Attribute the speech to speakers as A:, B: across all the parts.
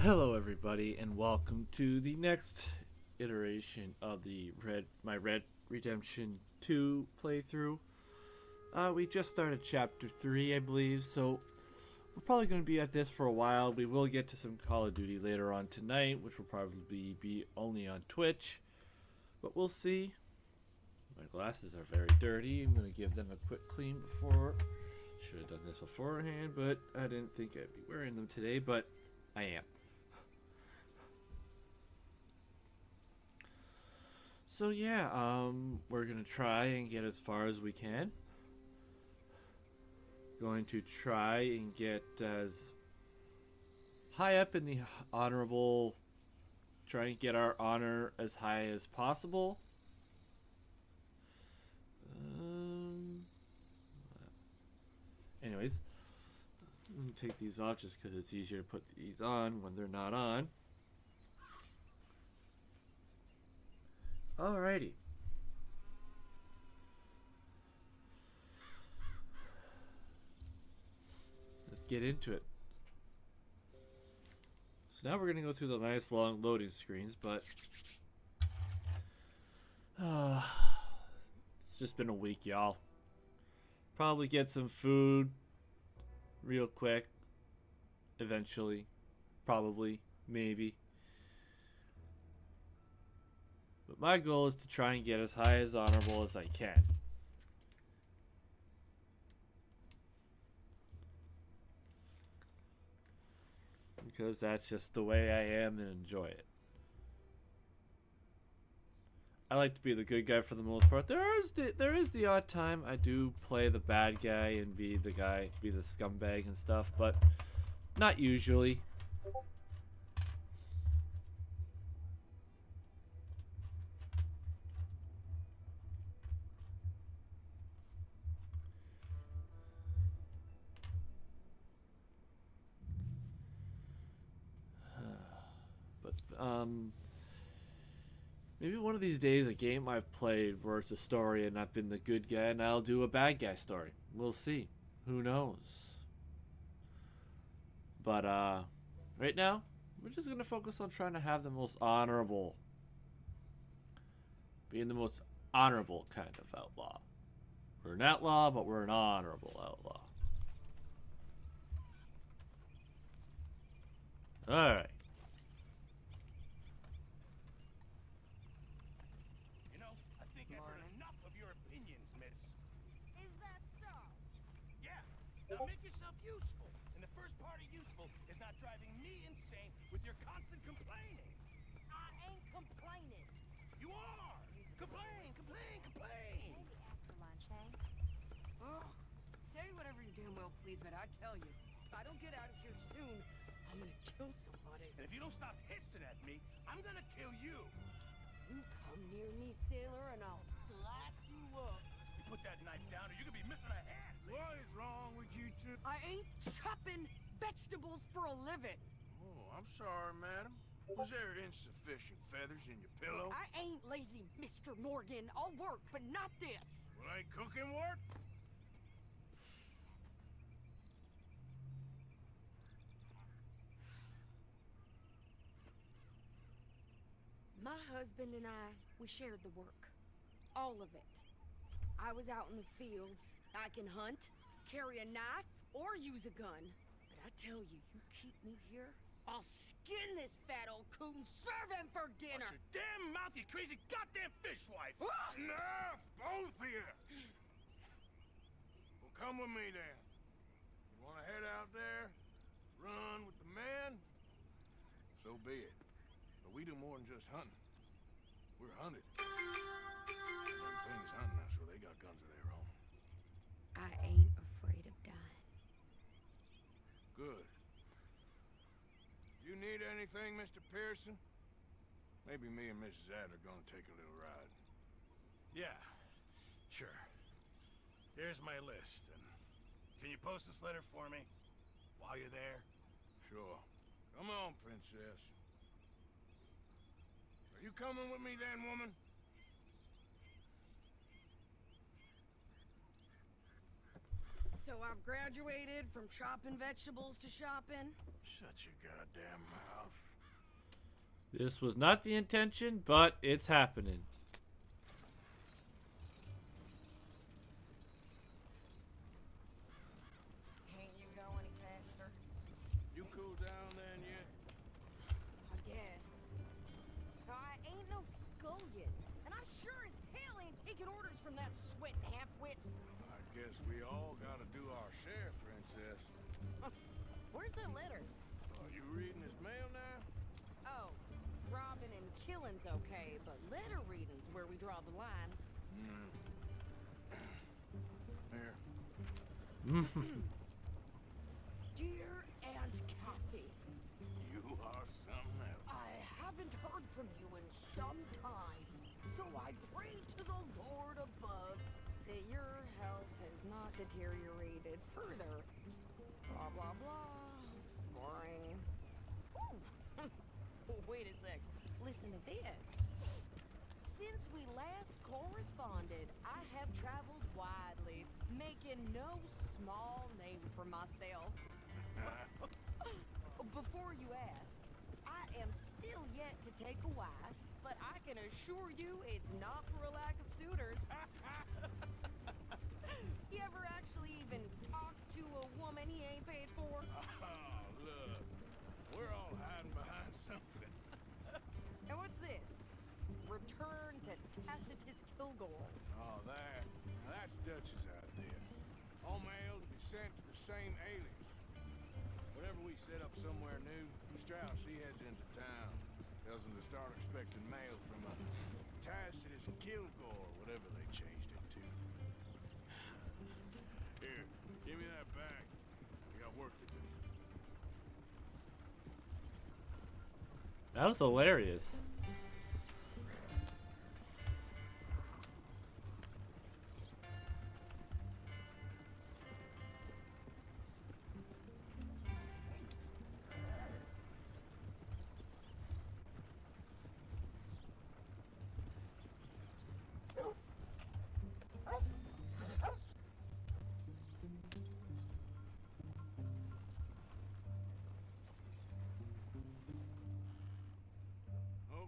A: Hello, everybody, and welcome to the next iteration of the Red Redemption 2 playthrough. We just started Chapter 3, I believe, so we're probably going to be at this for a while. We will get to some Call of Duty later on tonight, which will probably be only on Twitch, but we'll see. My glasses are very dirty. I'm going to give them a quick clean before. Should have done this beforehand, but I didn't think I'd be wearing them today, but I am. So yeah, we're gonna try and get as far as we can. Going to try and get as high up in the honorable, try and get our honor as high as possible. Anyways, I'm gonna take these off just because it's easier to put these on when they're not on. Alrighty. Let's get into it. So now we're going to go through the nice long loading screens, but it's just been a week, y'all. Probably get some food real quick. Eventually. Probably. Maybe. But my goal is to try and get as high as honorable as I can. Because that's just the way I am and enjoy it. I like to be the good guy for the most part. There is the odd time I do play the bad guy and be the scumbag and stuff, but not usually. Maybe one of these days a game I've played where it's a story and I've been the good guy and I'll do a bad guy story. We'll see. Who knows? But right now, we're just gonna focus on trying to have the most honorable, being the most honorable kind of outlaw. We're an outlaw, but we're an honorable outlaw. Alright.
B: Now make yourself useful. And the first part of useful is not driving me insane with your constant complaining.
C: I ain't complaining.
B: You are! Complain, complain, complain!
C: Maybe after lunch, eh?
D: Oh, say whatever you damn well please, but I tell you, if I don't get out of here soon, I'm gonna kill somebody.
B: And if you don't stop hissing at me, I'm gonna kill you.
D: You come near me, sailor, and I'll slice you up.
B: You put that knife down or you're gonna be missing a hand.
E: What is wrong with you two?
D: I ain't chopping vegetables for a living.
E: Oh, I'm sorry, madam. Was there insufficient feathers in your pillow?
D: I ain't lazy, Mr. Morgan. I'll work, but not this.
E: Well, ain't cooking work?
D: My husband and I, we shared the work. All of it. I was out in the fields. I can hunt, carry a knife, or use a gun. But I tell you, you keep me here, I'll skin this fat old coot and serve him for dinner.
B: Watch your damn mouth, you crazy goddamn fishwife!
E: Enough, both of you! Well, come with me then. You want to head out there, run with the men? So be it. But we do more than just hunting. We're hunted. Them things hunting us, so they got guns of their own.
D: I ain't afraid of dying.
E: Good. You need anything, Mr. Pearson? Maybe me and Mrs. Adler are gonna take a little ride.
B: Yeah, sure. Here's my list, and can you post this letter for me while you're there?
E: Sure. Come on, princess. Are you coming with me then, woman?
D: So I've graduated from chopping vegetables to shopping.
E: Shut your goddamn mouth.
A: This was not the intention, but it's happening.
D: Can't you go any faster?
E: You cool down then yet?
D: I guess. I ain't no scullion, and I sure as hell ain't taking orders from that sweating half-wit.
E: I guess we all gotta do our share, Princess.
D: Where's that letter?
E: Are you reading his mail now?
D: Oh, robbing and killing's okay, but letter reading's where we draw the line.
E: Here.
D: Dear Aunt Kathy,
E: You are something else.
D: I haven't heard from you in some time, so I pray to the Lord above that your health has not deteriorated further. Blah, blah, blah. It's boring. Ooh. Wait a sec. Listen to this. Since we last corresponded, I have traveled widely, making no small name for myself. Before you ask, I am still yet to take a wife, but I can assure you it's not for a lack of suitors. You ever actually even talk to a woman he ain't paid for?
E: Oh, look. We're all hiding behind something.
D: And what's this? Return to Tacitus Kilgore.
E: Oh, that's Dutch's idea. All mail to be sent to the same alias. Whenever we set up somewhere new, Strauss, he heads into town. Tells them to start expecting mail from a Tacitus Kilgore, whatever they changed it to. Here, give me that bag. We got work to do.
A: That was hilarious.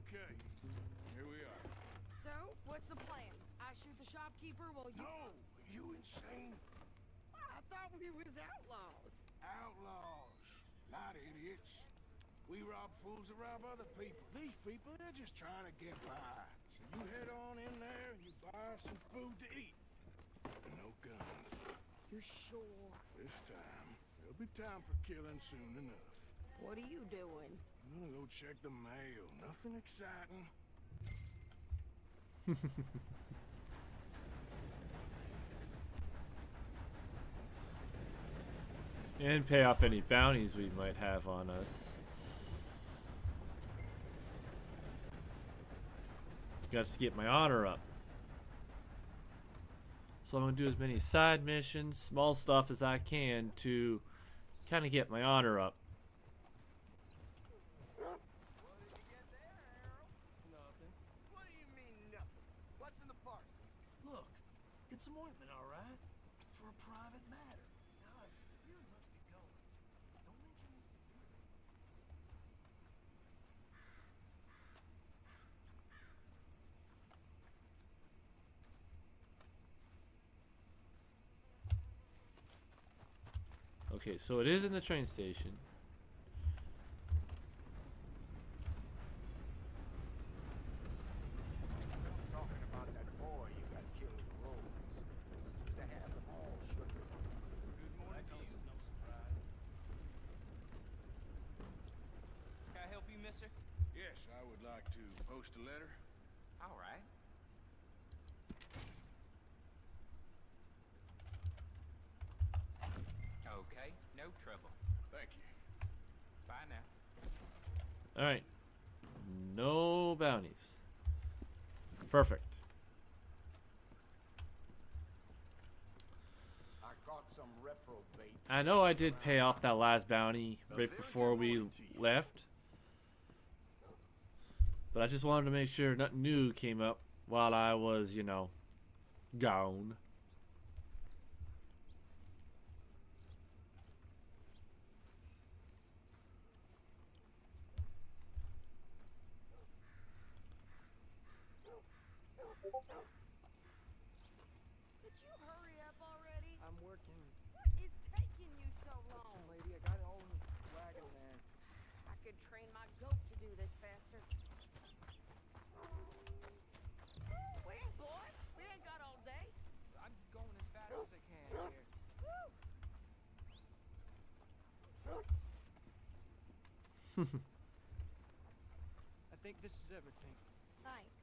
E: Okay, here we are.
D: So, what's the plan? I shoot the shopkeeper while you...
E: No! You insane?
D: I thought we was outlaws.
E: Outlaws, not idiots. We rob fools that rob other people. These people, they're just trying to get by. So you head on in there and you buy some food to eat. And no guns.
D: You're sure?
E: This time, there'll be time for killing soon enough.
D: What are you doing?
E: I'm gonna go check the mail. Nothing exciting.
A: And pay off any bounties we might have on us. Got to get my honor up. So I'm going to do as many side missions, small stuff as I can to kind of get my honor up.
F: Nothing. What do you mean, nothing? What's in the parcel?
B: Look, it's some ointment, all right? For a private matter.
F: God, you must be going. Don't mention this to you.
A: Okay, so it is in the train station.
F: Talking about that boy you got killed in the road. Seems to have them all shook. Good morning to you. No surprise.
G: Can I help you, mister?
E: Yes, I would like to post a letter.
G: All right. Okay, no trouble.
E: Thank you.
G: Bye now.
A: Alright. No bounties. Perfect.
F: I caught some reprobate.
A: I know I did pay off that last bounty right before we left. But I just wanted to make sure nothing new came up while I was, you know, gone.
D: Could you hurry up already?
F: I'm working.
D: What is taking you so long?
F: Listen, lady, I got it all in the wagon there.
D: I could train my goat to do this faster. Wait, boy. We ain't got all day.
G: I'm going as fast as I can here.
D: Woo!
G: I think this is everything.
D: Thanks.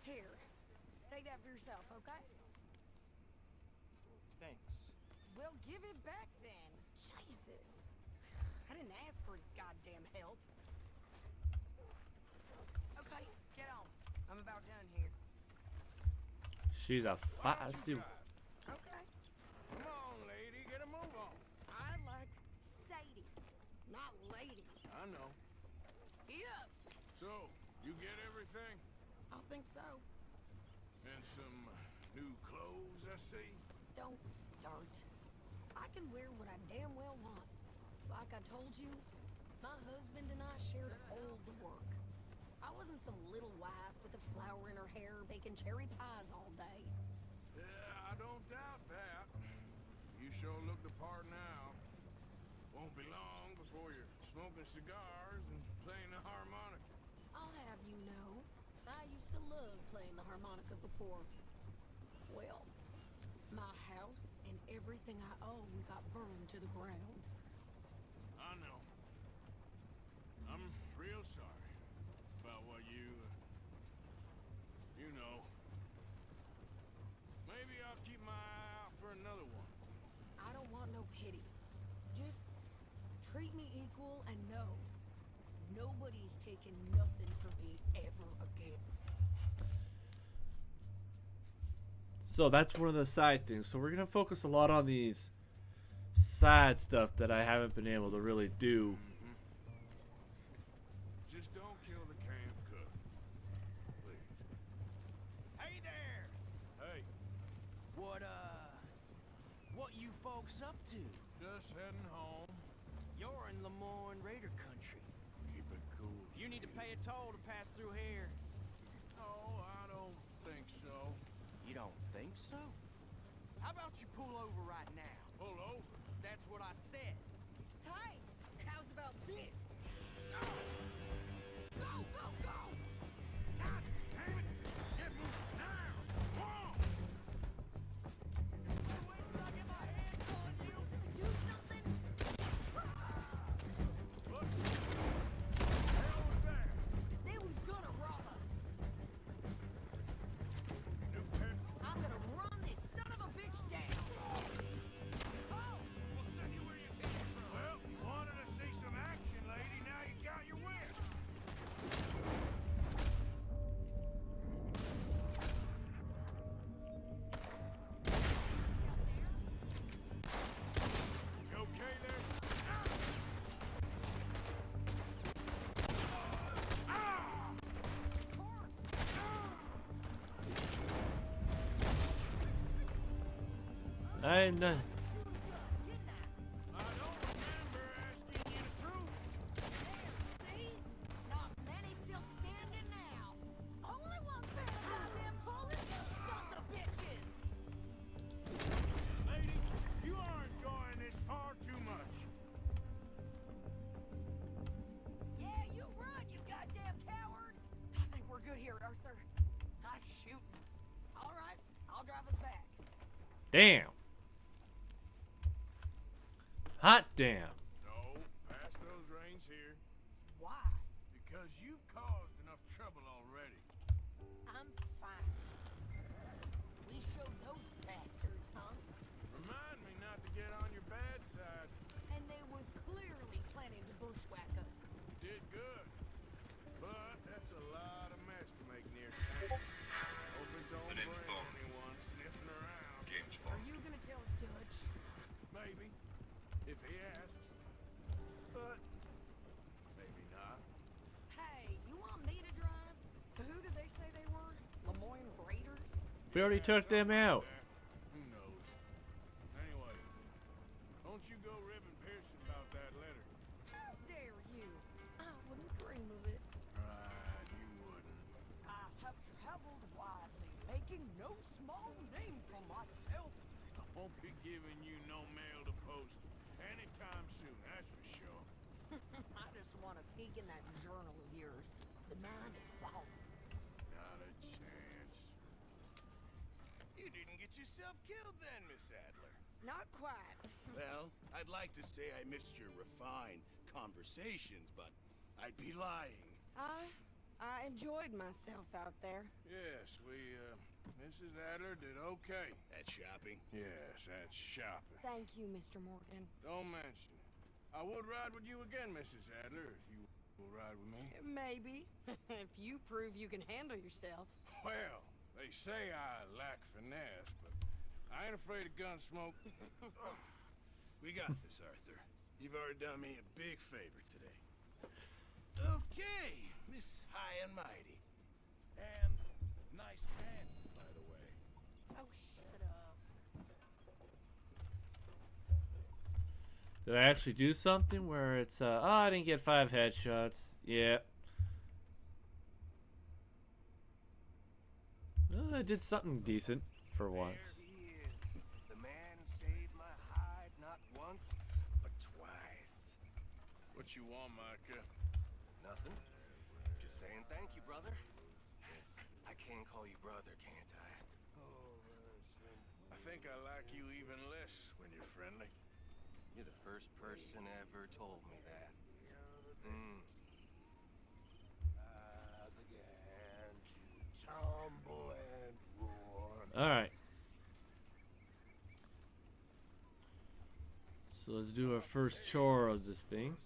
D: Here. Take that for yourself, okay?
G: Thanks.
D: We'll give it back then. Jesus. I didn't ask for his goddamn help. Okay, get on. I'm about done here.
A: She's a feisty.
D: Okay.
E: Come on, lady, get a move on.
D: I like Sadie, not lady.
E: I know.
D: Yep.
E: So, you get everything?
D: I think so.
E: And some new clothes, I see?
D: Don't start. I can wear what I damn well want. Like I told you, my husband and I shared all the work. I wasn't some little wife with a flower in her hair baking cherry pies all day.
E: Yeah, I don't doubt that. You sure look the part now. Won't be long before you're smoking cigars and playing the harmonica.
D: I'll have you know, I used to love playing the harmonica before. Well, my house and everything I own got burned to the ground.
E: I know. I'm real sorry about what you know. Maybe I'll keep my eye out for another one.
D: I don't want no pity. Just treat me equal and know nobody's taking nothing from me ever again.
A: So that's one of the side things. So we're gonna focus a lot on these side stuff that I haven't been able to really do.
E: Just don't kill the camp cook. Please.
H: Hey there!
E: Hey,
H: What you folks up to?
E: just heading home.
H: You're in Lemoyne Raider country.
E: Keep it cool.
H: You need to pay a toll to pass through here.
E: No, I don't think so.
H: You don't think so? How about you pull over right now?
E: Pull over.
H: That's what I said.
D: Hey, how's about this? Go, go, go!
E: God damn it! Get moving now! Come on!
H: Wait till I get my hands on you!
D: Do something?
E: Look! What the hell was that?
D: They was gonna rob us.
E: New pet?
D: I'm gonna run this son of a bitch down. Oh!
E: We'll send you where you came from. Well, you wanted to see some action, lady. Now you got your wish. You okay there? Ah!
A: I'm not.
E: I don't remember asking you to prove it.
D: See? Not many still standing now. Only one fair goddamn pulling, you sons of bitches!
E: Lady, you are enjoying this far too much.
D: Yeah, you run, you goddamn coward! I think we're good here, Arthur. I shoot. All right, I'll drive us back.
A: Damn. Hot damn.
E: No, pass those reins here.
D: Why?
E: Because you've caused enough trouble already.
D: I'm fine. We showed those bastards, huh?
E: Remind me not to get on your bad side.
D: And they was clearly planning to bushwhack us.
E: You did good. But that's a lot of mess to make near town. Hope it don't
I: The name's
E: bring
I: Bond.
E: anyone sniffing around.
I: James
D: Are
I: Bond.
D: you gonna tell Dutch?
E: Maybe. If he asks. But maybe not.
D: Hey, you want me to drive? So who did they say they were? Lemoyne Raiders?
A: We already took them out.
E: There. Who knows? Anyway, don't you go ribbing Pearson about that letter.
D: How dare you? I wouldn't dream of it.
E: Right, you wouldn't.
D: I have traveled widely, making
H: making no small name for myself.
E: I won't be giving you no mail to post anytime soon, that's for sure.
D: I just want a peek in that journal of yours. The mind of balls.
E: Not a chance.
B: You didn't get yourself killed then, Miss Adler.
D: Not quite.
B: Well, I'd like to say I missed your refined conversations, but I'd be lying.
D: I enjoyed myself out there.
E: Yes, Mrs. Adler did okay.
B: At shopping?
E: Yes, that's shopping.
D: Thank you, Mr. Morgan.
E: Don't mention it. I would ride with you again, Mrs. Adler, if you will ride with me.
D: Maybe. If you prove you can handle yourself.
E: Well, they say I lack finesse, but I ain't afraid of gun smoke.
B: We got this, Arthur. You've already done me a big favor today. Okay, Miss High and Mighty. And nice pants, by the way.
D: Oh, shut up.
A: Did I actually do something where it's, oh, I didn't get 5 headshots. Yeah. Well, I did something decent for once.
H: There he is. The man who saved my hide not once, but twice.
E: What you want, Micah?
H: Nothing. Just saying thank you, brother. I can call you brother, can't I?
E: I think I like you even less when you're friendly.
H: You're the first person ever told me that.
F: Began to tumble and roar.
A: Alright. So let's do our first chore of this thing.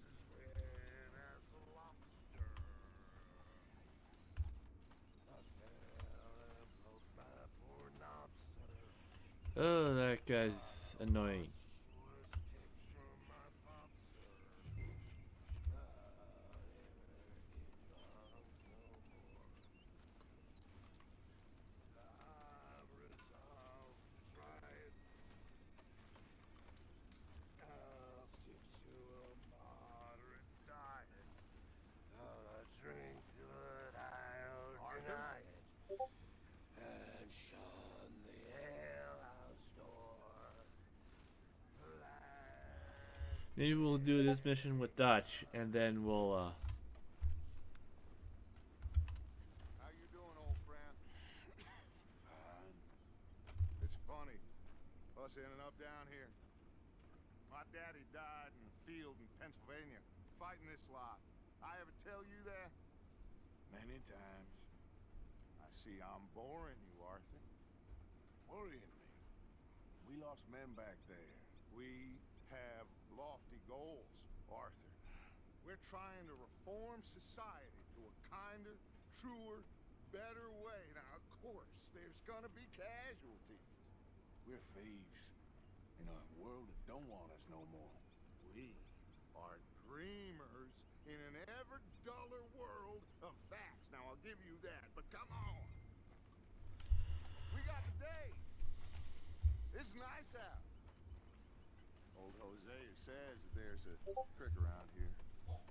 A: Oh, that guy's annoying. Maybe we'll do this mission with Dutch, and then we'll,
F: How you doing, old friend?
E: Fine.
F: It's funny, us ending up down here. My daddy died in the field in Pennsylvania, fighting this lot. I ever tell you that?
E: Many times.
F: I see I'm boring you, Arthur.
E: Worrying me. We lost men back there.
F: We have lofty goals, Arthur. We're trying to reform society to a kinder, truer, better way. Now, of course, there's gonna be casualties.
E: We're thieves. In a world that don't want us no more.
F: We are dreamers in an ever duller world of facts. Now, I'll give you that, but come on. We got the day. It's nice out. Old Hosea says that there's a creek around here.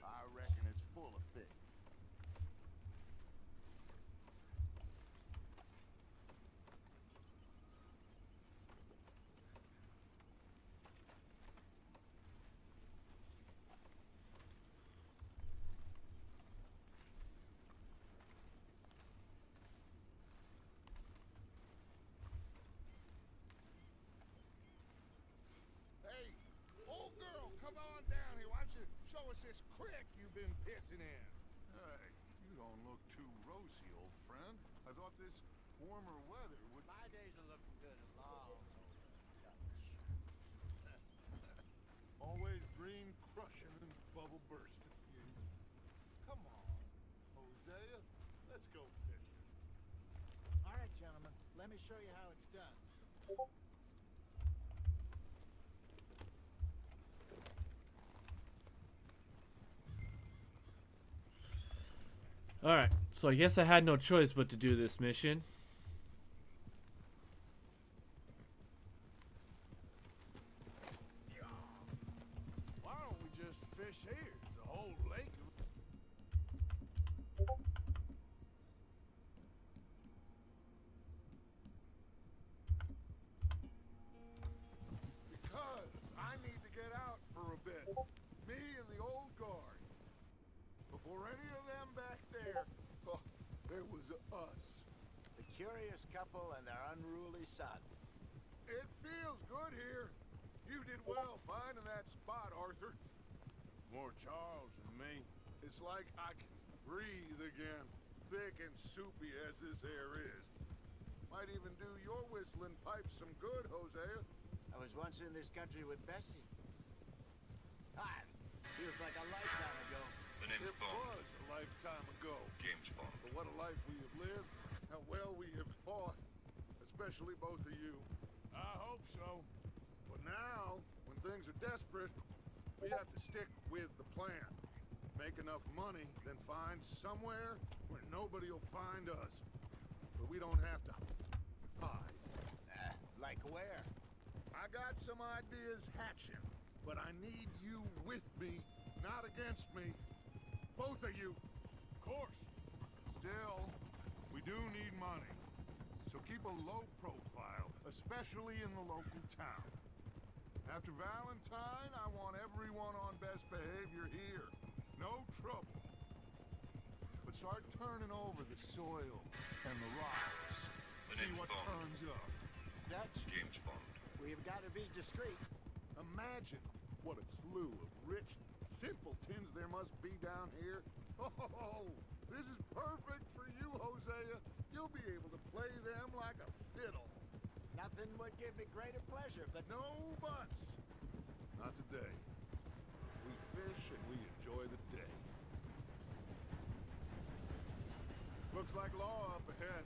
F: I reckon it's full of fish. Hey, old girl, come on down here. Why don't you show us this creek you've been pissing in? Hey, you don't look too rosy, old friend. I thought this warmer weather would...
I: My days are looking good as long.
F: Always green crushing and bubble bursting. Come on, Hosea. Let's go fishing.
I: All right, gentlemen, let me show you how it's done.
A: Alright, so I guess I had no choice but to do this mission.
E: Why don't we just fish here? There's a whole lake.
F: old guard. Before any of them back there, oh, there was us.
I: The curious couple and their unruly son.
F: It feels good here. You did well finding that spot, Arthur.
E: More Charles than me.
F: It's like I can breathe again, thick and soupy as this air is. Might even do your whistling pipes some good, Hosea.
I: I was once in this country with Bessie. Ah, feels like a lifetime ago.
J: The name's
F: It
J: Bond.
F: was a lifetime ago.
J: James Bond.
F: But what a life we have lived, how well we have fought, especially both of you.
E: I hope so.
F: But now, when things are desperate, we have to stick with the plan. Make enough money, then find somewhere where nobody will find us. But we don't have to hide.
I: Like where?
F: I got some ideas hatching, but I need you with me, not against me. Both of you.
E: Of course.
F: Still, we do need money. So keep a low profile, especially in the local town. After Valentine, I want everyone on best behavior here. No trouble. But start turning over the soil and the rocks.
J: The
F: See
J: name's
F: what
J: Bond.
F: turns up.
I: Dutch,
J: James Bond.
I: we've got to be discreet.
F: Imagine what a slew of rich simpletons there must be down here. Oh, this is perfect for you, Hosea. You'll be able to play them like a fiddle.
I: Nothing would give me greater pleasure, but
F: No buts. Not today. We fish and we enjoy the day. Looks like law up ahead.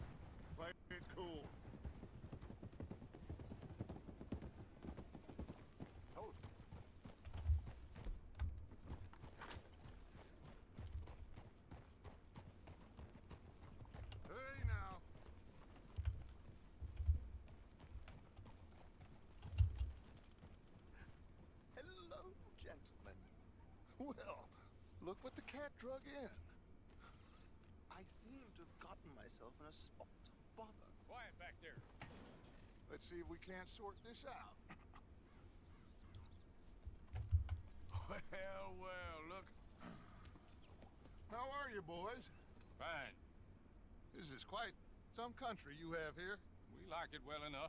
F: Play it cool.
I: oh,
F: Hey now.
I: hello, gentlemen.
F: Well, look what the cat drug in.
I: I seem to have gotten myself in a spot of bother.
E: Quiet back there.
F: Let's see if we can't sort this out.
E: Well, well, look.
F: How are you, boys?
E: Fine.
F: This is quite some country you have here.
E: We like it well enough.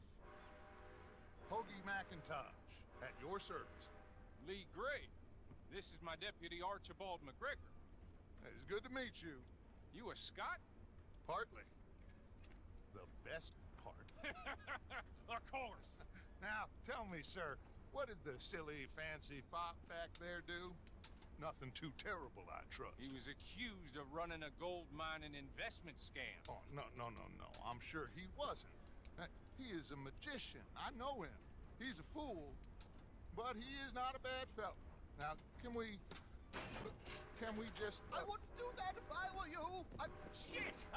F: Hoagie McIntosh, at your service.
E: Lee Gray. This is my deputy Archibald McGregor.
F: It's good to meet you.
E: You a Scot?
F: Partly. The best part.
E: Of course.
F: Now, tell me, sir, what did the silly, fancy fop back there do? Nothing too terrible, I trust.
E: He was accused of running a gold mine and investment scam.
F: Oh, no. I'm sure he wasn't. He is a magician. I know him. He's a fool, but he is not a bad fellow. Now, can we just...
I: I wouldn't do that if I were you.
E: Shit!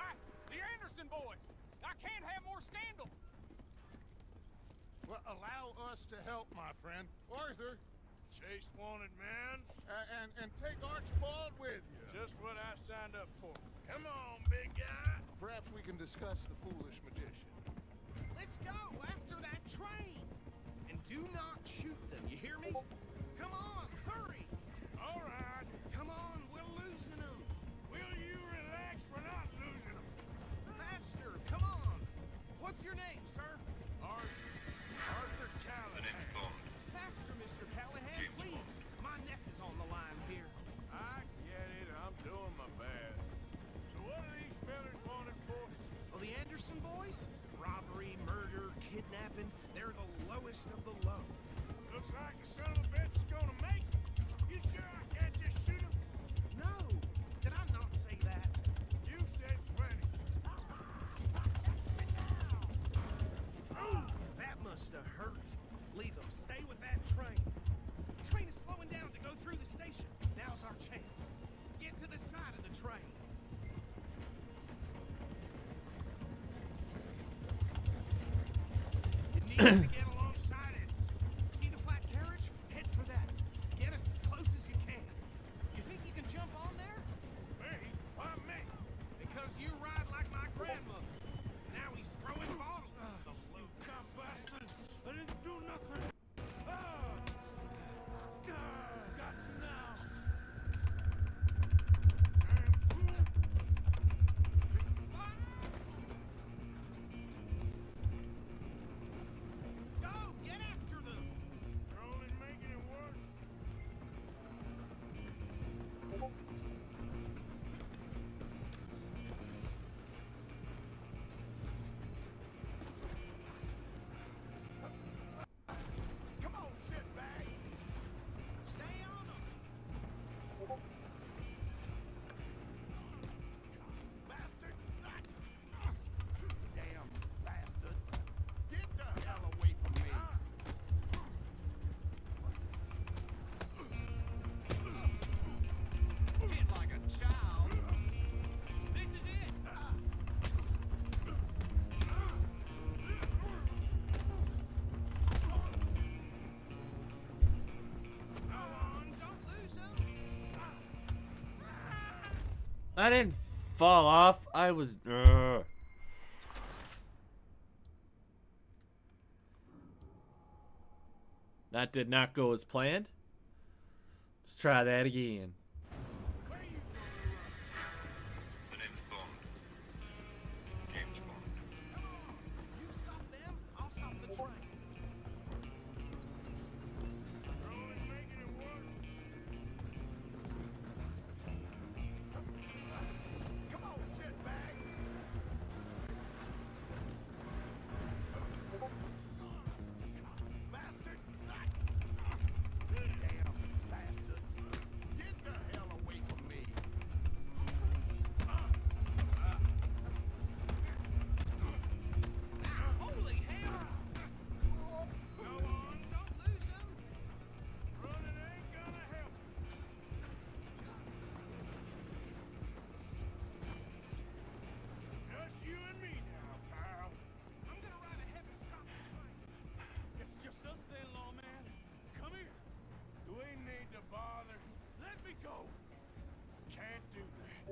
E: The Anderson boys! I can't have more scandal!
F: Well, allow us to help, my friend. Arthur,
E: Chase wanted man.
F: and take Archibald with you.
E: Just what I signed up for. Come on, big guy.
F: Perhaps we can discuss the foolish magician.
K: Let's go after that train! And do not shoot them, you hear me? Come on, hurry!
E: All right.
K: Come on, we're losing them!
E: Will you relax? We're not losing them.
K: Faster, come on! What's your name, sir?
E: Arthur
J: The
E: Callahan.
J: name's Bond.
K: Faster, Mr. Callahan,
J: James
K: please!
J: Bond.
K: My neck is on the line here.
E: I get it. I'm doing my best. So what are these fellas wanted for?
K: Well, the Anderson boys? Robbery, murder, kidnapping, they're the lowest of the low.
E: Looks like the son of a bitch is gonna make it. You sure I can't just shoot him?
K: No! Did I not say that?
E: You said plenty.
K: Ooh, that must have hurt. Leave them. Stay with that train. The train is slowing down to go through the station. Now's our chance. Get to the side of the train. You need to get alongside it. See the flat carriage? Head for that. Get us as close as you can. You think you can jump on there?
E: Me? Why me?
K: Because you ride like my grandmother. Now he's throwing bottles.
E: The blue cop bastard! I didn't do nothing! Ah! Got you now!
A: I didn't fall off. I was. That did not go as planned. Let's try that again.
B: The name's Bond. James Bond.
K: You stop them, I'll stop the train.
E: You're only making it worse.
F: Come on, shitbag! Bastard! Damn bastard! Get the hell away from me!
K: Holy hell!
E: Go on.
K: Don't lose him!
E: Running ain't gonna help. Just you and me now, pal.
K: I'm gonna ride ahead and stop the train.
E: It's just us then, lawman. Come here. Do we need to bother? Let me go. Can't do that.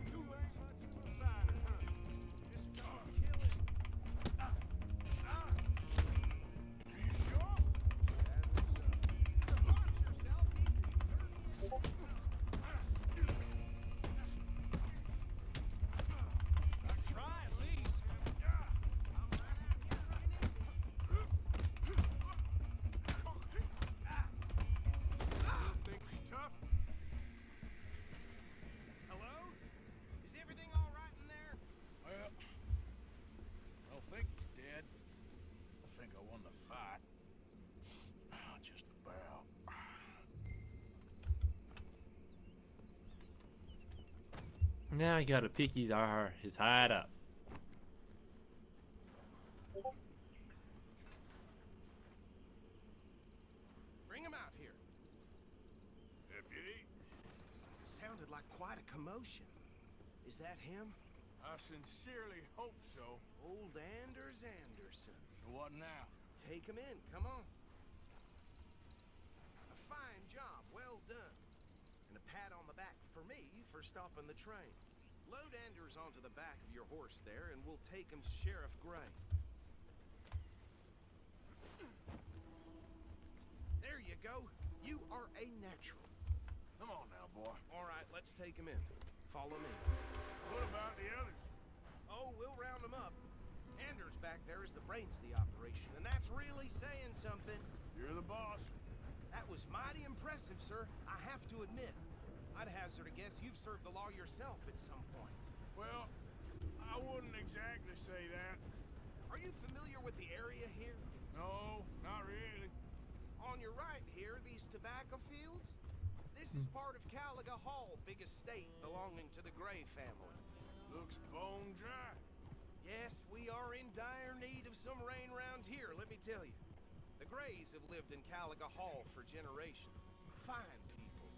E: Too ain't much of a fighter, huh? Just gonna kill him. You sure?
K: Watch yourself, he's the dirtiest. Try at least.
E: Still think he's tough?
K: Hello? Is everything all right in there?
E: Well, I don't think he's dead. I think I won the fight. Just about.
A: Now I gotta pick his hide up.
K: Bring him out here.
E: Deputy,
K: Sounded like quite a commotion. Is that him?
E: I sincerely hope so.
K: Old Anders Anderson.
E: So what now?
K: Take him in, come on. A fine job, well done. And a pat on the back for me for stopping the train. Load Anders onto the back of your horse there, and we'll take him to Sheriff Gray. There you go. You are a natural.
E: Come on now, boy.
K: All right, let's take him in. Follow me.
E: What about the others?
K: Oh, we'll round them up. Anders back there is the brains of the operation, and that's really saying something.
E: You're the boss.
K: That was mighty impressive, sir. I have to admit. I'd hazard a guess you've served the law yourself at some point.
E: Well, I wouldn't exactly say that.
K: Are you familiar with the area here?
E: No, not really.
K: On your right here, these tobacco fields? This is part of Caliga Hall, big estate belonging to the Gray family.
E: Looks bone dry.
K: Yes, we are in dire need of some rain round here, let me tell you. The Grays have lived in Caliga Hall for generations. Fine people.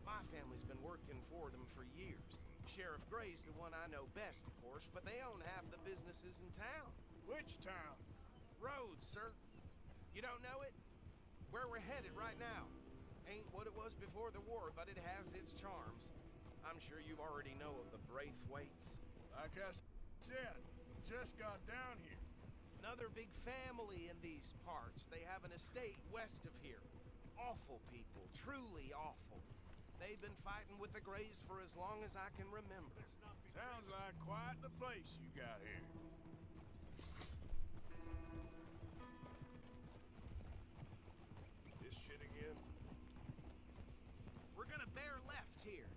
K: My family's been working for them for years. Sheriff Gray's the one I know best, of course, but they own half the businesses in town.
E: Which town?
K: Rhodes, sir. You don't know it? Where we're headed right now. Ain't what it was before the war, but it has its charms. I'm sure you already know of the Braithwaites.
E: Like I said, just got down here.
K: Another big family in these parts. They have an estate west of here. Awful people, truly awful. They've been fighting with the Grays for as long as I can remember.
E: Sounds like quite the place you got here.
B: This shit again?
K: We're gonna bear left here.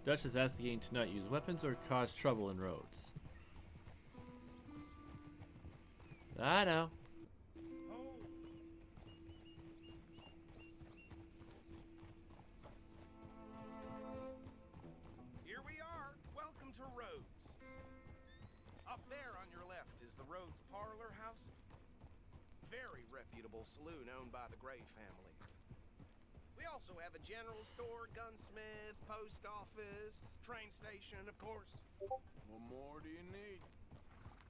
A: Dutch is asking to not use weapons or cause trouble in roads. I know.
K: Here we are. Welcome to Rhodes. Up there on your left is the Rhodes Parlor House. Very reputable saloon owned by the Gray family. We also have a general store, gunsmith, post office, train station, of course.
E: What more do you need?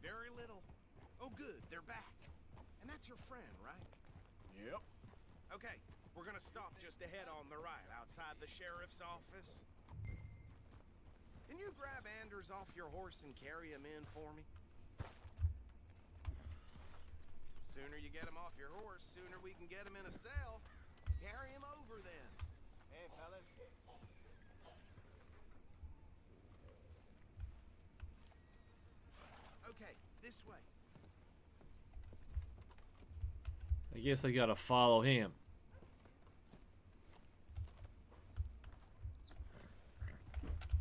K: Very little. Oh, good, they're back. And that's your friend, right?
E: Yep.
K: Okay, we're gonna stop just ahead on the right, outside the sheriff's office. Can you grab Anders off your horse and carry him in for me? Sooner you get him off your horse, sooner we can get him in a cell. Carry him over then.
I: Hey, fellas.
K: Okay, this way.
A: I guess I gotta follow him.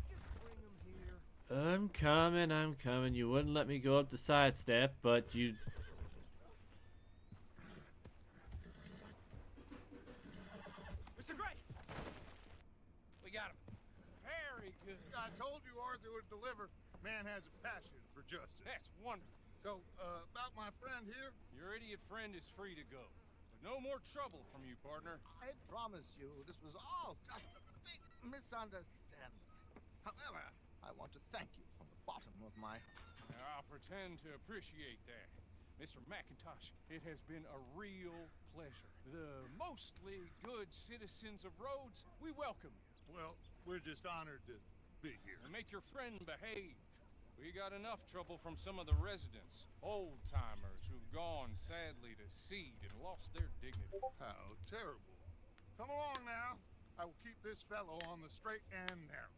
K: Just bring him here.
A: I'm coming, I'm coming. You wouldn't let me go up the side step, but you...
K: Mr. Gray! We got him. Very good.
F: I told you Arthur would deliver. Man has a passion for justice.
G: That's wonderful.
F: So, about my friend here,
G: Your idiot friend is free to go. But no more trouble from you, partner.
I: I promise you, this was all just a big misunderstanding. However, I want to thank you from the bottom of my heart.
G: Now, I'll pretend to appreciate that. Mr. McIntosh, it has been a real pleasure. The mostly good citizens of Rhodes, we welcome you.
F: well, we're just honored to be here.
G: And make your friend behave. We got enough trouble from some of the residents, old-timers who've gone sadly to seed and lost their dignity.
F: How terrible. Come along now. I will keep this fellow on the straight and narrow.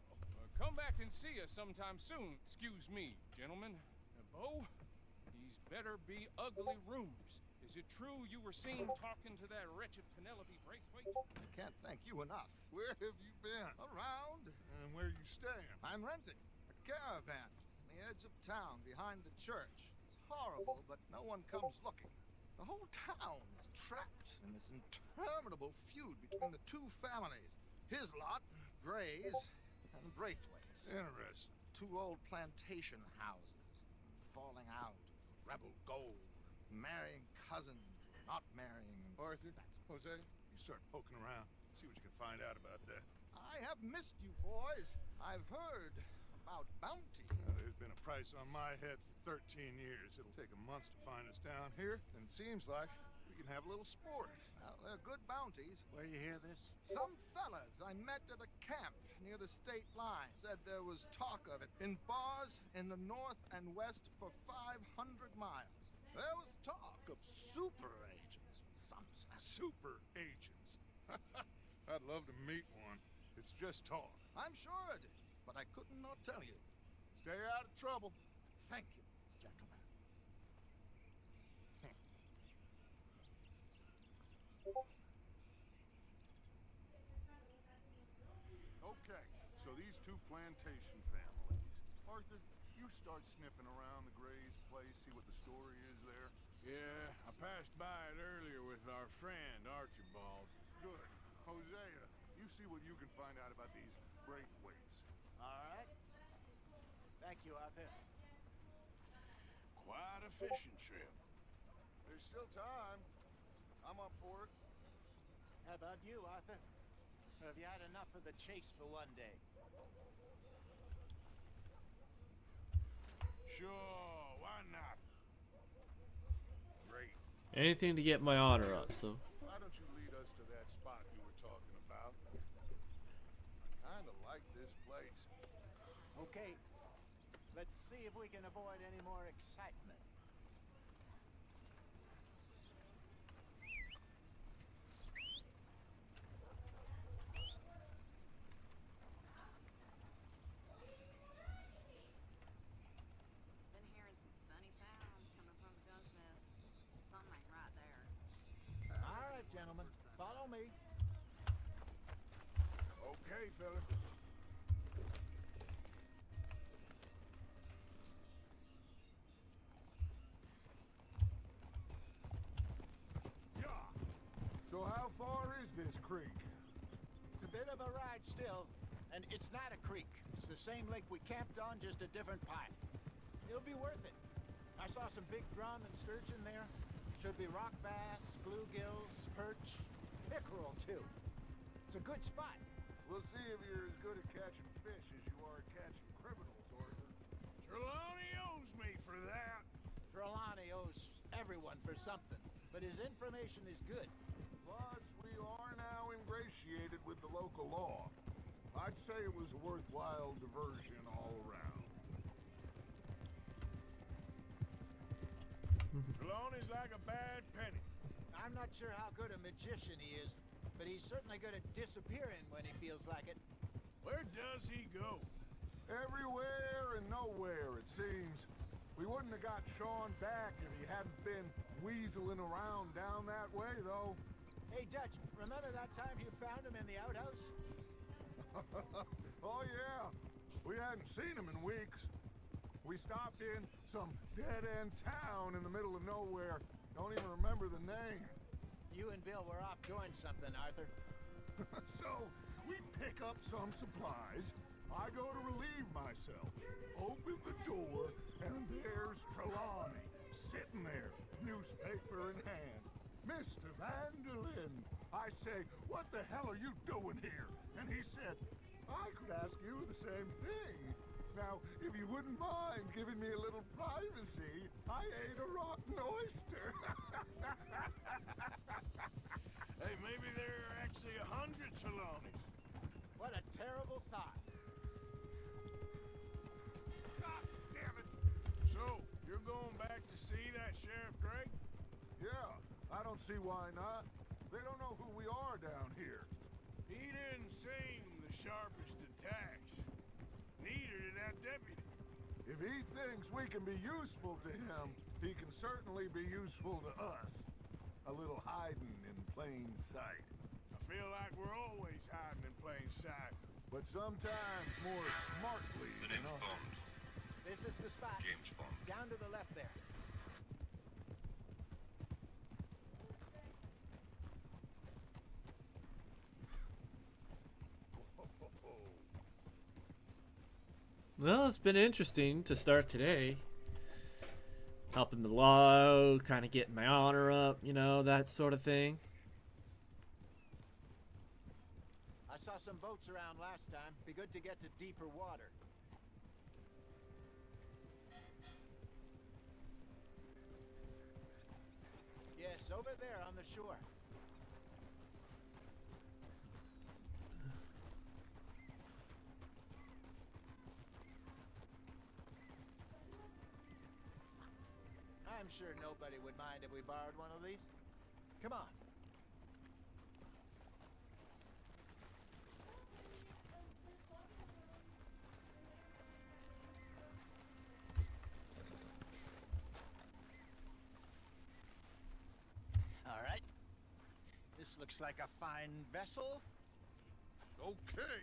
G: Come back and see us sometime soon. Excuse me, gentlemen. Bo, these better be ugly rumors. Is it true you were seen talking to that wretched Penelope Braithwaite?
I: I can't thank you enough.
F: Where have you been?
I: Around,
F: And where you staying?
I: I'm renting a caravan on the edge of town behind the church. It's horrible, but no one comes looking. The whole town is trapped in this interminable feud between the two families. His lot, Gray's, and Braithwaite's.
F: Interesting.
I: Two old plantation houses, falling out, rebel gold, marrying cousins, not marrying.
F: Arthur, Jose, you start poking around. See what you can find out about that.
I: I have missed you, boys. I've heard about bounty.
F: There's been a price on my head for 13 years. It'll take a month to find us down here, and it seems like we can have a little sport.
I: Well, they're good bounties.
K: Where you hear this?
I: Some fellas I met at a camp near the state line said there was talk of it in bars in the north and west for 500 miles. There was talk of super agents. Some said.
F: Super agents. I'd love to meet one. It's just talk.
I: I'm sure it is, but I could not tell you.
F: Stay out of trouble.
I: Thank you, gentlemen.
F: Okay, so these two plantation families. Arthur, you start sniffing around the Gray's place, see what the story is there.
E: Yeah, I passed by it earlier with our friend, Archibald.
F: Good. Hosea, you see what you can find out about these Braithwaites.
I: All right. Thank you, Arthur.
E: Quite a fishing trip.
F: There's still time. I'm up for it.
I: How about you, Arthur? Have you had enough of the chase for one day?
E: Sure, why not?
F: Great.
A: Anything to get my honor up, so...
F: Why don't you lead us to that spot you were talking about? I kinda like this place.
I: Okay. Let's see if we can avoid any more excitement.
D: Been hearing some funny sounds coming from the gunsmith. Something right there.
I: All right, gentlemen. Follow me.
E: Okay, fella.
F: Yeah. So how far is this creek?
I: It's a bit of a ride still, and it's not a creek. It's the same lake we camped on, just a different pipe. It'll be worth it. I saw some big drum and sturgeon there. Should be rock bass, bluegills, perch, pickerel too.
J: a good spot.
F: We'll see if you're as good at catching fish as you are at catching criminals, Arthur.
E: Trelawney owes me for that.
J: Trelawney owes everyone for something, but his information is good.
F: Plus, we are now ingratiated with the local law. I'd say it was a worthwhile diversion all around.
E: Trelawney's like a bad penny.
J: I'm not sure how good a magician he is, but he's certainly good at disappearing when he feels like it.
E: Where does he go?
F: Everywhere and nowhere, it seems. We wouldn't have got Sean back if he hadn't been weaseling around down that way, though.
J: Hey, Dutch, remember that time you found him in the outhouse?
F: Oh, yeah. We hadn't seen him in weeks. We stopped in some dead-end town in the middle of nowhere. Don't even remember the name.
J: You and Bill were off doing something, Arthur.
F: So, we pick up some supplies. I go to relieve myself. Open the door, and there's Trelawney, sitting there, newspaper in hand. Mr. Vanderlyn. I say, what the hell are you doing here? And he said, I could ask you the same thing. Now, if you wouldn't mind giving me a little privacy, I ate a rotten oyster.
E: Hey, maybe there are actually 100 Trelawneys.
J: What a terrible thought.
E: God damn it. So, you're going back to see that Sheriff Gregg?
F: Yeah, I don't see why not. They don't know who we are down here.
E: He didn't seem the sharpest attacks. Neither did that deputy.
F: If he thinks we can be useful to him, he can certainly be useful to us. A little hiding in plain sight.
E: I feel like we're always hiding in plain sight.
F: But sometimes more smartly.
L: The name's Bond.
J: This is the spot.
L: James Bond.
J: Down to the left there.
A: Well, it's been interesting to start today. Helping the law, kind of getting my honor up, you know, that sort of thing.
J: I saw some boats around last time. Be good to get to deeper water. Yes, over there on the shore. I'm sure nobody would mind if we borrowed one of these. Come on. All right. This looks like a fine vessel.
F: Okay.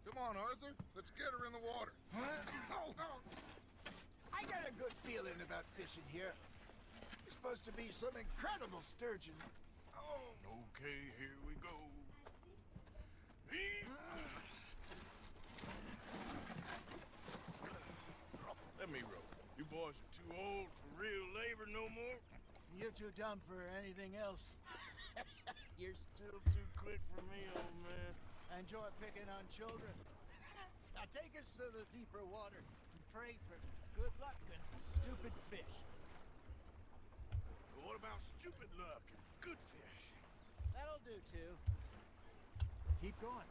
F: Come on, Arthur. Let's get her in the water.
J: Oh. I got a good feeling about fishing here. It's supposed to be some incredible sturgeon.
E: Oh, okay, here we go. Let me row. You boys are too old for real labor no more.
J: You're too dumb for anything else.
E: You're still too quick for me, old man.
J: I enjoy picking on children. Now take us to the deeper water and pray for good luck and stupid fish.
E: But what about stupid luck and good fish?
J: That'll do too. Keep going.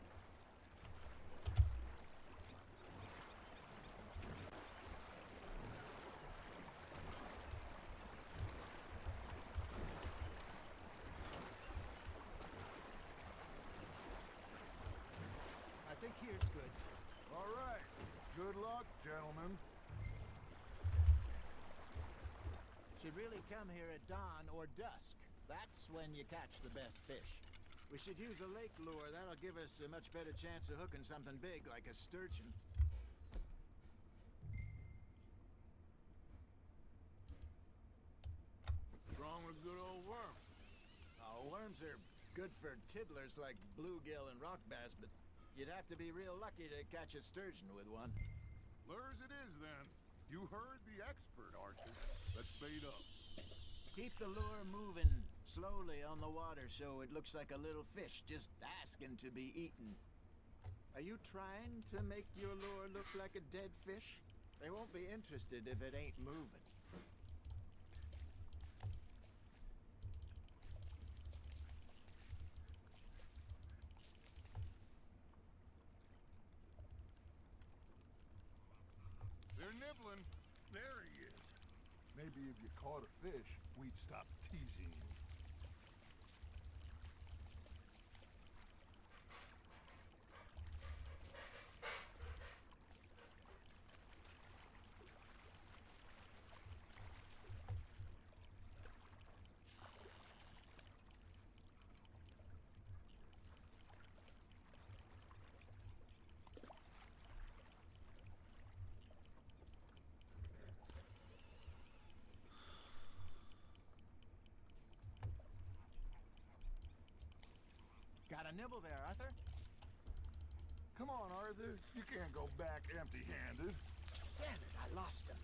J: I think here's good.
F: All right. Good luck, gentlemen.
J: Should really come here at dawn or dusk. That's when you catch the best fish. We should use a lake lure. That'll give us a much better chance of hooking something big like a sturgeon.
E: What's wrong with good old worm?
J: Oh, worms are good for tiddlers like bluegill and rock bass, but you'd have to be real lucky to catch a sturgeon with one.
F: Lures it is, then. You heard the expert, Arthur. Let's bait up.
J: Keep the lure moving, slowly on the water so it looks like a little fish just asking to be eaten. Are you trying to make your lure look like a dead fish? They won't be interested if it ain't moving.
E: They're nibbling. There he is. Maybe if you caught a fish, we'd stop teasing you.
J: Got a nibble there, Arthur?
E: Come on, Arthur. You can't go back empty-handed.
J: Damn it, I lost him.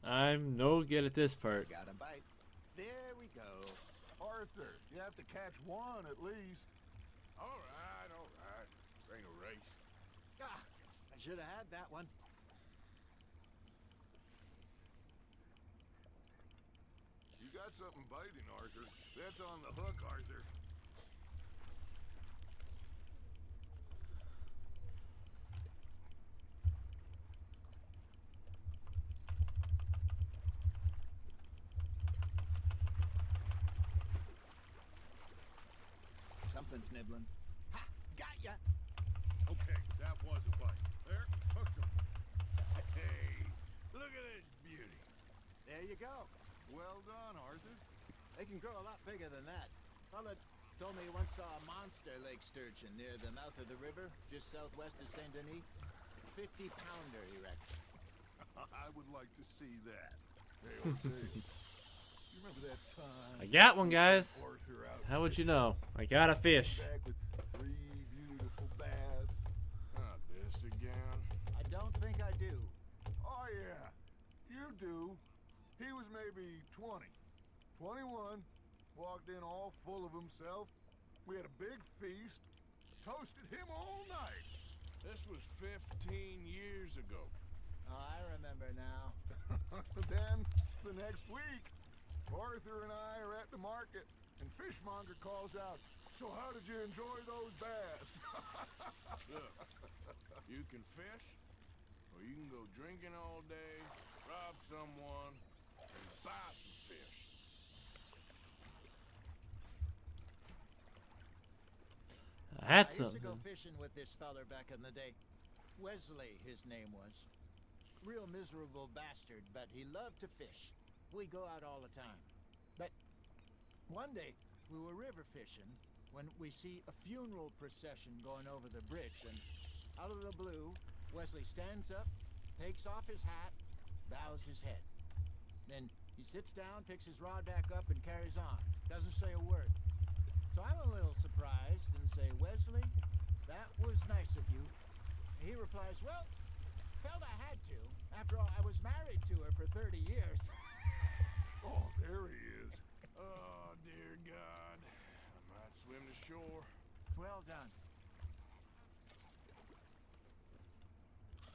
A: I'm no good at this part.
J: Got a bite. There we go.
E: Arthur, you have to catch one at least. All right, all right. This ain't a race.
J: Ah, I should have had that one.
E: You got something biting, Arthur. That's on the hook, Arthur.
J: Something's nibbling. Ha! Got ya!
E: Okay, that was a bite. There, hooked him. Hey, look at this beauty.
J: There you go.
E: Well done, Arthur.
J: They can grow a lot bigger than that. Fella told me he once saw a monster lake sturgeon near the mouth of the river, just southwest of Saint Denis. 50-pounder, he reckons.
E: I would like to see that. Hey, old Dave. You remember that time?
A: I got one, guys.
E: Arthur out
A: How would you know? I got a fish.
E: back with 3 beautiful bass. Not this again.
J: I don't think I do.
E: Oh, yeah. You do. He was maybe 20. 21. Walked in all full of himself. We had a big feast. Toasted him all night. This was 15 years ago.
J: Oh, I remember now.
E: Then, the next week, Arthur and I are at the market, and Fishmonger calls out, "So how did you enjoy those bass?" Look, you can fish, or you can go drinking all day, rob someone, and buy some fish.
A: That's
J: I used to go
A: something.
J: fishing with this feller back in the day. Wesley, his name was. Real miserable bastard, but he loved to fish. We'd go out all the time. But one day, we were river fishing when we see a funeral procession going over the bridge, and out of the blue, Wesley stands up, takes off his hat, bows his head. Then he sits down, picks his rod back up, and carries on. Doesn't say a word. So I'm a little surprised and say, "Wesley, that was nice of you." He replies, "Well, felt I had to. After all, I was married to her for 30 years.
E: Oh, there he is. Oh, dear God. I might swim to shore.
J: Well done.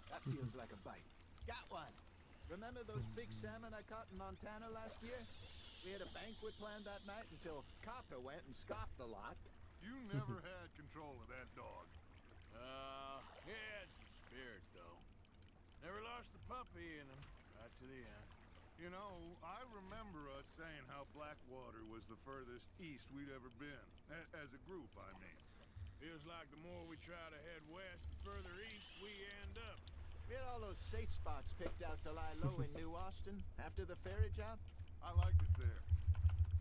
J: That feels like a bite. Got one. Remember those big salmon I caught in Montana last year? We had a banquet planned that night until Copper went and scoffed the lot.
E: You never had control of that dog. He had some spirit, though. Never lost the puppy in him, right to the end. You know, I remember us saying how Blackwater was the furthest east we'd ever been. As a group, I mean. Feels like the more we try to head west, the further east we end up.
J: We had all those safe spots picked out to lie low in New Austin after the ferry job.
F: I liked it there.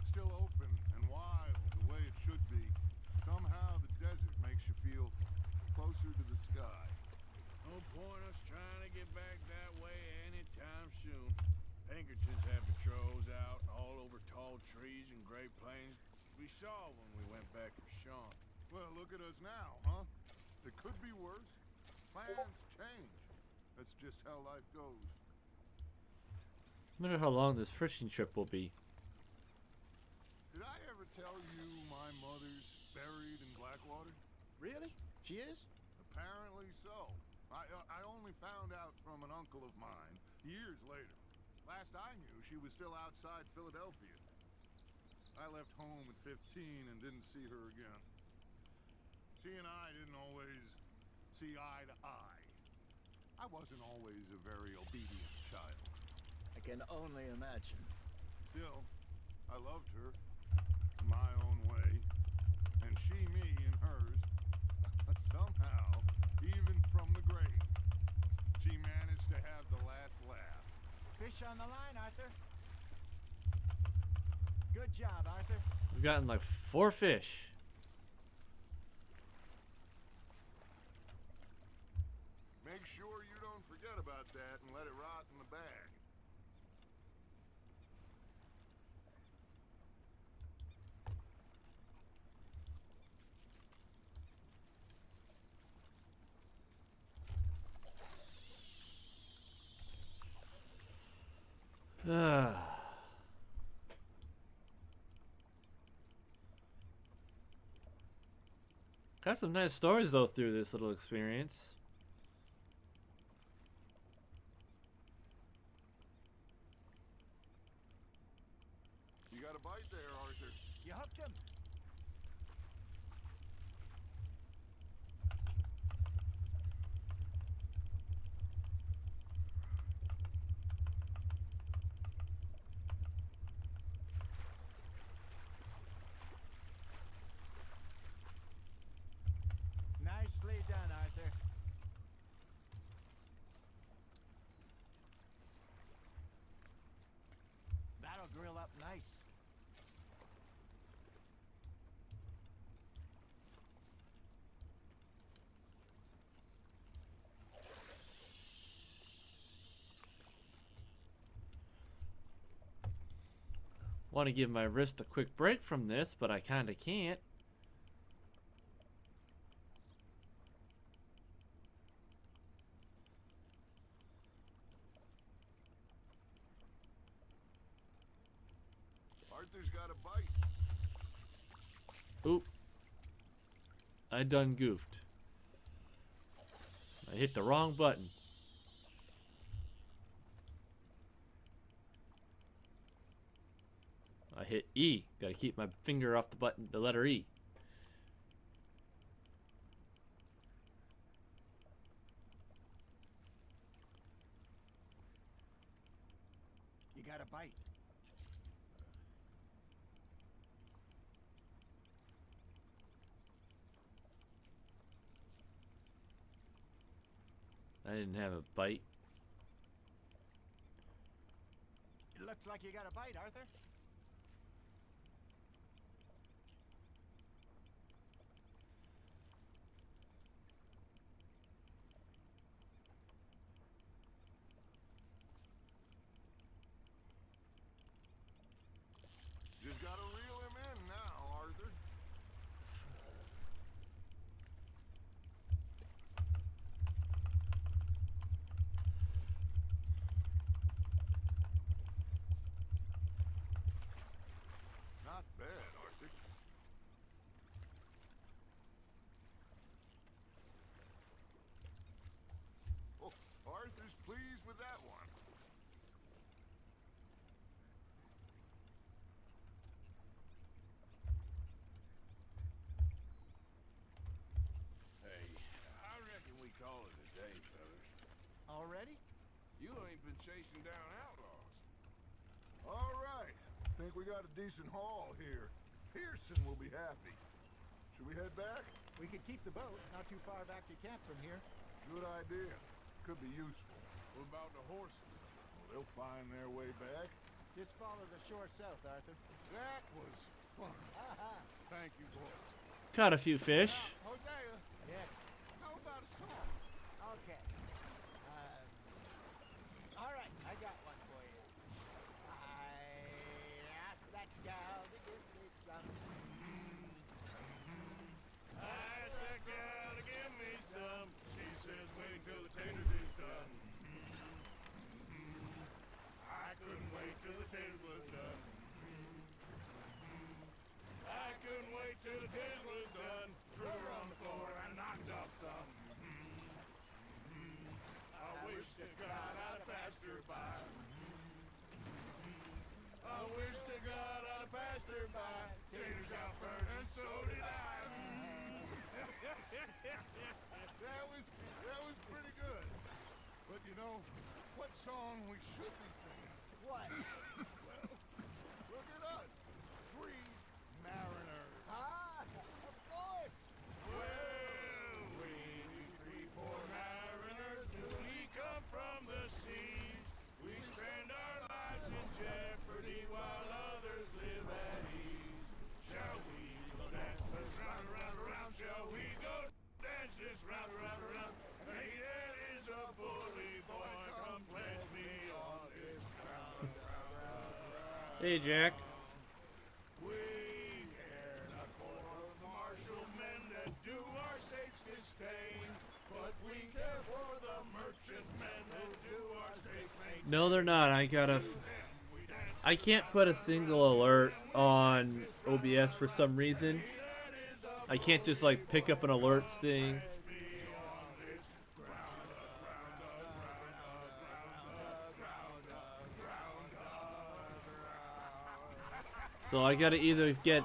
F: Still open and wild the way it should be. Somehow the desert makes you feel closer to the sky.
E: No point us trying to get back that way anytime soon. Pinkertons have patrols out all over tall trees and Great Plains. We saw when we went back for Sean.
F: Well, look at us now, huh? It could be worse. Plans change. That's just how life goes.
A: Wonder how long this fishing trip will be.
F: Did I ever tell you my mother's buried in Blackwater?
J: Really? She is?
F: Apparently so. I only found out from an uncle of mine years later. Last I knew, she was still outside Philadelphia. I left home at 15 and didn't see her again. She and I didn't always see eye to eye. I wasn't always a very obedient child.
J: I can only imagine.
F: Still, I loved her in my own way, and she me in hers. Somehow, even from the grave, she managed to have the last laugh.
J: Fish on the line, Arthur. Good job, Arthur.
A: We've gotten like 4 fish.
F: Make sure you don't forget about that and let it rot in the bag.
A: Got some nice stories though through this little experience.
F: You got a bite there, Arthur.
J: You hooked him. Nicely done, Arthur. That'll grill up nice.
A: Want to give my wrist a quick break from this, but I kinda can't.
F: Arthur's got a bite.
A: Oop. I done goofed. I hit the wrong button. I hit E. Gotta keep my finger off the button, the letter E.
J: You got a bite.
A: I didn't have a bite.
J: It looks like you got a bite, Arthur.
F: Just gotta reel him in now, Arthur. Not bad, Arthur. Oh, Arthur's pleased with that one.
E: Hey, I reckon we call it a day, fellas.
J: Already?
E: You ain't been chasing down outlaws.
F: All right. Think we got a decent haul here. Pearson will be happy. Should we head back?
J: We could keep the boat not too far back to camp from here.
F: Good idea. could be useful.
E: What about the horses?
F: Well, they'll find their way back.
J: Just follow the shore south, Arthur.
F: That was fun.
J: Aha!
F: Thank you, boys.
A: Caught a few fish.
F: Hosea,
J: Yes.
F: how about a song?
J: Okay. All right, I got one for you. I asked that gal to give me some.
E: I asked that gal to give me some. She says wait till the taters is done. I couldn't wait till the taters was done. I couldn't wait till the taters was done. Threw her on the floor and knocked off some. I wish to God I'd passed her by. I wish to God I'd passed her by. Taters got burned and so did I.
F: That was pretty good. But you know, what song we should be singing?
J: What?
F: Well, look at us. Free mariners.
J: Ah, of course.
E: Well, we three poor mariners newly come from the seas. We spend our lives in jeopardy while others live at ease. Shall we go dance this round, around, around? Shall we go dance this round, around, around? Hey, that is a bully boy. Come pledge me on this crown.
A: Hey, Jack.
E: We care not for the martial men that do our states disdain, but we care for the merchant men that do our states maintain.
A: No, they're not. I can't put a single alert on OBS for some reason. I can't just like pick up an alerts thing. So I gotta either get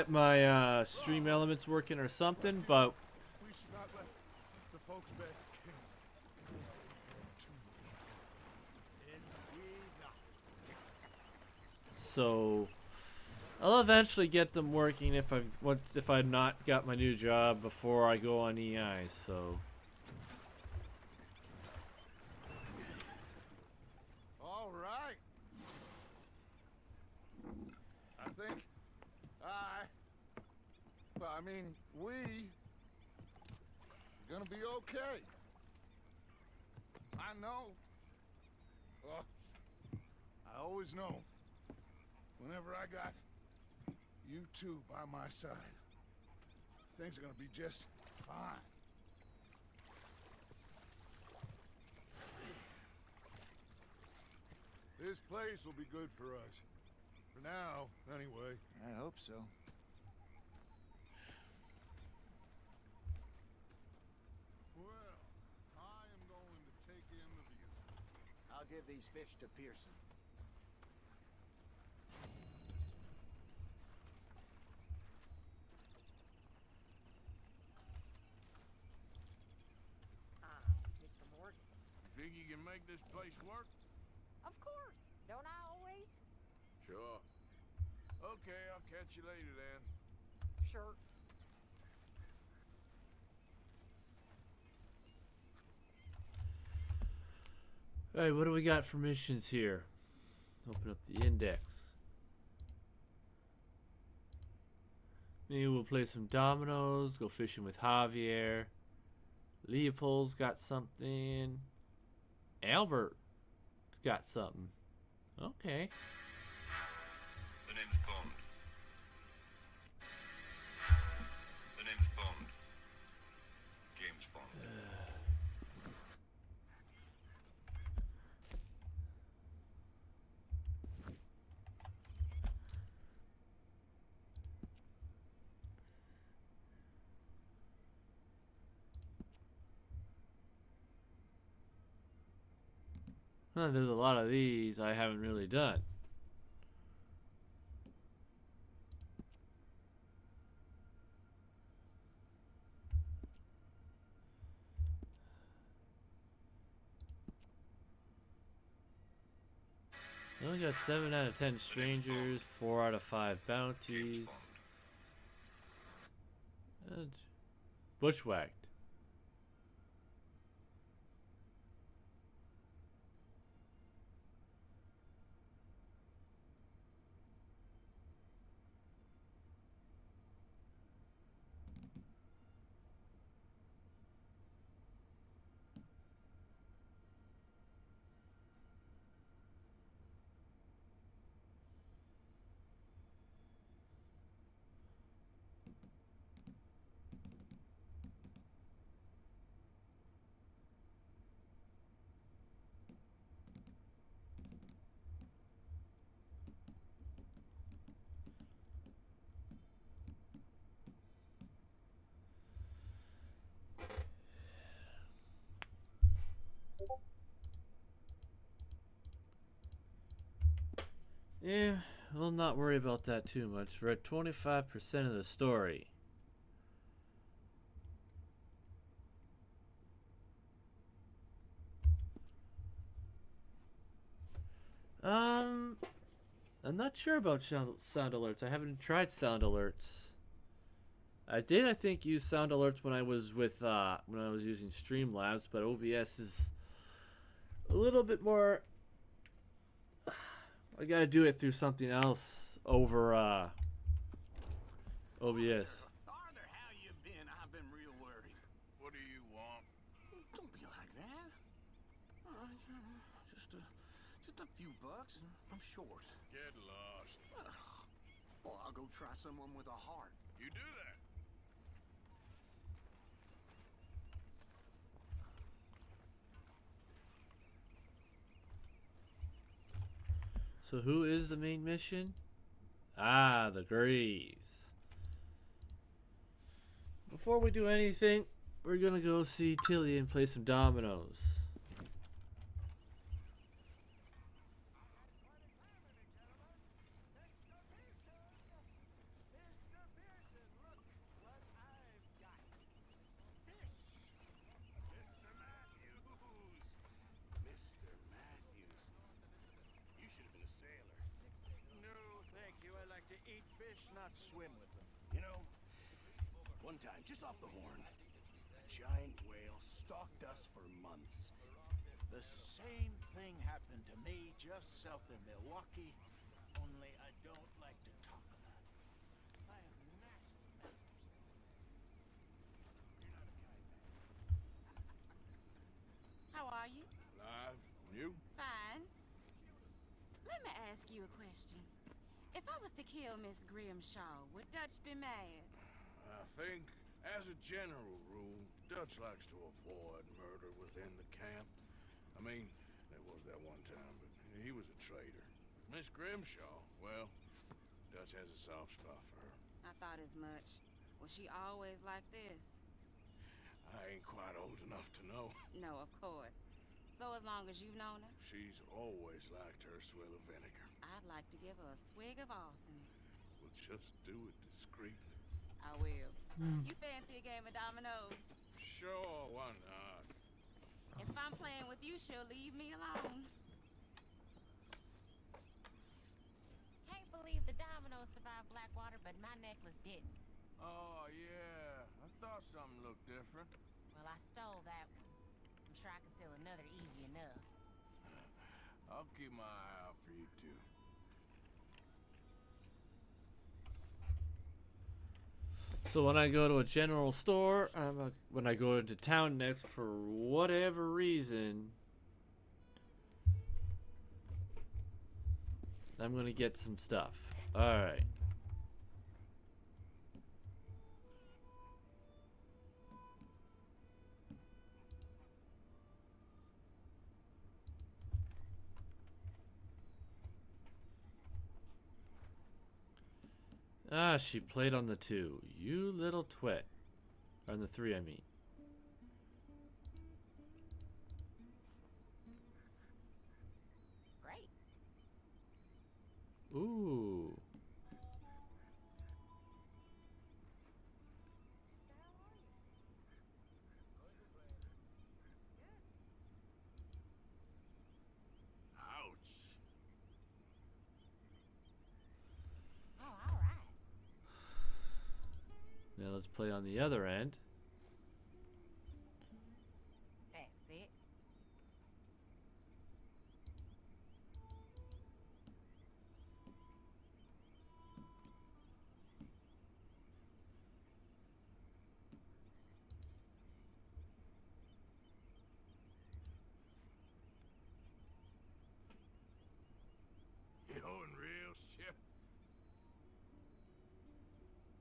A: my stream elements working or something, but
F: We should not let the folks back king.
A: so I'll eventually get them working if I've not got my new job before I go on EI. So
F: All right. I think we are gonna be okay. I know. I always know. Whenever I got you two by my side, things are gonna be just fine. This place will be good for us. For now, anyway.
J: I hope so.
F: Well, I am going to take in the view.
J: I'll give these fish to Pearson.
C: Mr. Morgan.
E: You think you can make this place work?
C: Of course. Don't I always?
E: Sure. Okay, I'll catch you later then.
C: Sure.
A: Alright, what do we got for missions here? Open up the index. Maybe we'll play some dominoes, go fishing with Javier. Leopold's got something. Albert got something. Okay.
L: The name's Bond. The name's Bond. James Bond.
A: There's a lot of these I haven't really done. I only got 7 out of 10 strangers, 4 out of 5 bounties. Bushwhacked. Yeah, we'll not worry about that too much. We're at 25% of the story. I'm not sure about sound alerts. I haven't tried sound alerts. I did, I think, use sound alerts when I was with when I was using Streamlabs, but OBS is a little bit more. I gotta do it through something else over OBS.
K: Arthur, how you been? I've been real worried.
E: What do you want?
K: Don't be like that. Just a few bucks. I'm short.
E: Get lost.
K: Well, I'll go try someone with a heart.
E: You do that.
A: So who is the main mission? Ah, the Greys. Before we do anything, we're gonna go see Tilly and play some dominoes.
B: Mr. Matthews. You should have been a sailor.
J: No, thank you. I like to eat fish, not swim with them.
B: You know, one time, just off the horn, a giant whale stalked us for months.
J: The same thing happened to me just south of Milwaukee, only I don't like to talk about it. I have nasty memories.
M: How are you?
E: Live. You?
M: Fine. Let me ask you a question. If I was to kill Miss Grimshaw, would Dutch be mad?
E: I think, as a general rule, Dutch likes to avoid murder within the camp. I mean, there was that one time, but he was a traitor. Miss Grimshaw, well, Dutch has a soft spot for her.
M: I thought as much. Was she always like this?
E: I ain't quite old enough to know.
M: No, of course. So as long as you've known her,
E: She's always liked her swill of vinegar.
M: I'd like to give her a swig of arsenic.
E: We'll just do it discreetly.
M: I will. You fancy a game of dominoes?
E: Sure, why not?
M: If I'm playing with you, she'll leave me alone. Can't believe the dominoes survived Blackwater, but my necklace didn't.
E: Oh, yeah. I thought something looked different.
M: Well, I stole that one. I'm sure I can steal another easy enough.
E: I'll keep my eye out for you, too.
A: So when I go to a general store, when I go into town next for whatever reason, I'm gonna get some stuff. Alright. Ah, she played on the 2. You little twit. On the 3, I mean.
M: Great.
A: Ooh.
B: Ouch.
M: Oh, all right.
A: Now let's play on the other end.
M: That's it.
B: You know, in real shit.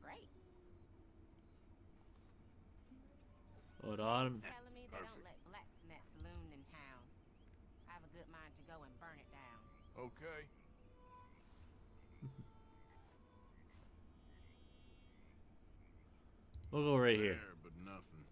M: Great.
A: Hold on.
M: Telling me they don't
B: Perfect.
M: let blacks in that saloon in town. I have a good mind to go and burn it down.
E: Okay.
A: We'll go right here.
E: There, but nothing.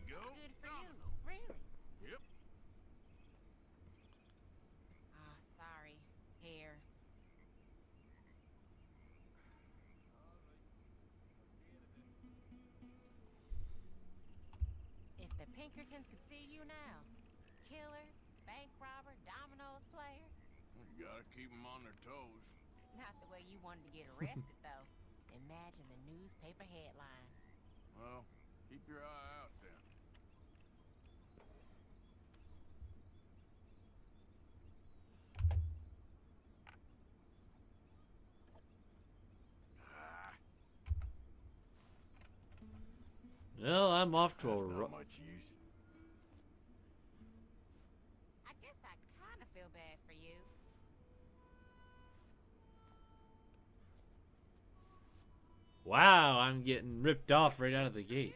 E: go.
M: Good for you,
E: Domino.
M: really.
E: Yep.
M: Oh, sorry. Here. If the Pinkertons could see you now. Killer, bank robber, dominoes player.
E: You gotta keep them on their toes.
M: Not the way you wanted to get arrested, though. Imagine the newspaper headlines.
E: Well, keep your eye out then.
A: Well, I'm off to a
E: That's not much use.
M: I guess I kind of feel bad for you.
A: Wow, I'm getting ripped off right out of the gate.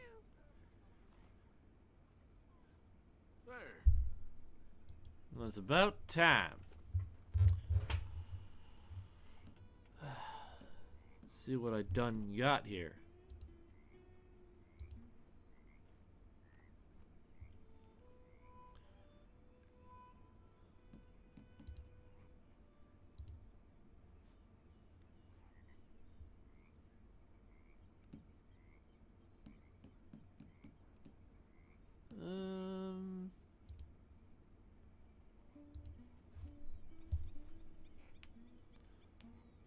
E: There.
A: Well, it's about time. See what I done got here.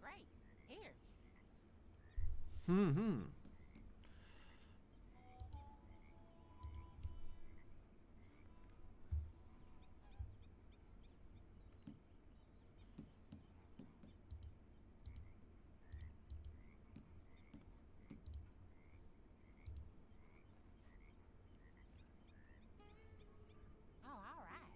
M: Great. Here.
A: Hmm.
M: Oh, all right.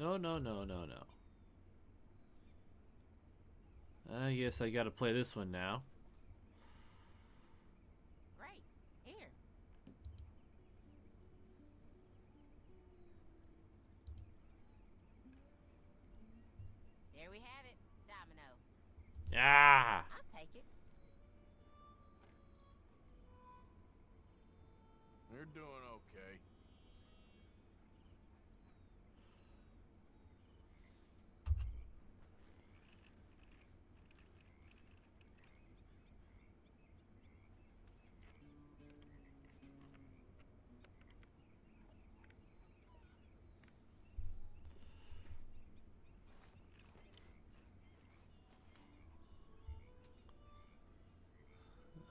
A: No. I guess I gotta play this one now.
M: Great. Here. There we have it. Domino.
A: Ah!
M: I'll take it.
E: They're doing okay.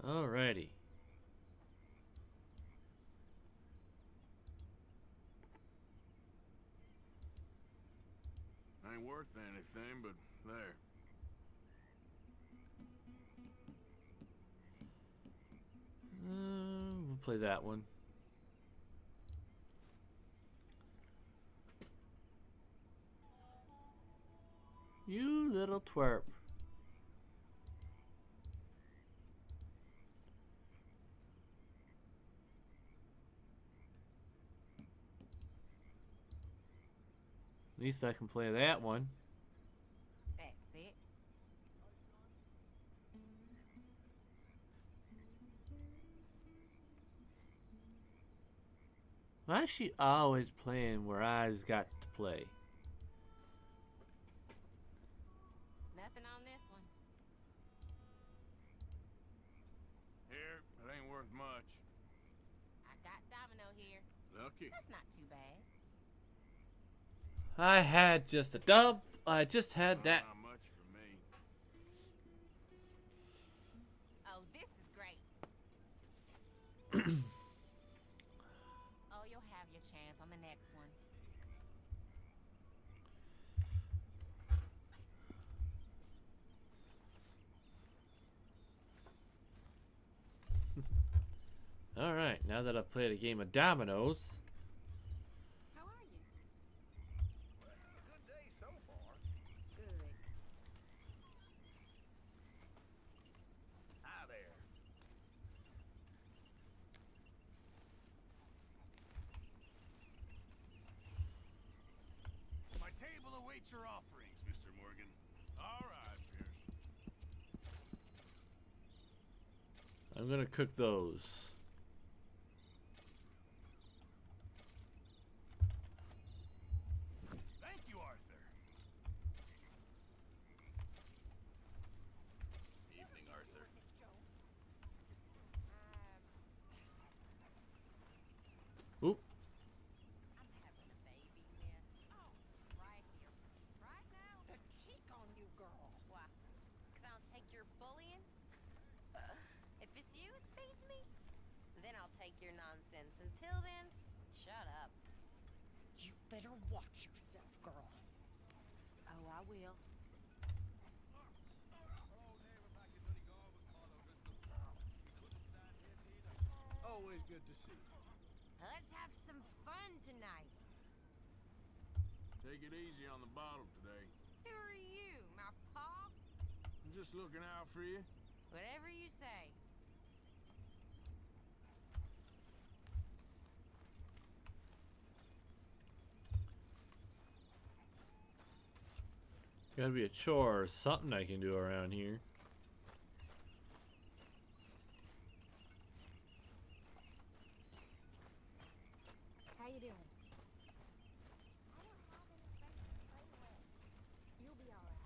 A: Alrighty.
E: Ain't worth anything, but there.
A: We'll play that one. You little twerp. At least I can play that one.
M: That's it.
A: Why is she always playing where I's got to play?
M: Nothing on this one.
E: Here, it ain't worth much.
M: I got domino here.
E: Lucky.
M: That's not too bad.
A: I had just a dub. I just had that.
E: Not much for me.
M: Oh, this is great. Oh, you'll have your chance on the next one.
A: Alright, now that I've played a game of dominoes.
M: How are you?
F: Good day so far.
M: Good.
F: Hi there.
B: await your offerings, Mr. Morgan.
E: All right, Pierce.
A: I'm gonna cook those.
B: Thank you, Arthur. Evening, Arthur.
C: Miss Jones.
A: Oop.
C: I'm having a baby, miss. Oh, right here. Right now. The cheek on you, girl.
N: Why? 'Cause I don't take your bullying? If it's you who feeds me, then I'll take your nonsense. Until then, shut up.
C: You better watch yourself, girl.
M: Oh, I will.
E: Always good to see you.
N: Let's have some fun tonight.
E: Take it easy on the bottle today.
N: Who are you, my paw?
E: I'm just looking out for you.
N: Whatever you say.
A: Gotta be a chore or something I can do around here.
C: How you doing? I don't have any space to play with. You'll be all right.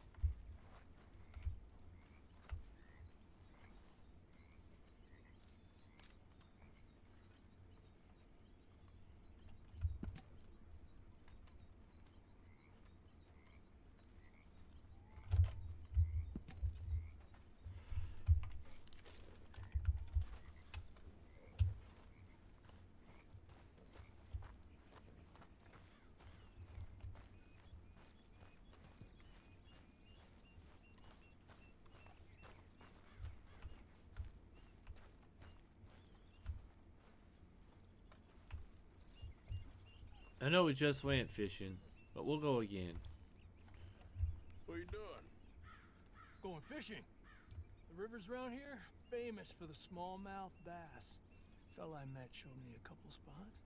A: I know we just went fishing, but we'll go again.
E: What are you doing?
K: Going fishing. The rivers around here, famous for the smallmouth bass. Fella I met showed me a couple spots.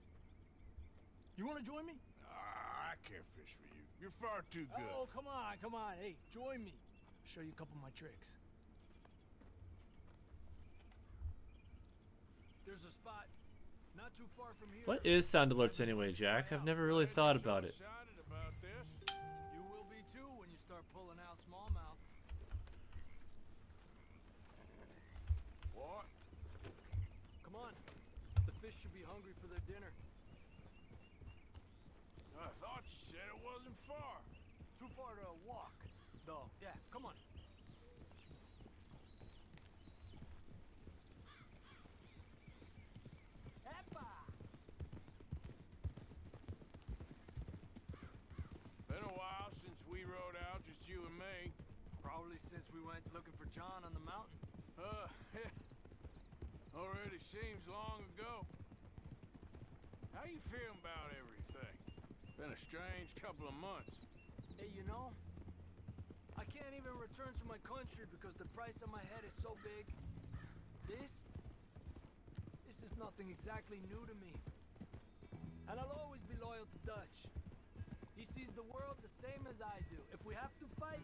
K: You want to join me?
E: I can't fish with you. You're far too good.
K: Oh, come on, come on. Hey, join me. I'll show you a couple of my tricks. There's a spot not too far from here.
A: What is sound alerts anyway, Jack? I've never really thought about it.
E: Excited about this.
K: You will be too when you start pulling out smallmouth.
E: What?
K: Come on. The fish should be hungry for their dinner.
E: I thought you said it wasn't far.
K: Too far to walk, though. Yeah, come on.
E: Been a while since we rode out, just you and me.
K: Probably since we went looking for John on the mountain.
E: Already seems long ago. How you feeling about everything? Been a strange couple of months.
K: Hey, you know, I can't even return to my country because the price on my head is so big. This is nothing exactly new to me. And I'll always be loyal to Dutch. He sees the world the same as I do. If we have to fight,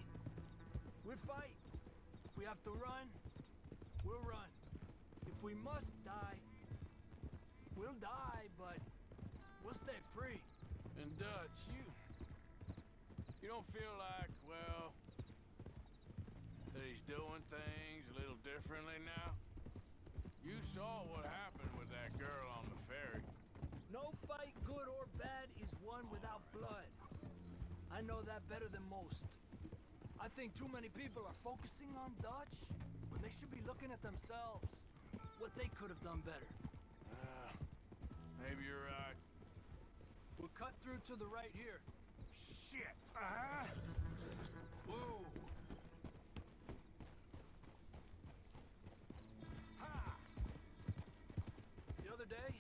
K: we'll fight. If we have to run, we'll run. If we must die, we'll die, but we'll stay free.
E: And Dutch, you don't feel like, well, that he's doing things a little differently now? You saw what happened with that girl on the ferry.
K: No fight, good or bad, is won without blood. I know that better than most. I think too many people are focusing on Dutch when they should be looking at themselves. What they could have done better.
E: Maybe you're right.
K: We'll cut through to the right here.
E: Shit!
K: Whoa! Ha! The other day,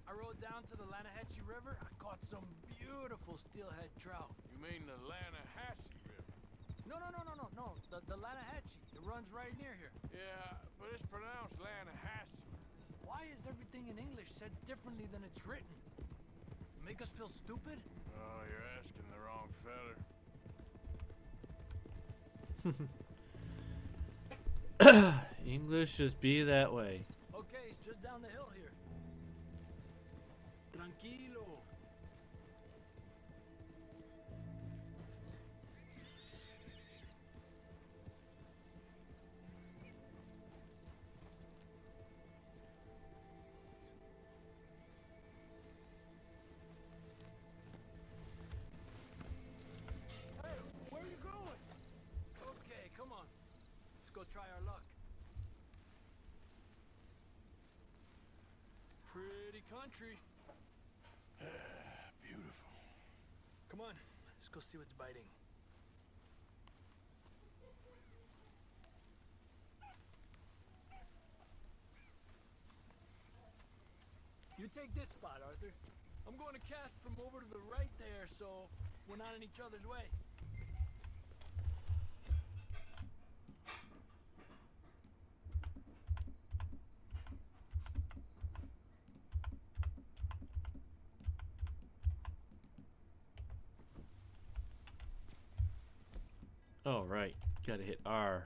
K: I rode down to the Lanahatchee River. I caught some beautiful steelhead trout.
E: You mean the Lanahatchee River?
K: No. The Lanahatchee. It runs right near here.
E: Yeah, but it's pronounced Lanahatchee.
K: Why is everything in English said differently than it's written? Make us feel stupid?
E: Oh, you're asking the wrong feller.
A: English just be that way.
O: Okay, it's just down the hill here. Tranquilo. Hey, where are you going? Okay, come on. Let's go try our luck. Pretty country.
E: Beautiful.
O: Come on, let's go see what's biting. You take this spot, Arthur. I'm going to cast from over to the right there, so we're not in each other's way.
A: Oh, right. Gotta hit R.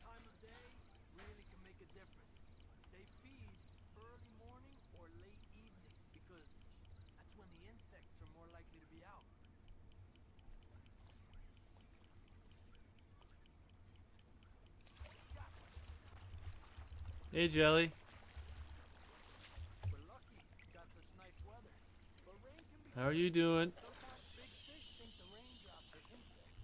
O: Time of day really can make a difference. They feed early morning or late evening because that's when the insects are more likely to be out.
A: Hey, Jelly.
O: We're lucky we got such nice weather. But rain can be
A: How are you doing?
O: sometimes big fish think the raindrops are insects.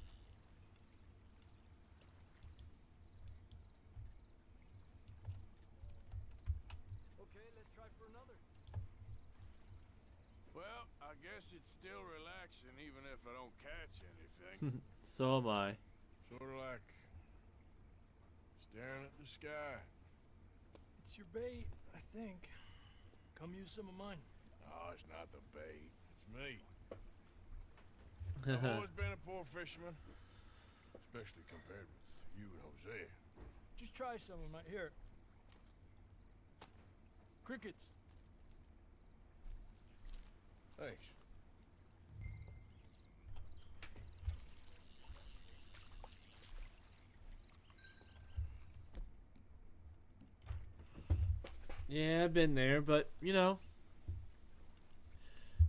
O: Okay, let's try for another.
E: Well, I guess it's still relaxing even if I don't catch anything.
A: So am I.
E: Sort of like staring at the sky.
O: It's your bait, I think. Come use some of mine.
E: Oh, it's not the bait. It's me. I've always been a poor fisherman, especially compared with you and Jose.
O: Just try some of mine. Here. Crickets.
E: Thanks.
A: Yeah, I've been there, but, you know.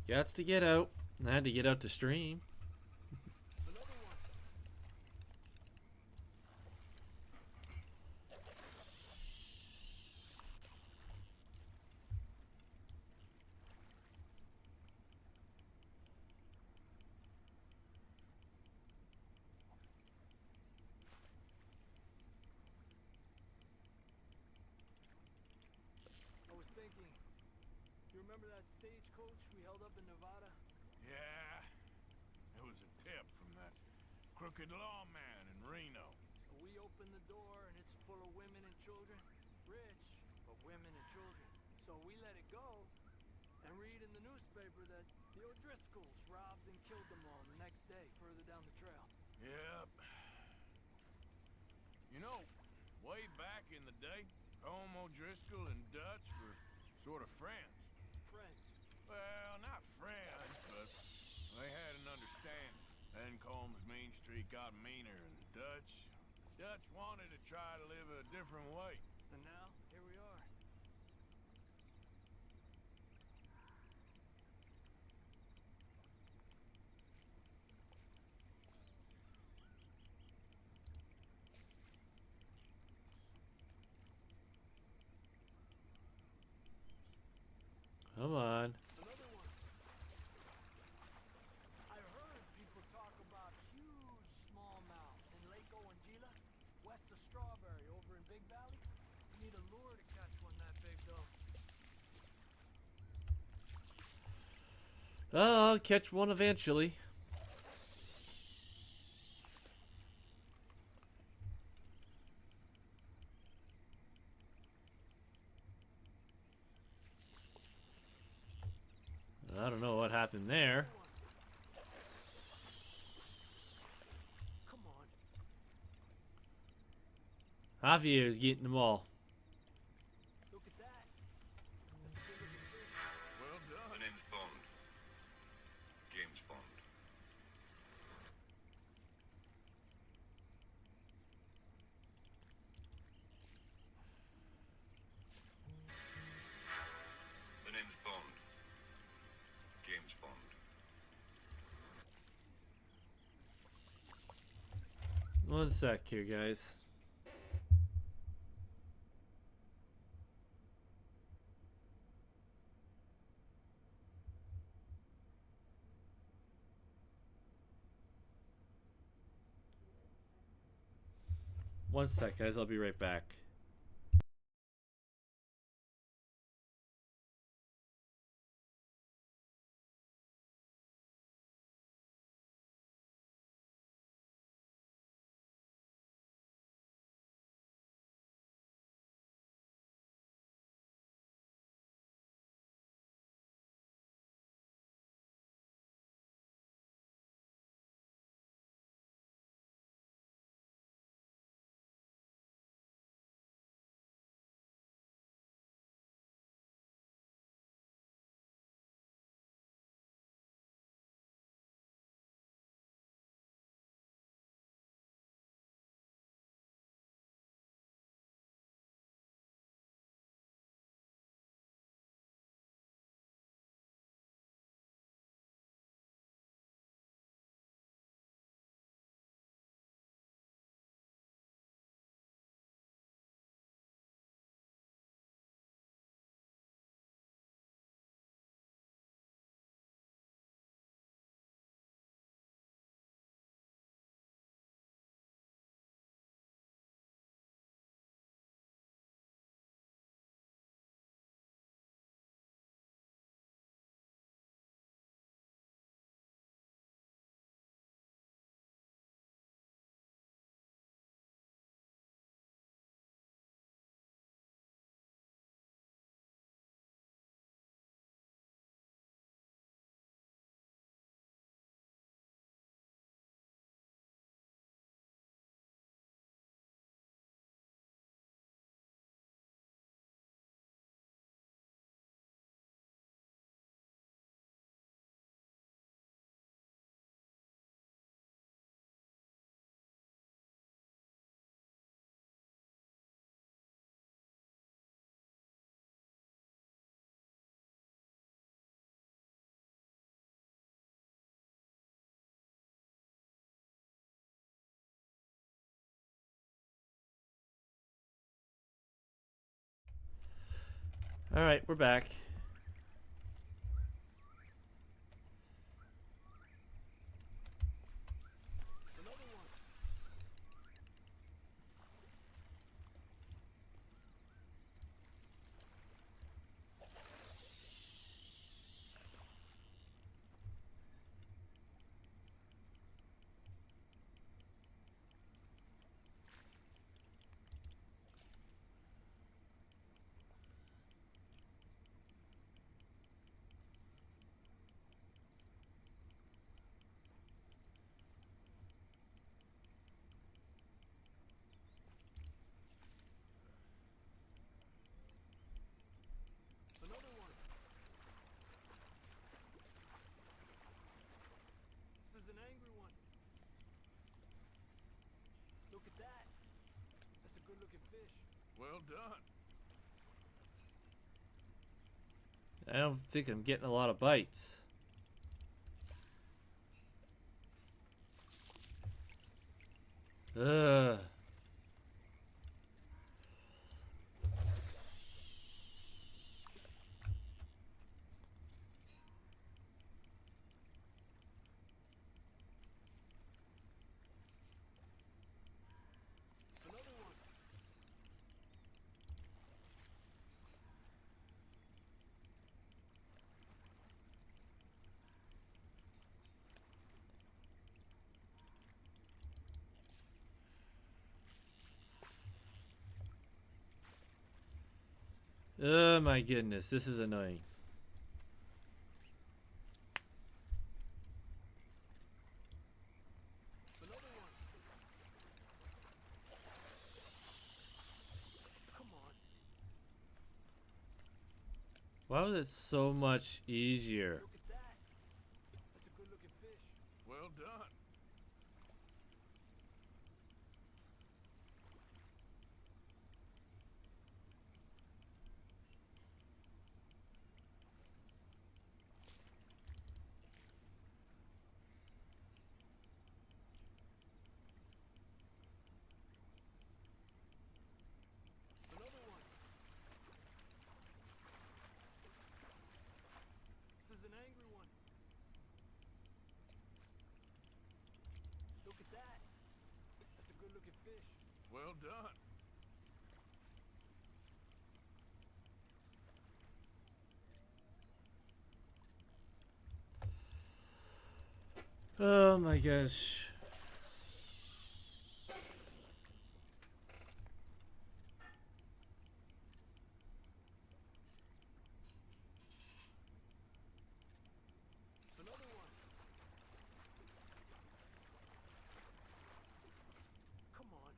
A: Gots to get out. I had to get out to stream.
O: I was thinking, you remember that stagecoach we held up in Nevada?
E: Yeah, it was a tip from that crooked lawman in Reno.
O: We opened the door and it's full of women and children. Rich, but women and children. So we let it go and read in the newspaper that the O'Driscolls robbed and killed them all the next day further down the trail.
E: Yep. You know, way back in the day, Home O'Driscoll and Dutch were sort of friends.
O: Friends.
E: Well, not friends, but they had an understanding. Then Combs Main Street got meaner, and Dutch wanted to try to live a different way.
O: And now, here we are.
A: Come on.
O: Another one. I heard people talk about huge smallmouth in Lake Owanjila, west of Strawberry, over in Big Valley. You need a lure to catch one that big, though.
A: Oh, I'll catch one eventually. there.
O: Come on.
A: Javier is getting them all.
O: Look at that.
E: Well done.
L: The name's Bond. James Bond. The name's Bond. James Bond.
A: One sec here, guys. One sec, guys. I'll be right back. All right, we're back.
O: Another one. This is an angry one. Look at that. That's a good-looking fish.
E: Well done.
A: I don't think I'm getting a lot of bites. Ugh.
O: Another one.
A: Oh my goodness, this is annoying. Why was it so much easier?
O: Look at that. That's a good looking fish.
E: Well done.
O: Another one. This is an angry one. Look at that. That's a good looking fish.
E: Well done.
A: Oh my gosh.
O: Another one. Come on.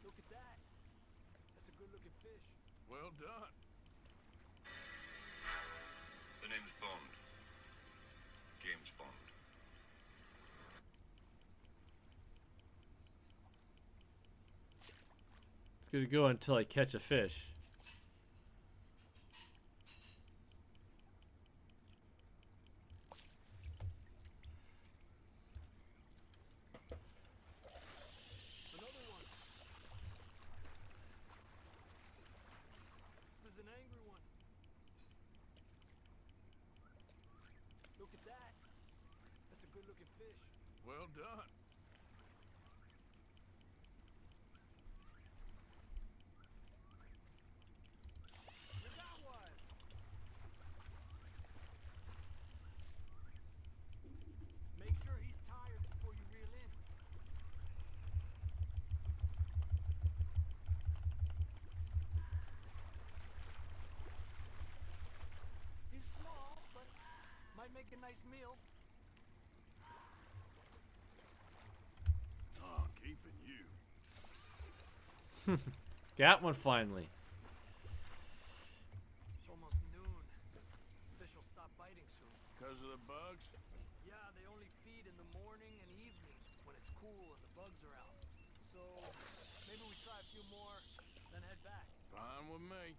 O: Look at that. That's a good looking fish.
E: Well done.
L: The name's Bond. James Bond.
A: It's gonna go until I catch a fish.
O: Another one. This is an angry one. Look at that. That's a good looking fish.
E: Well done.
O: You got one. Make sure he's tired before you reel in. He's small, but might make a nice meal.
E: Oh, keeping you.
A: Got one finally.
O: It's almost noon. Fish will stop biting soon.
E: Because of the bugs?
O: Yeah, they only feed in the morning and evening when it's cool and the bugs are out. So maybe we try a few more, then head back.
E: Fine with me.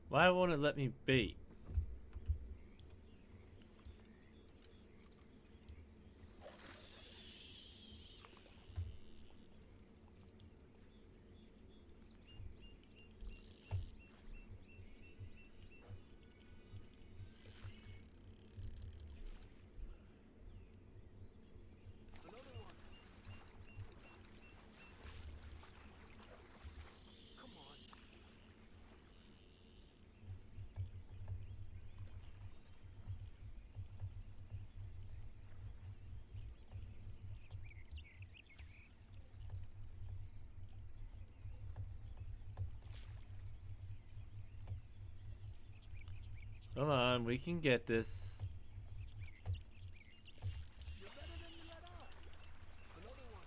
A: Why won't it let me bait?
O: Another one. Come on.
A: Come on, we can get this.
O: You're better than you let on. Another one.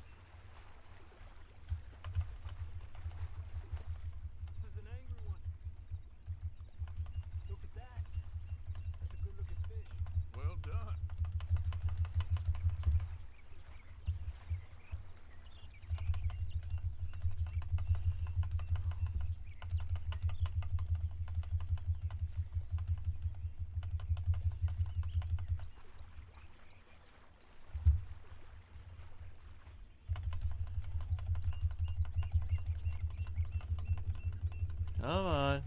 O: This is an angry one. Look at that. That's a good looking fish.
E: Well done.
A: Come on.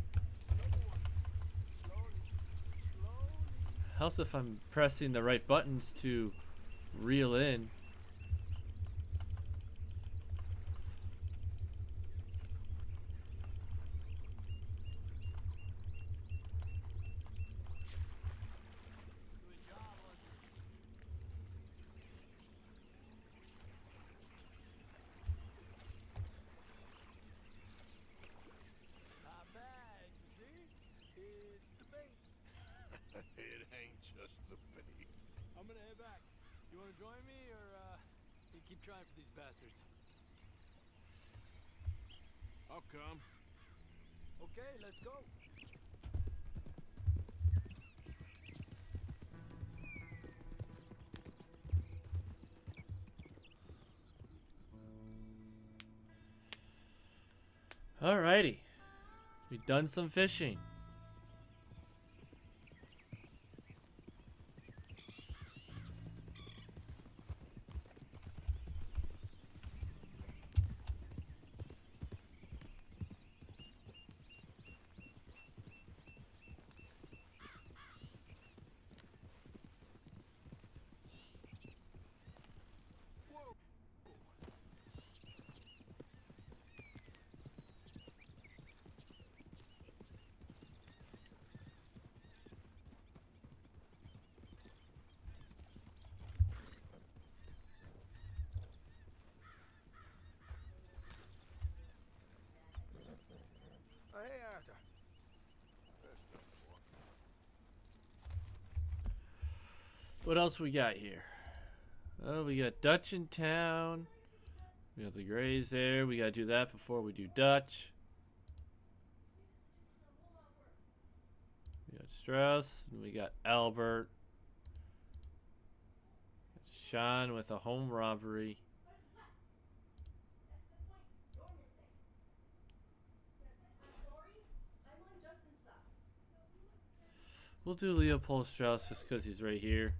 A: Helps if I'm pressing the right buttons to reel in.
E: It ain't just the bait.
O: I'm gonna head back. You wanna join me, or you keep trying for these bastards?
E: I'll come.
O: Okay, let's go.
A: Alrighty. We've done some fishing.
K: Hey, Arthur.
A: What else we got here? Oh, we got Dutch in town. We got the Grays there. We gotta do that before we do Dutch. We got Strauss. And we got Albert. Sean with a home robbery. We'll do Leopold Strauss just because he's right here.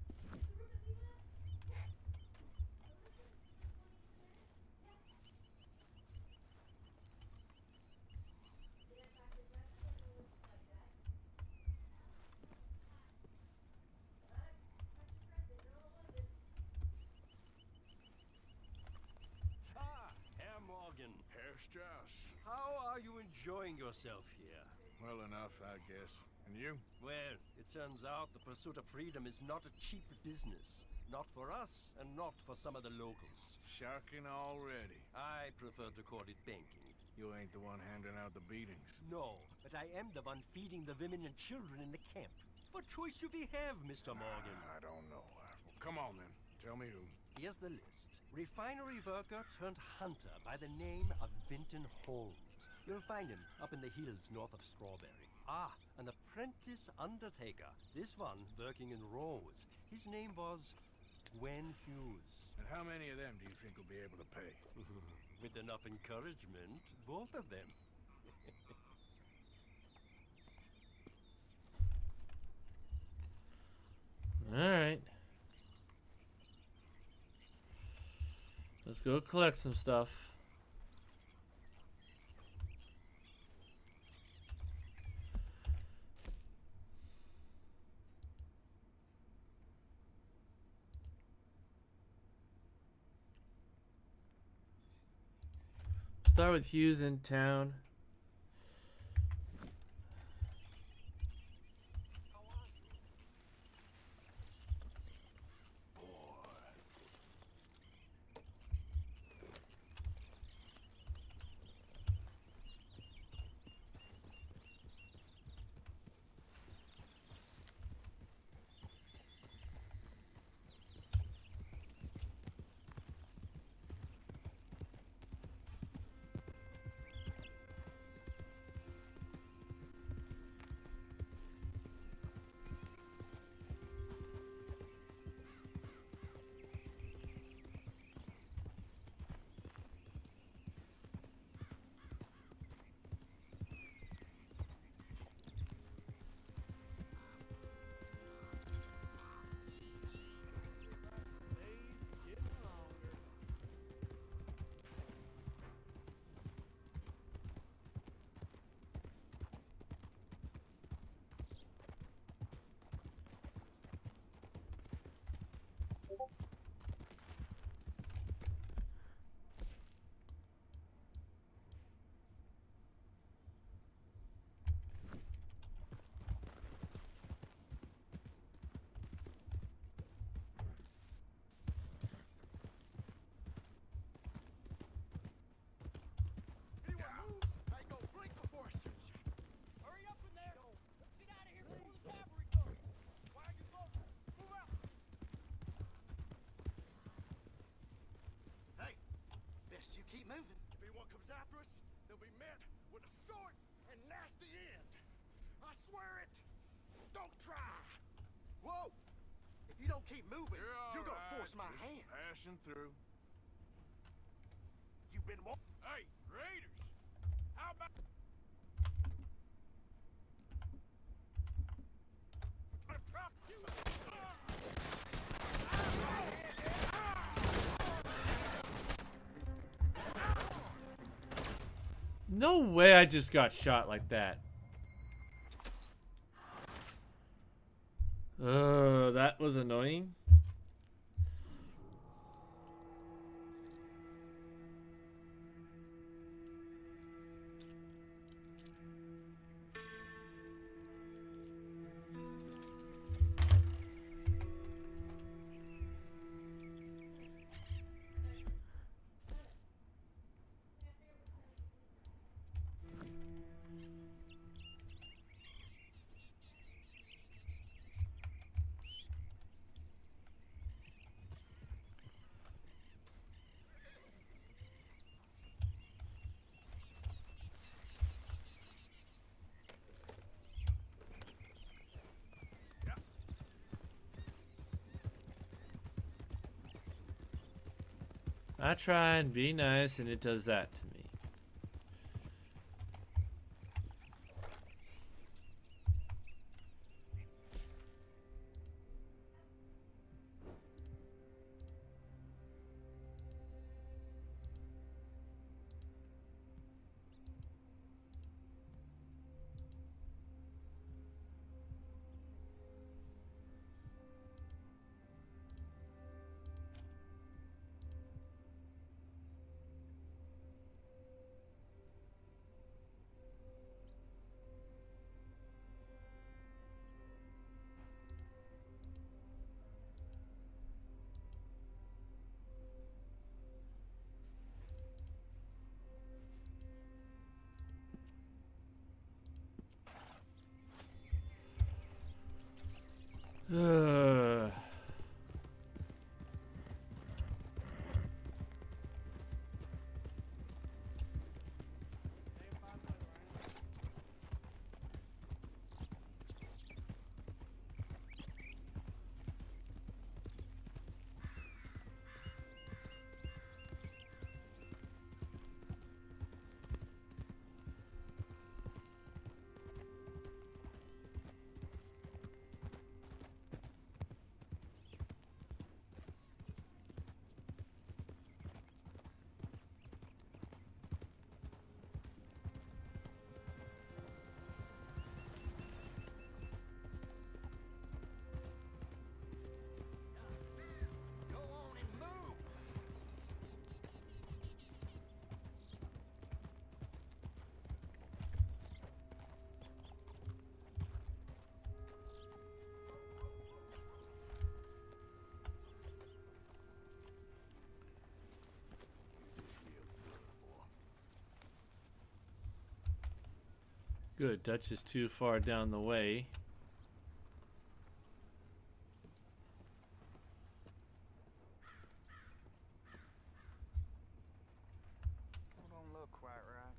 P: Ah, Herr Morgan.
E: Herr Strauss.
P: How are you enjoying yourself here?
E: Well enough, I guess. And you?
P: Well, it turns out the pursuit of freedom is not a cheap business. Not for us, and not for some of the locals.
E: Sharking already.
P: I prefer to call it banking.
E: You ain't the one handing out the beatings.
P: No, but I am the one feeding the women and children in the camp. What choice do we have, Mr. Morgan?
E: I don't know. Well, come on then. Tell me who.
P: Here's the list. Refinery worker turned hunter by the name of Vinton Holmes. You'll find him up in the hills north of Strawberry. Ah, an apprentice undertaker. This one working in Rose. His name was Gwen Hughes.
E: And how many of them do you think will be able to pay?
P: With enough encouragement, both of them.
A: Alright. Let's go collect some stuff. Start with Hughes in town.
K: I swear it! Don't try! Whoa! If you don't keep moving, you're gonna force my hand.
E: Passing through.
K: You've been
E: Hey, Raiders! How about...
A: No way I just got shot like that. That was annoying. I try and be nice, and it does that to me. Good, Dutch is too far down the way.
K: Don't look quite right.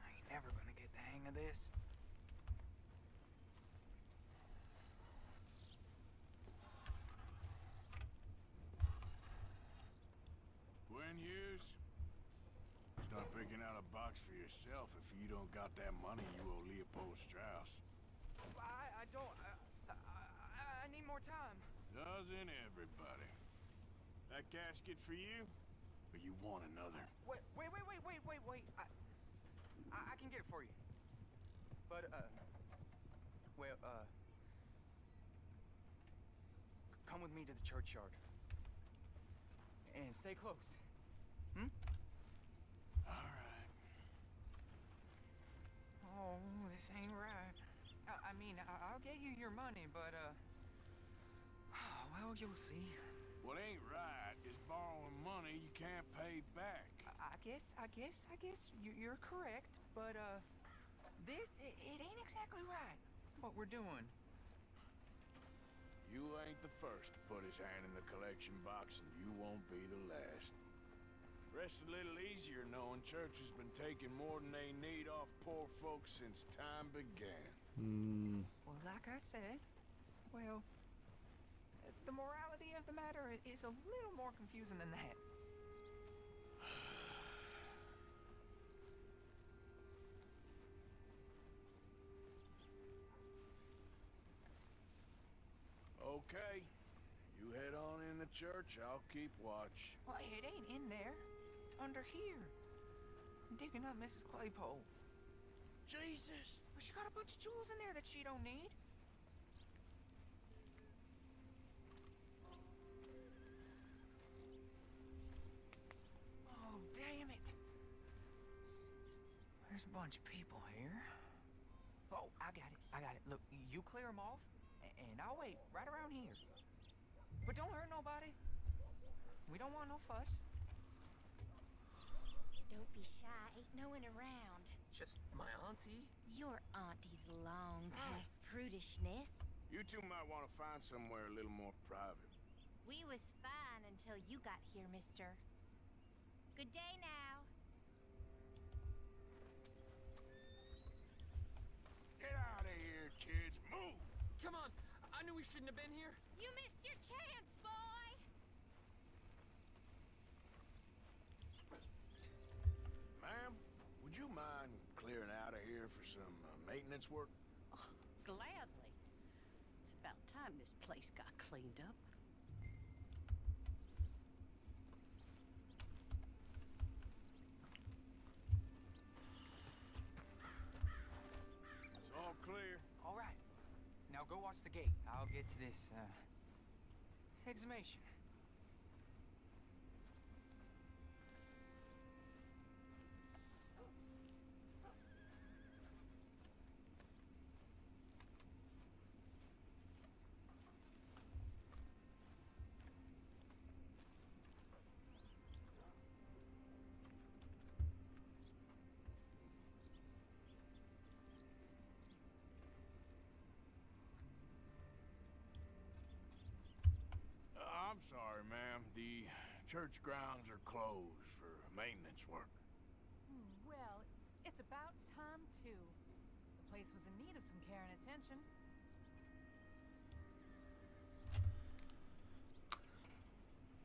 K: I ain't never gonna get the hang of this.
E: Start picking out a box for yourself if you don't got that money you owe Leopold Strauss.
K: I don't. I need more time.
E: Doesn't everybody? That casket for you? Or you want another?
K: Wait. I can get it for you. But, come with me to the churchyard. And stay close. Hmm?
E: Alright.
K: Oh, this ain't right. I mean, I'll get you your money, but, well, you'll see.
E: What ain't right is borrowing money you can't pay back.
K: I guess you're correct, but, it ain't exactly right, what we're doing.
E: You ain't ain't the first to put his hand in the collection box, and you won't be the last. Rests a little easier knowing church has been taking more than they need off poor folks since time began.
Q: Well, like I said, well, the morality of the matter is a little more confusing than that.
E: Okay. You head on in the church, I'll keep watch.
Q: Well, it ain't in there. It's under here. I'm digging up Mrs. Claypole.
E: Jesus!
Q: Well, she got a bunch of jewels in there that she don't need. Oh, damn it. There's a bunch of people here. Oh, I got it. I got it. Look, you clear them off, and I'll wait right around here. But don't hurt nobody. We don't want no fuss.
C: Don't be shy. Ain't no one around.
K: Just my auntie?
C: Your auntie's long past prudishness.
E: You two might want to find somewhere a little more private.
C: We was fine until you got here, mister. Good day now.
E: Get out of here, kids. Move!
K: Come on! I knew we shouldn't have been here.
C: You missed your chance, boy!
E: Ma'am, would you mind clearing out of here for some maintenance work?
R: Oh, gladly. It's about time this place got cleaned up.
E: It's all clear.
Q: All right. Now go watch the gate. I'll get to this exhumation.
E: I'm sorry, ma'am. The church grounds are closed for maintenance work.
S: Well, it's about time, too. The place was in need of some care and attention.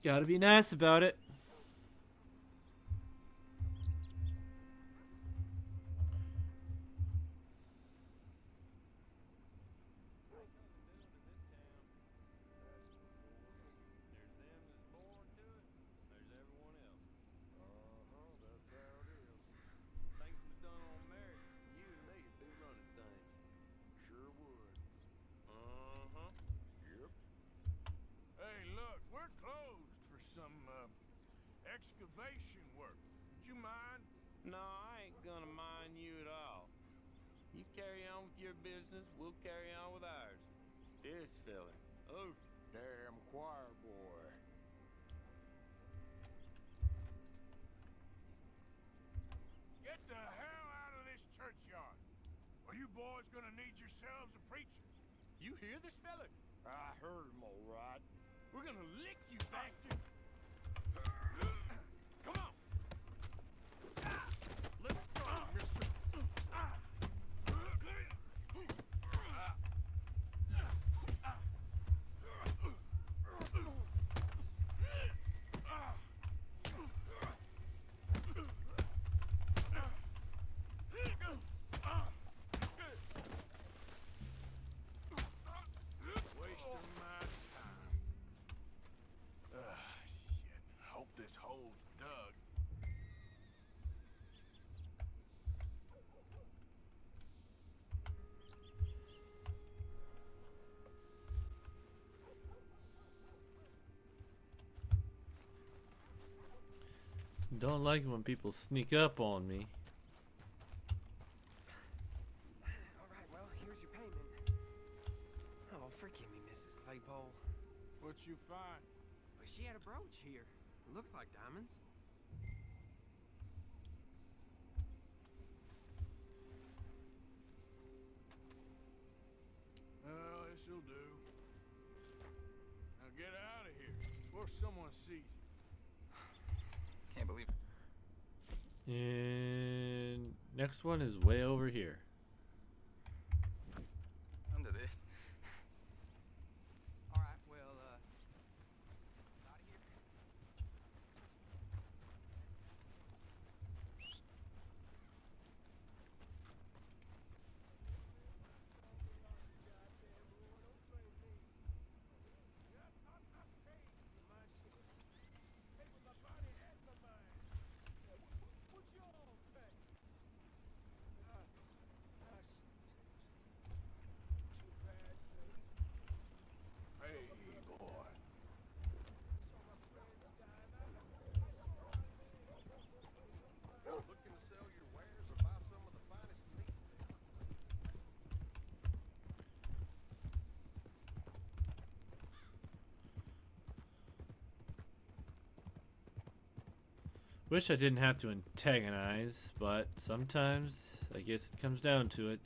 A: Gotta be nice about it.
E: Excavation work. Would you mind?
T: No, I ain't gonna mind you at all. You carry on with your business, we'll carry on with ours. This fella. Oh, damn choir boy.
E: Get the hell out of this churchyard. Are you boys gonna need yourselves a preacher?
T: You hear this fella? I heard him all right. We're gonna lick you, bastard. Come on! Let's go, mister!
E: Wasting my time. Shit. Hope this hole's dug.
A: Don't like it when people sneak up on me.
K: Alright, well, here's your payment. Oh, forgive me, Mrs. Claypole.
E: What you find?
K: Well, she had a brooch here. Looks like diamonds.
E: Well, this'll do. before someone sees you.
Q: Can't believe it.
A: And next one is way over here.
Q: Under this. All right, well, out of here.
E: Hey, boy. Looking to sell your wares or buy some of the finest meat?
A: Wish I didn't have to antagonize, but sometimes I guess it comes down to it.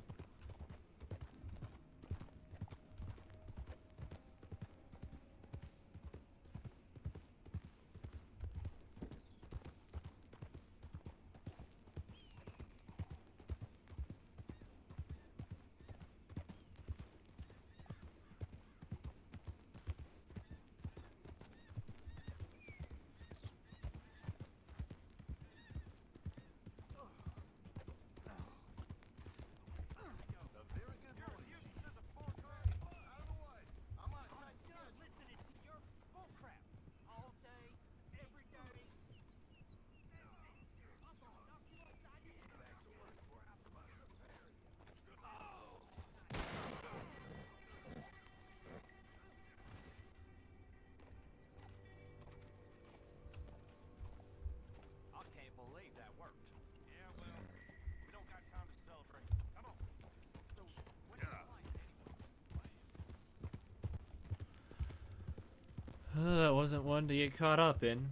O: I can't believe that worked. Yeah, well, we don't got time to celebrate. Come on. So, what's the plan anyway?
A: That wasn't one to get caught up in.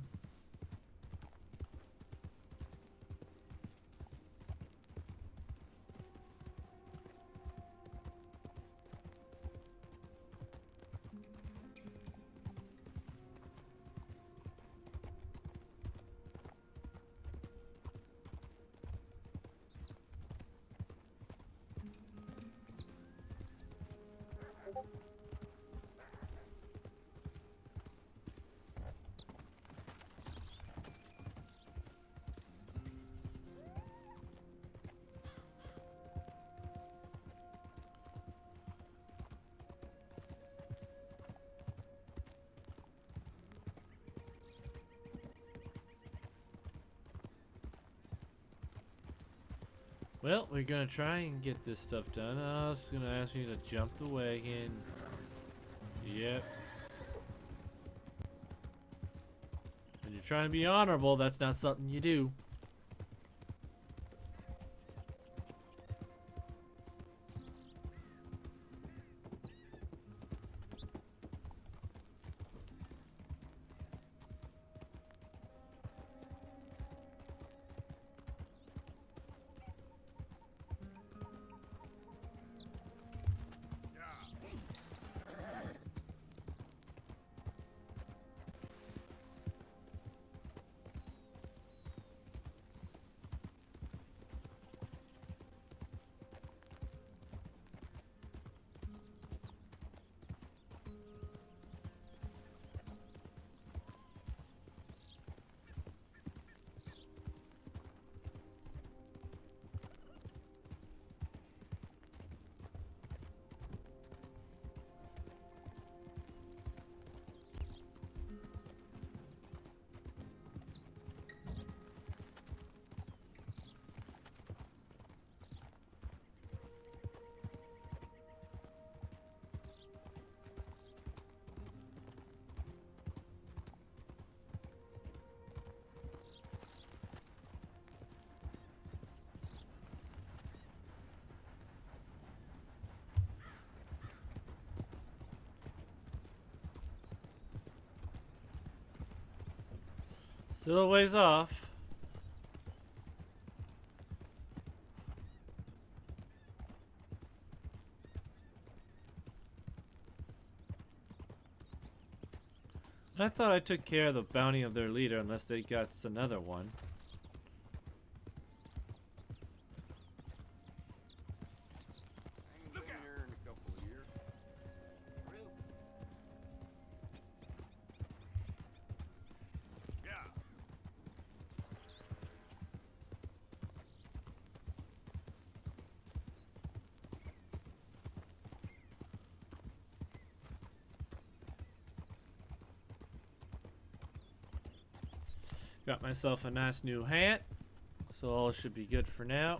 A: Well, we're gonna try and get this stuff done. I was gonna ask you to jump the wagon. Yep. When you're trying to be honorable, that's not something you do. Still a ways off. I thought I took care of the bounty of their leader unless they got another one.
E: Look out here in a couple of years. Really? Yeah.
A: Got myself a nice new hat, so all should be good for now.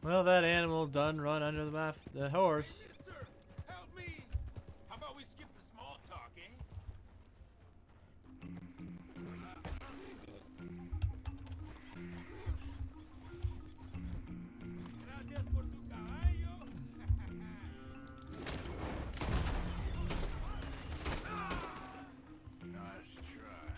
A: Well, that animal done run under the horse.
E: Sister, help me! How about we skip the small talk, eh? Gracias por tu caballo. Nice try.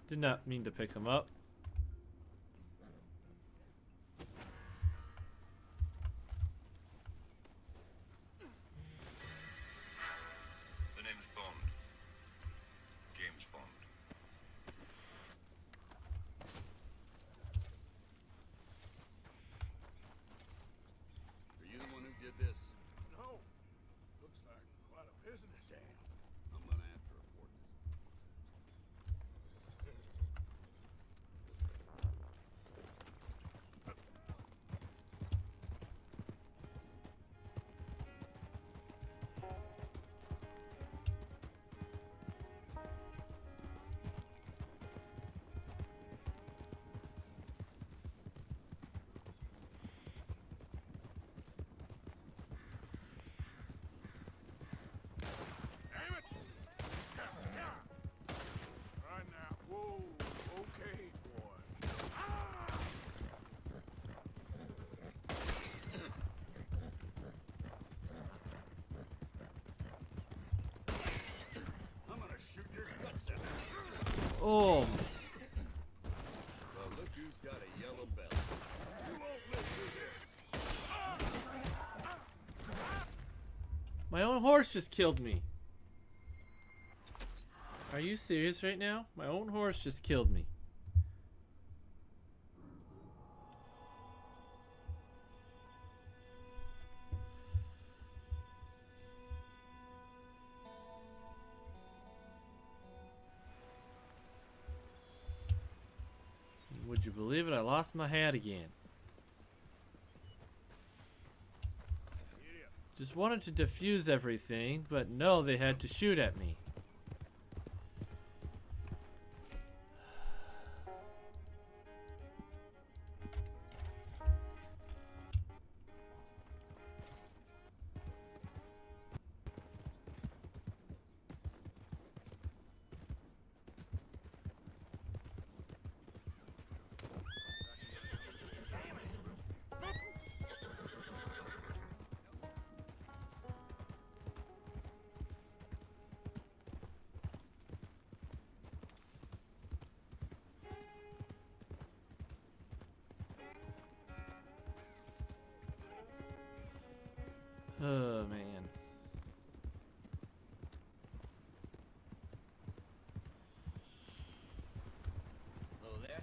A: Did not mean to pick him up.
L: The name's Bond. James Bond.
F: Are you the one who did this?
E: No. Looks like quite a business.
F: Damn. I'm gonna have to report this.
E: Damn it! Right now. Whoa. Okay, boy.
F: I'm gonna shoot your guts out.
A: Oh,
F: Well, look who's got a yellow belt. You won't live through this.
A: my own horse just killed me. Are you serious right now? My own horse just killed me. Would you believe it? I lost my hat again. Just wanted to defuse everything, but no, they had to shoot at me. Oh, man.
F: Hello there.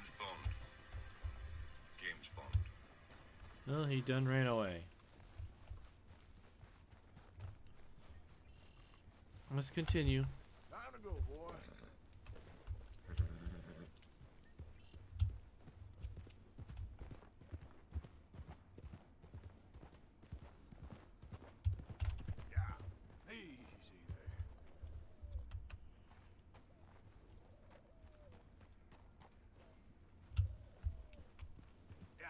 L: name's Bond. James Bond.
A: Well, he done ran away. Let's continue.
E: Time to go, boy. Yeah, easy there. Yeah.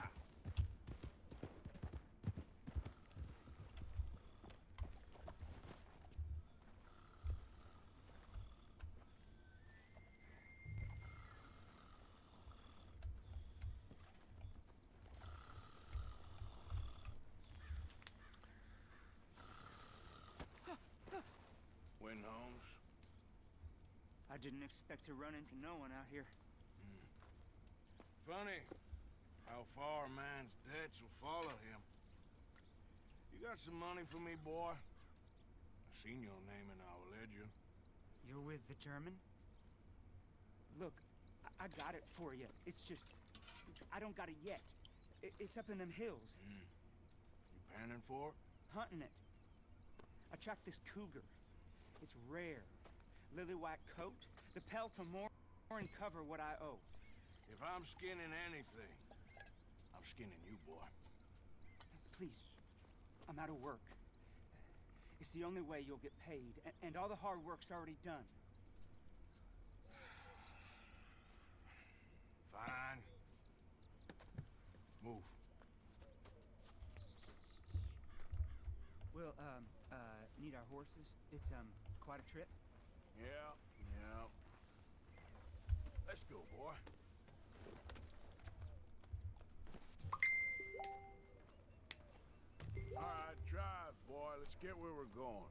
E: Win, Holmes.
Q: I didn't expect to run into no one out here.
E: Funny how far a man's debts will follow him. You got some money for me, boy? I seen your name in our ledger.
Q: You're with the German? Look, I got it for you. It's just, I don't got it yet. It's up in them hills.
E: You panning for it?
Q: Hunting it. I tracked this cougar. It's rare. Lily white coat, the pelt to more and cover what I owe.
E: If I'm skinning anything, I'm skinning you, boy.
Q: Please, I'm out of work. It's the only way you'll get paid, and all the hard work's already done.
E: Fine. Move.
Q: We'll, need our horses. It's, quite a trip.
E: Yeah. Let's go, boy. All right, drive, boy. Let's get where we're going.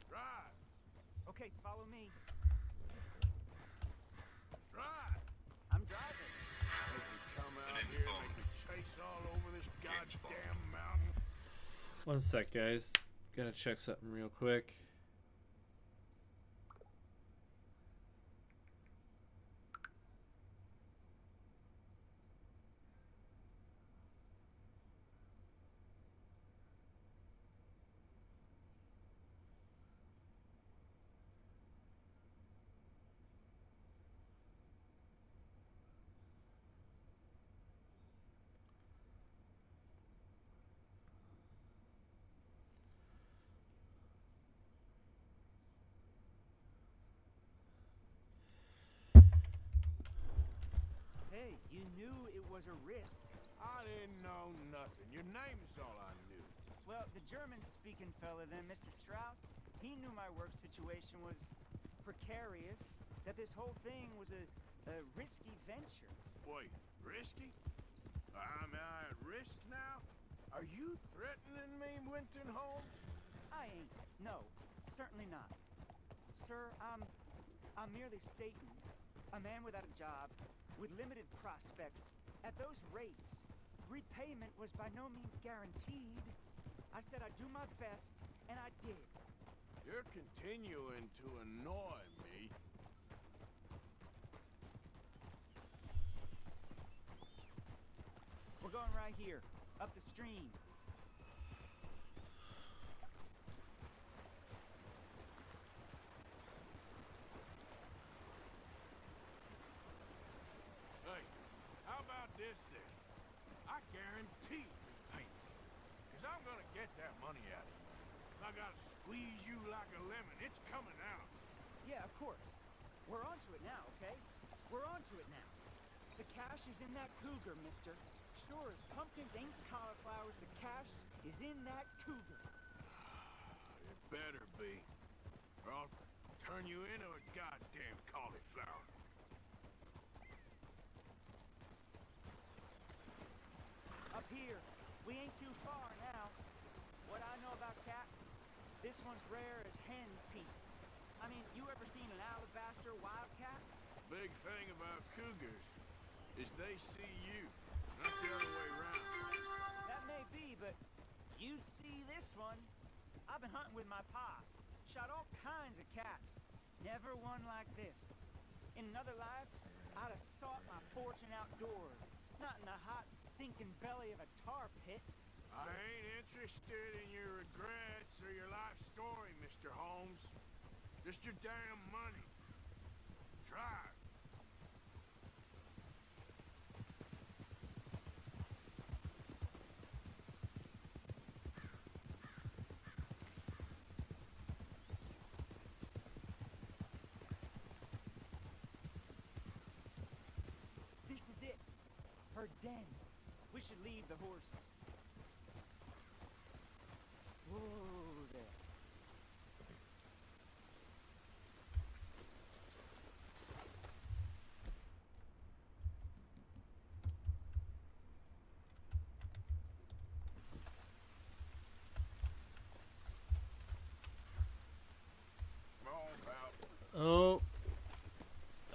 E: Drive.
Q: Okay, follow me.
E: Drive.
Q: I'm driving.
E: Make me come out here and make me chase all over this goddamn mountain.
A: One sec, guys. Gotta check something real quick.
Q: Hey, you knew it was a risk.
E: I didn't know nothing. Your name is all I knew.
Q: Well, the German-speaking fella then, Mr. Strauss, he knew my work situation was precarious, that this whole thing was a risky venture.
E: Wait, risky? Am I at risk now? Are you threatening me, Winton Holmes?
Q: I ain't. No, certainly not. Sir, I'm merely stating, a man without a job, with limited prospects, at those rates, repayment was by no means guaranteed. I said I'd do my best, and I did.
E: You're continuing to annoy me.
Q: We're going right here, up the stream.
E: Hey, how about this then? I guarantee repayment. Because I'm gonna get that money out of you. I gotta squeeze you like a lemon. It's coming out.
Q: Yeah, of course. We're onto it now, okay? We're onto it now. The cash is in that cougar, mister. Sure as pumpkins ain't cauliflowers, the cash is in that cougar.
E: It better be. Or I'll turn you into a goddamn cauliflower.
Q: Up here. We ain't too far now. What I know about cats, this one's rare as hen's teeth. I mean, you ever seen an alabaster wildcat?
E: Big thing about cougars is they see you, not the other way around.
Q: That may be, but you'd see this one. I've been hunting with my pa. Shot all kinds of cats. Never one like this. In another life, I'd have sought my fortune outdoors, not in the hot, stinking belly of a tar pit.
E: I ain't interested in your regrets or your life story, Mr. Holmes. Just your damn money. Drive.
Q: This is it. Her den. We should leave the horses. Whoa there.
E: Come on, pal.
A: Oh.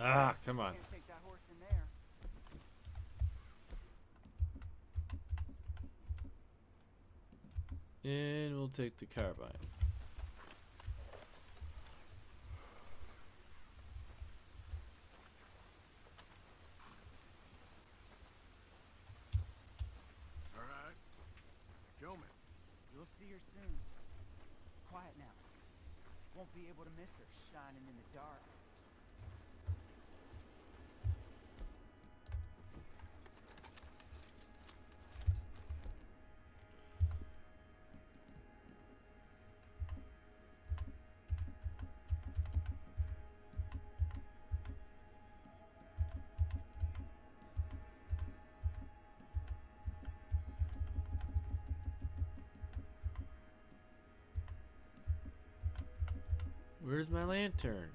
A: Ah, come on.
Q: Can't take that horse in there.
A: And we'll take the carbine.
E: All right. Show me.
Q: You'll see her soon. Quiet now. Won't be able to miss her shining in the dark.
A: Where's my lantern?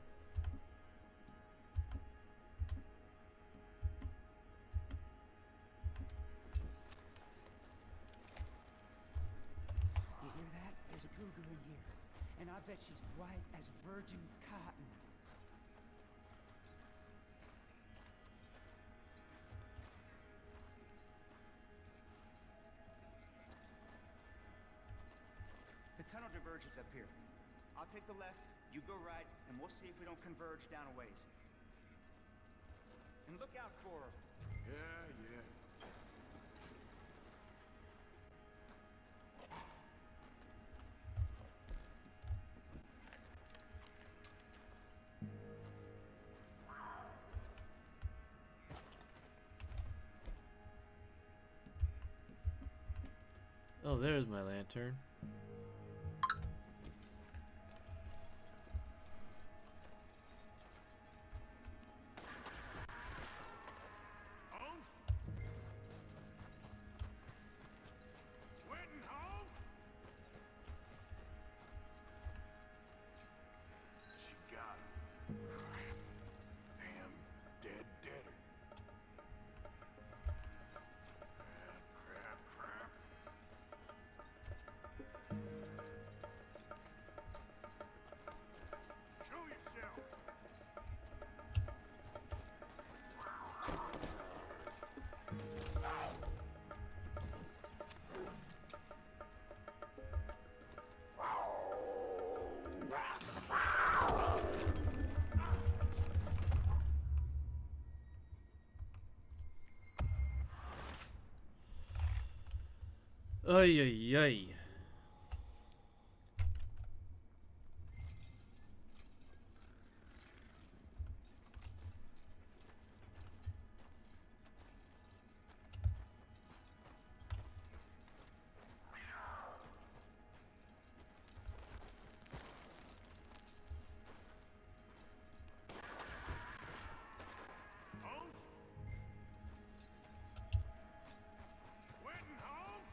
Q: You hear that? There's a cougar in here. And I bet she's white as virgin cotton. The tunnel diverges up here. I'll take the left, you go right, and we'll see if we don't converge down a ways. And look out for her.
E: Yeah, yeah.
A: Oh, there's my lantern.
E: Holmes? Winton Holmes? She got him. Crap. Damn dead deader. Crap. Show yourself.
A: Ay, ay, ay.
E: Holmes? Winton Holmes?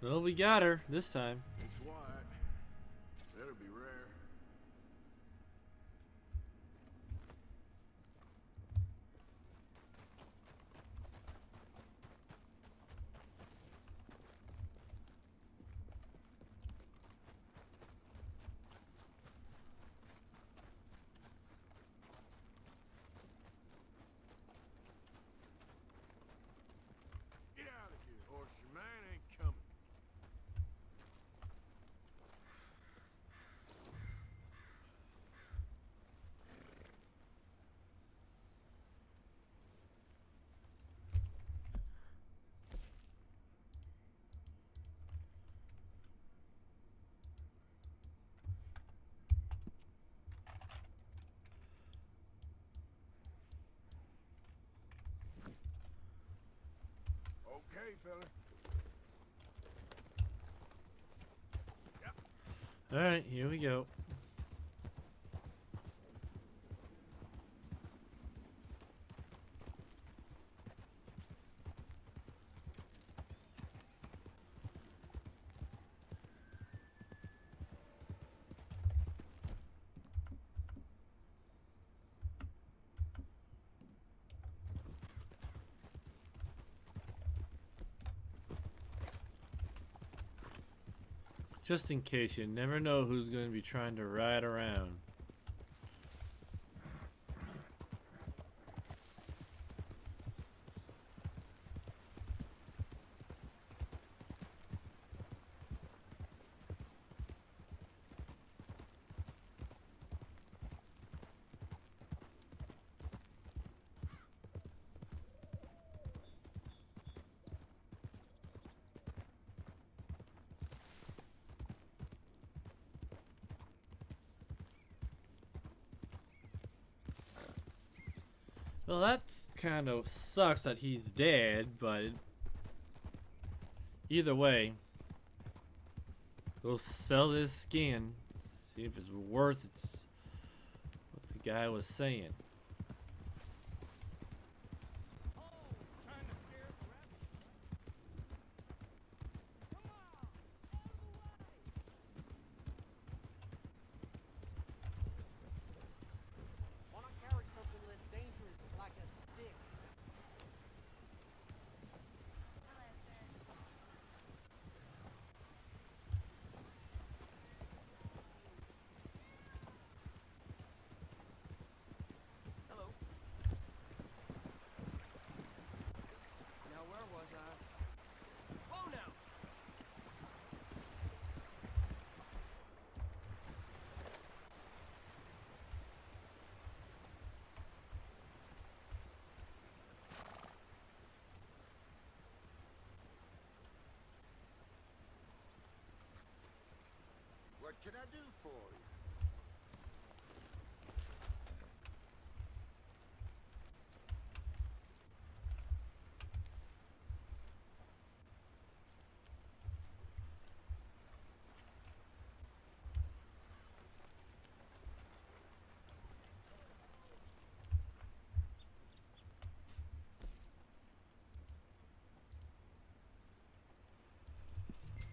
A: Well, we got her this time.
E: It's white. That'll be rare. Get out of here, horse. Your man ain't coming. Okay, fella.
A: Alright, here we go. Just in case, you never know who's going to be trying to ride around. Well, that's kind of sucks that he's dead, but either way, we'll sell this skin, see if it's worth what the guy was saying.
O: Why not carry something less dangerous, like a stick? Hello. Now where was I? Oh, now!
F: What can I do for you?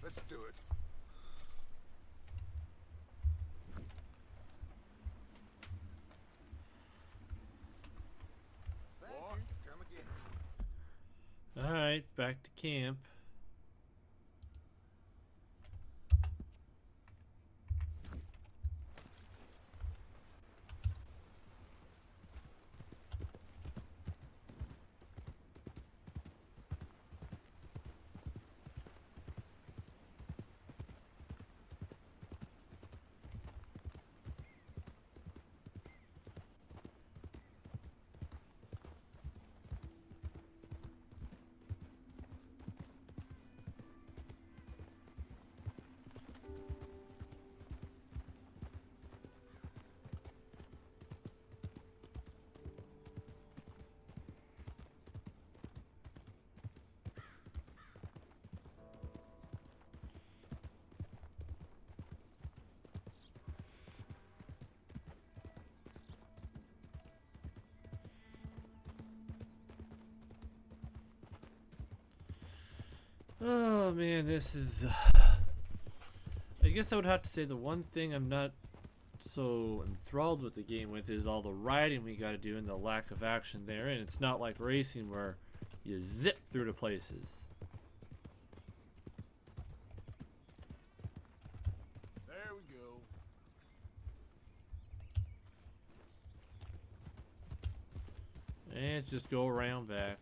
F: Let's do it. Thank you. Come again.
A: Alright, back to camp. Oh man, this is. I guess I would have to say the one thing I'm not so enthralled with the game with is all the riding we gotta do and the lack of action there. And it's not like racing where you zip through the places.
E: There we go.
A: And just go around back.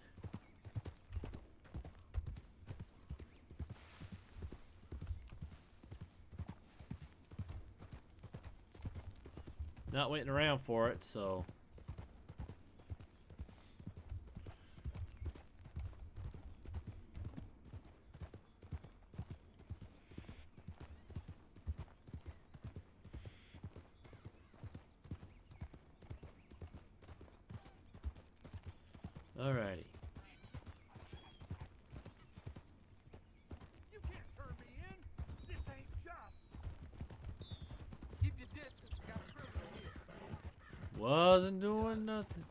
A: Not waiting around for it, so. Alrighty.
K: You can't turn me in. This ain't just. Keep your distance. We got a prisoner here.
A: Wasn't doing nothing.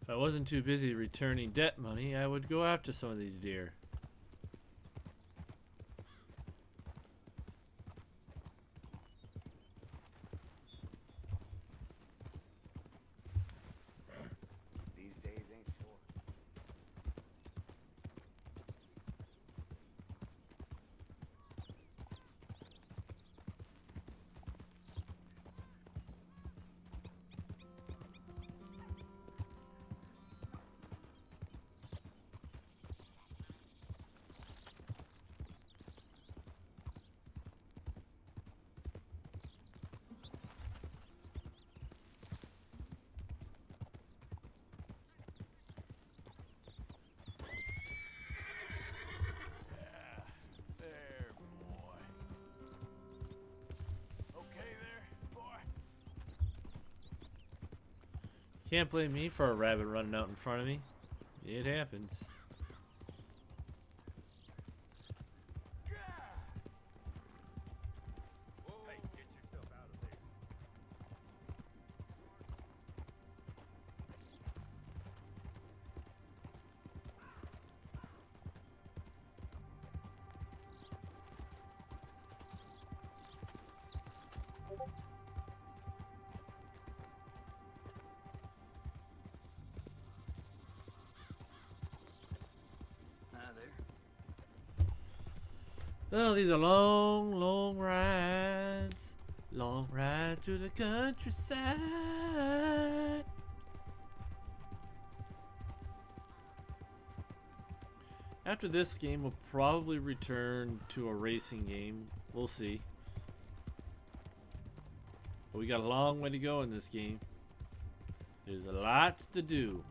A: If I wasn't too busy returning debt money, I would go after some of these deer.
U: These days ain't short.
E: There, boy. Okay there, boy?
A: Can't blame me for a rabbit running out in front of me. It happens.
F: Hey, get yourself out of there.
K: Hi there.
A: Oh, these are long, long rides. Long ride through the countryside. After this game, we'll probably return to a racing game. We'll see. But we got a long way to go in this game. There's lots to do.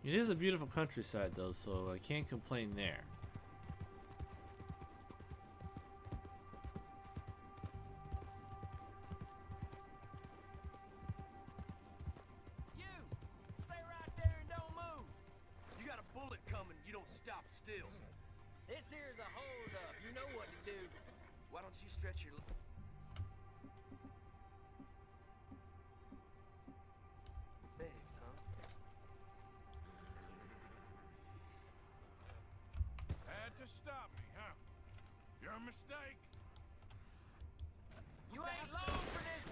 A: It is a beautiful countryside though, so I can't complain there.
K: You! Stay right there and don't move! You got a bullet coming, you don't stop still. This here's a hold-up, you know what to do. Why don't you stretch your... legs, huh?
E: to stop me, huh? Your mistake.
K: You ain't long for this.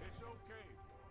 E: It's okay, boy.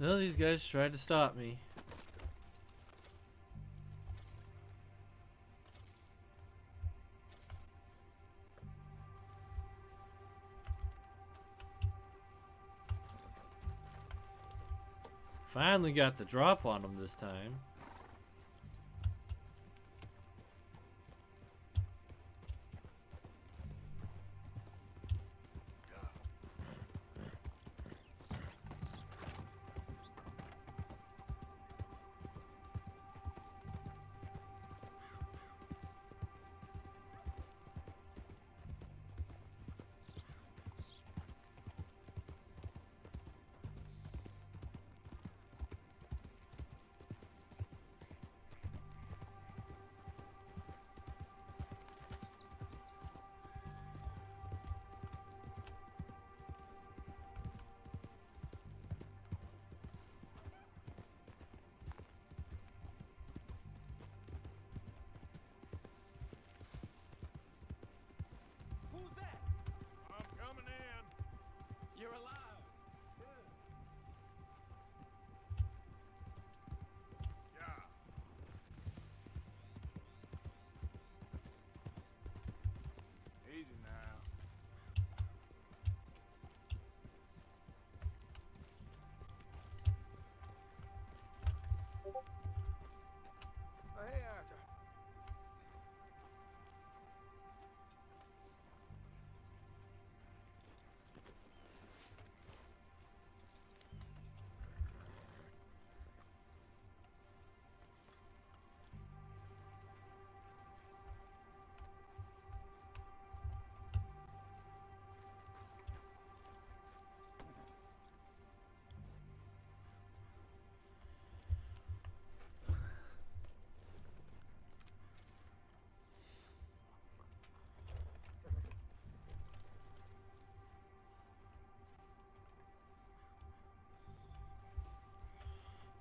A: Well, these guys tried to stop me. Finally got the drop on them this time.
K: Who's that?
E: I'm coming in.
K: You're alive. Good.
E: Yeah. Easy now.
F: Hey, Arthur.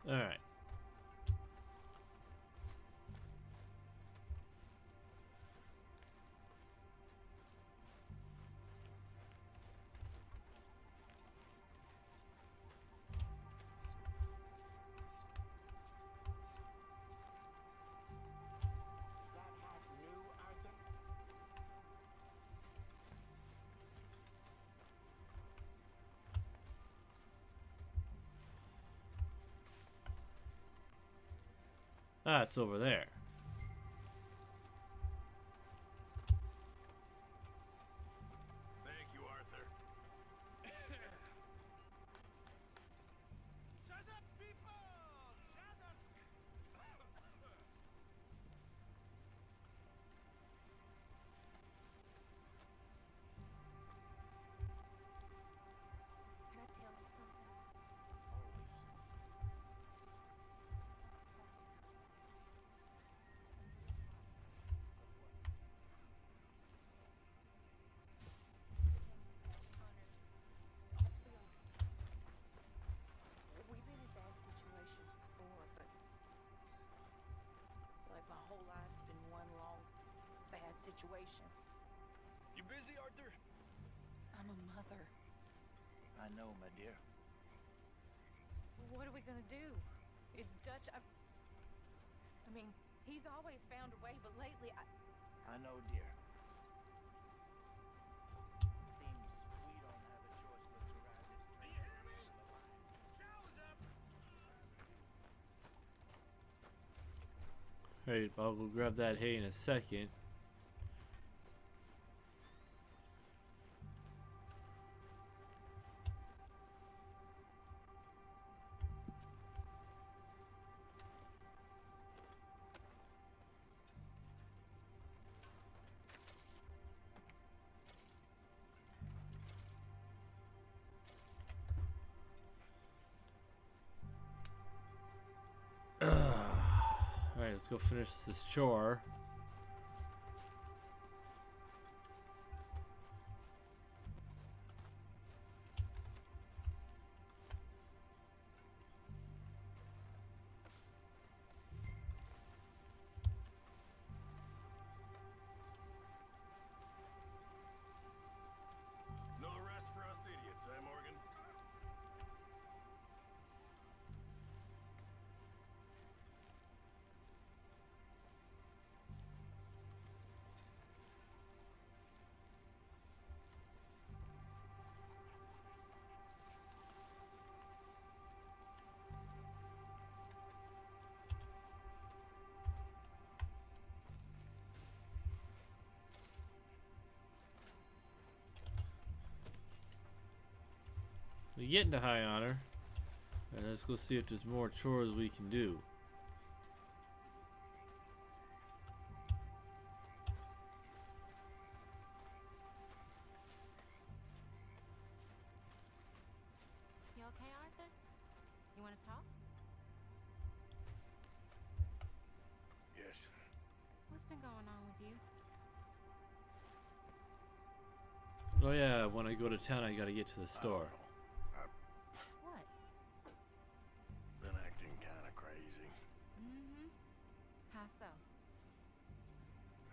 A: All right.
J: Is that hat new, Arthur?
A: Ah, it's over there.
B: Thank you, Arthur.
K: Shut up, people! Shut up!
C: Can I tell you something? We've been in bad situations before, but like my whole life's been one long bad situation.
K: You busy, Arthur?
C: I'm a mother.
J: I know, my dear.
S: What are we gonna do? Is Dutch... I mean, he's always found a way, but lately
J: I know, dear. Seems we don't have a choice but to ride this train to the line.
A: Alright, I'll go grab that hay in a second. Alright, let's go finish this chore.
B: No rest for us idiots, eh, Morgan?
A: We get into high honor. And let's go see if there's more chores we can do.
M: You okay, Arthur? You want to talk?
E: Yes.
M: What's been going on with you?
A: Oh yeah, when I go to town I gotta get to the store.
M: What?
E: Been acting kind of crazy.
M: Mm-hmm. How so?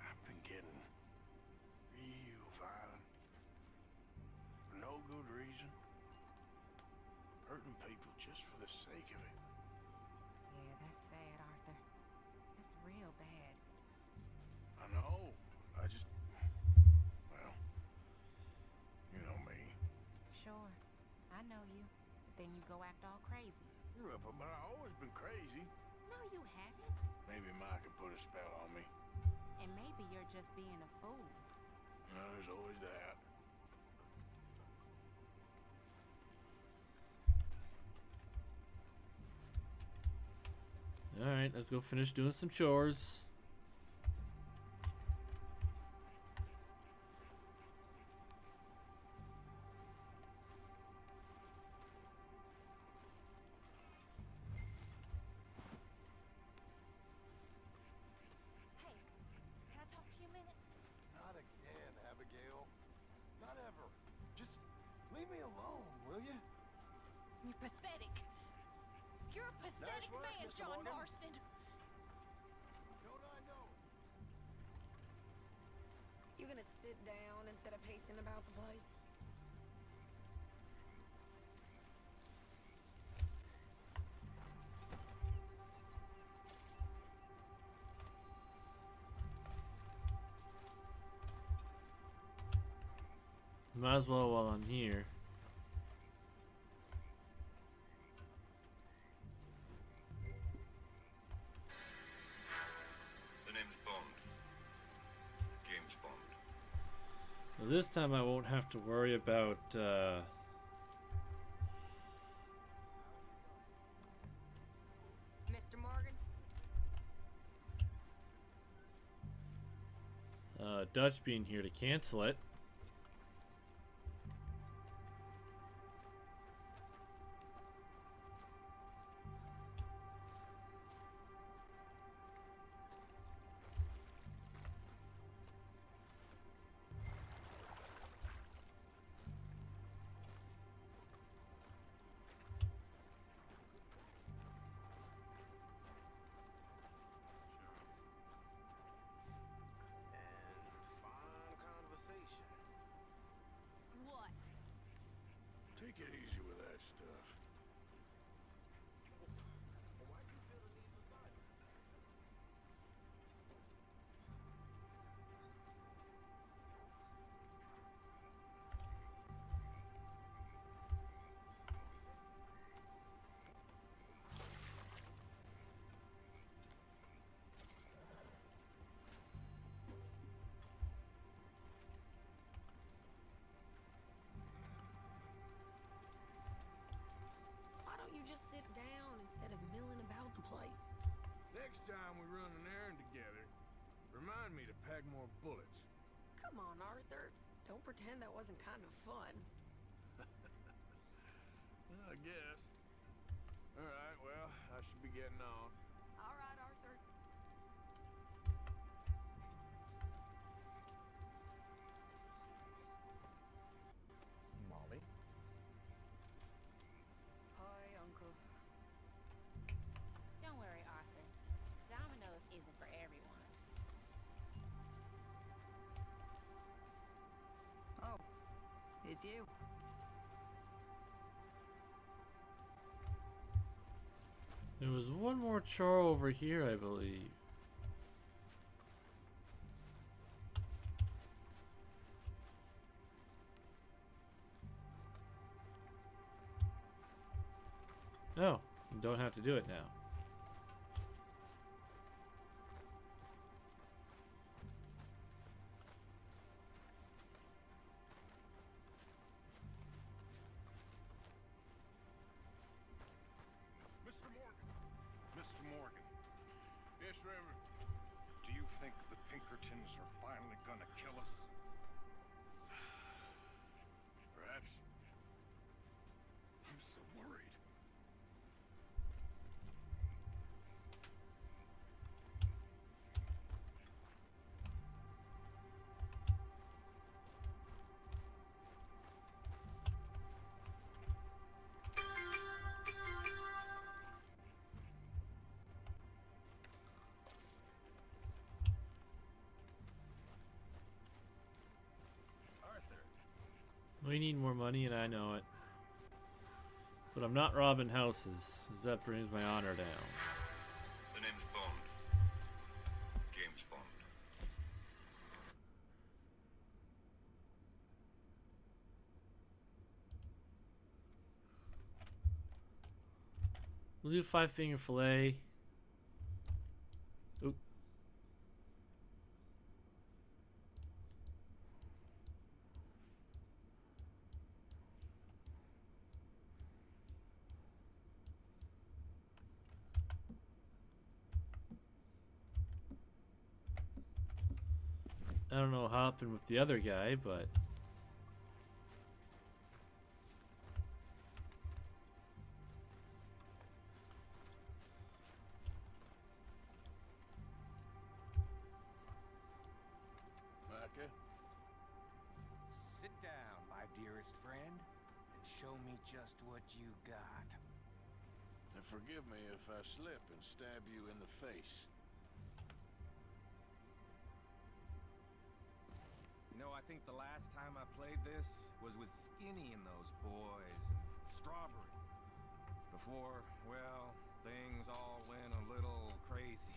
E: I've been getting real violent. For no good reason. Hurting people just for the sake of it.
M: Yeah, that's bad, Arthur. That's real bad.
E: I know. I just... Well... You know me.
M: Sure. I know you. But then you go act all crazy.
E: But I've always been crazy.
M: No, you haven't.
E: Maybe Mike could put a spell on me.
M: And maybe you're just being a fool.
E: No, there's always that.
A: Alright, let's go finish doing some chores.
N: Hey, can I talk to you a minute?
F: Not again, Abigail. Not ever. Just leave me alone, will you?
N: You're pathetic. You're a pathetic
F: work,
N: man,
F: Mr.
N: John
F: Morgan.
N: Marston.
F: Don't I know?
D: You gonna sit down instead of pacing about the place?
A: Might as well while I'm here.
L: The name's Bond. James Bond.
A: So this time I won't have to worry about
N: Mr. Morgan?
A: Dutch being here to cancel it.
E: Fine conversation.
N: What?
E: Take it easy with that stuff. Why do you feel the need for silence? Next time we run an errand together, remind me to pack more bullets.
D: Come on, Arthur. Don't pretend that wasn't kind of fun.
E: I guess. All right, well, I should be getting on.
D: All right, Arthur.
H: Molly?
M: Hi, Uncle. Don't worry, Arthur. Domino's isn't for everyone.
V: Oh, it's you.
A: There was one more char over here, I believe. No, you don't have to do it now.
F: Mr. Morgan. Mr. Morgan.
E: Yes, Reverend.
F: Do you think the Pinkertons are finally gonna kill us?
E: Perhaps.
F: I'm so worried.
A: We need more money, and I know it. But I'm not robbing houses, as that brings my honor down.
L: The name's Bond. James Bond.
A: We'll do 5-finger fillet. Oop. I don't know what happened with the other guy, but
E: Micah?
W: Sit down, my dearest friend, and show me just what you got.
E: And forgive me if I slip and stab you in the face.
W: You know, I think the last time I played this was with Skinny and those boys and Strawberry. Before, well, things all went a little crazy.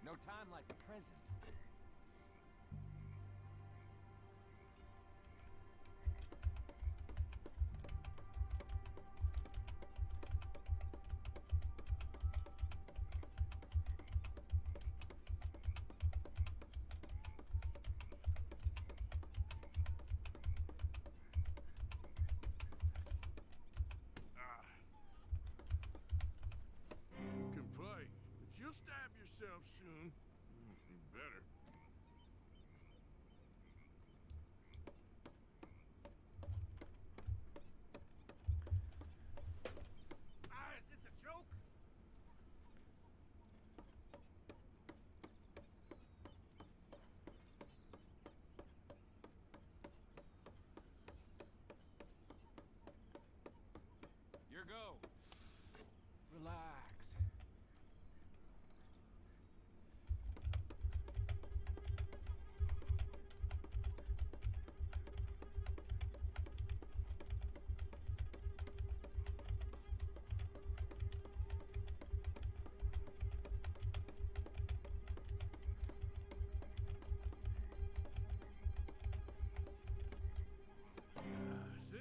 W: No time like the present.
E: You can play, but you'll stab yourself soon. You better.
K: Is this a joke?
W: Your go. Relax.
E: See?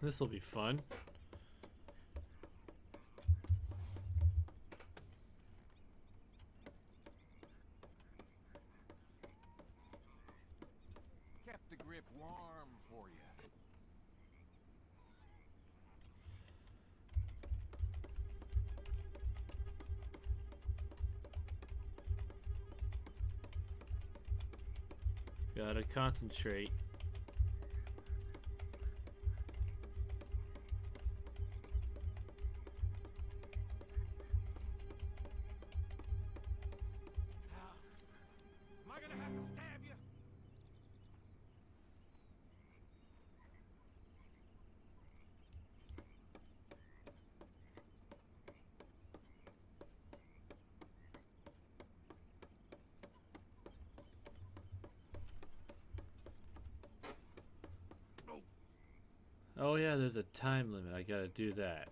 A: This will be fun.
W: Kept the grip warm for you.
A: Gotta concentrate.
W: Am I gonna have to stab you?
A: Oh yeah, there's a time limit. I gotta do that.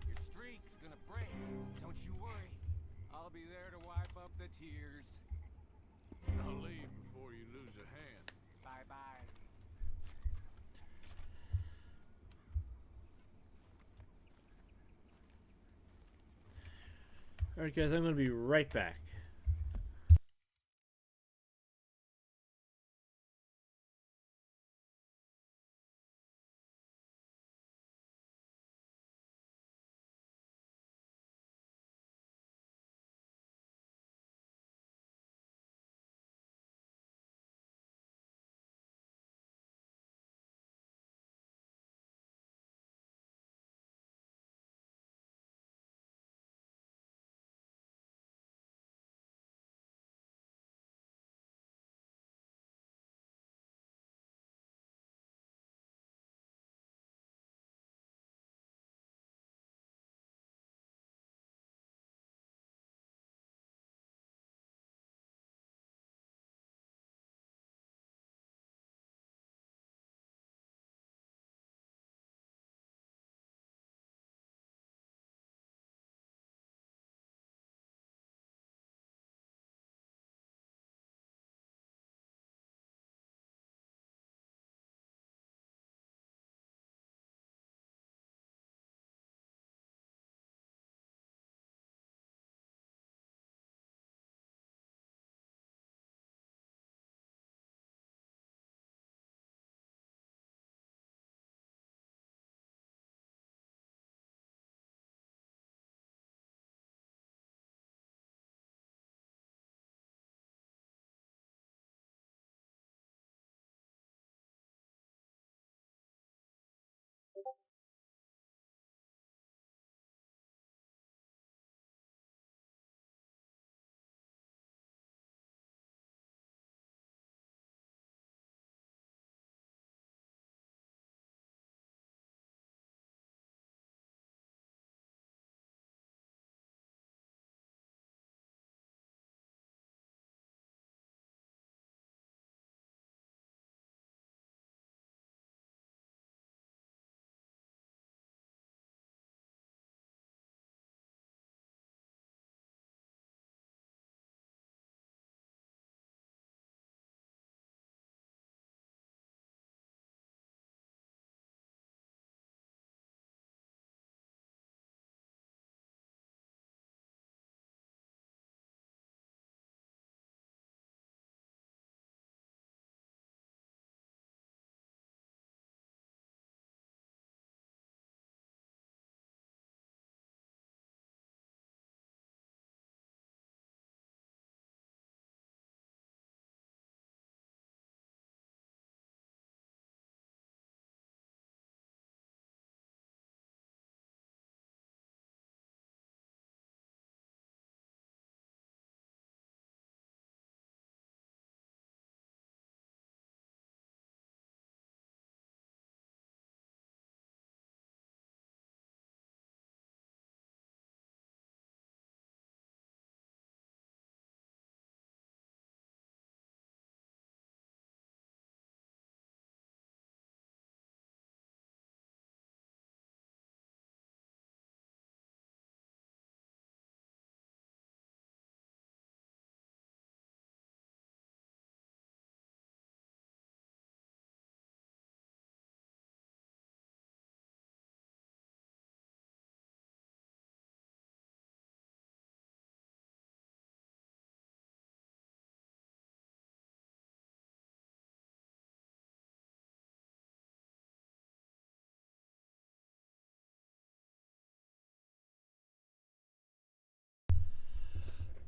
W: Your streak's gonna break. Don't you worry. I'll be there to wipe up the tears.
E: I'll leave before you lose a hand.
W: Bye-bye.
A: Alright guys, I'm gonna be right back.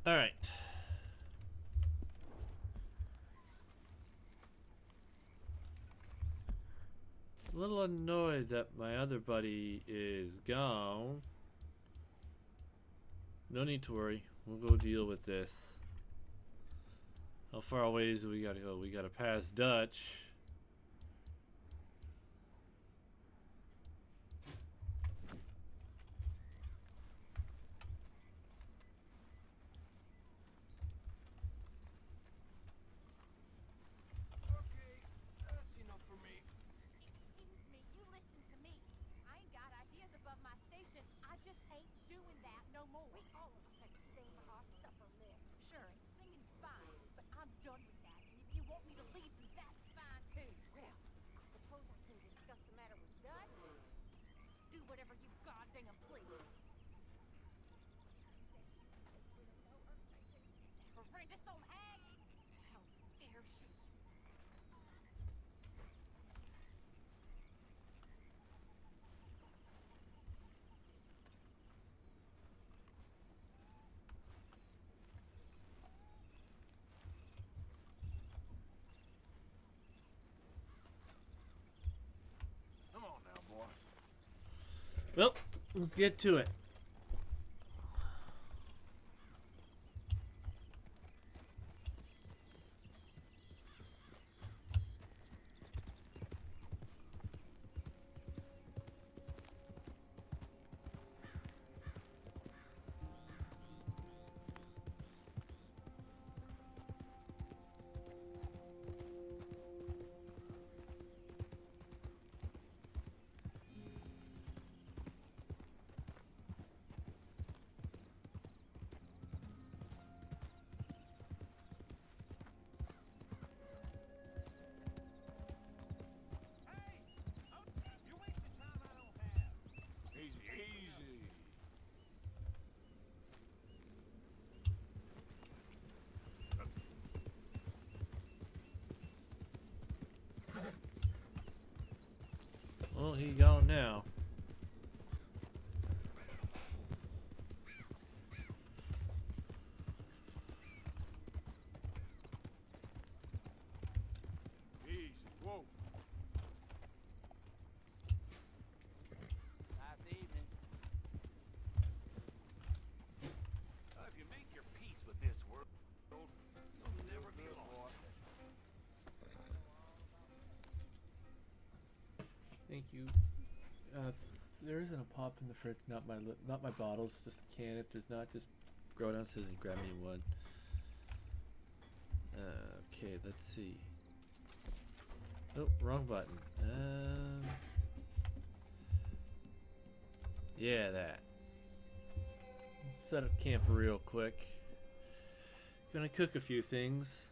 A: All right. A little annoyed that my other buddy is gone. No need to worry. We'll go deal with this. How far away do we gotta go? We gotta pass Dutch.
O: Okay, that's enough for me.
C: Excuse me, you listen to me. I ain't got ideas above my station. I just ain't doing that no more. We all of us had the same hot supper list. Sure, singing's fine, but I'm done with that. And if you want me to leave, then that's fine too. Well, I suppose I can discuss the matter with Dutch. Do whatever you goddamn please. That horrendous old hag! How dare she?
E: Come on now, boy.
A: Well, let's get to it.
E: Easy, easy.
A: Well, he gone now.
E: Easy. Whoa.
O: Nice evening. If you make your peace with this world, you'll never be lost.
A: Thank you. There isn't a pop in the fridge. Not my bottles. Just a can. If there's not, just go downstairs and grab me one. Okay, let's see. Oh, wrong button. Yeah, that. Set up camp real quick. Gonna cook a few things.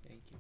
A: Thank you.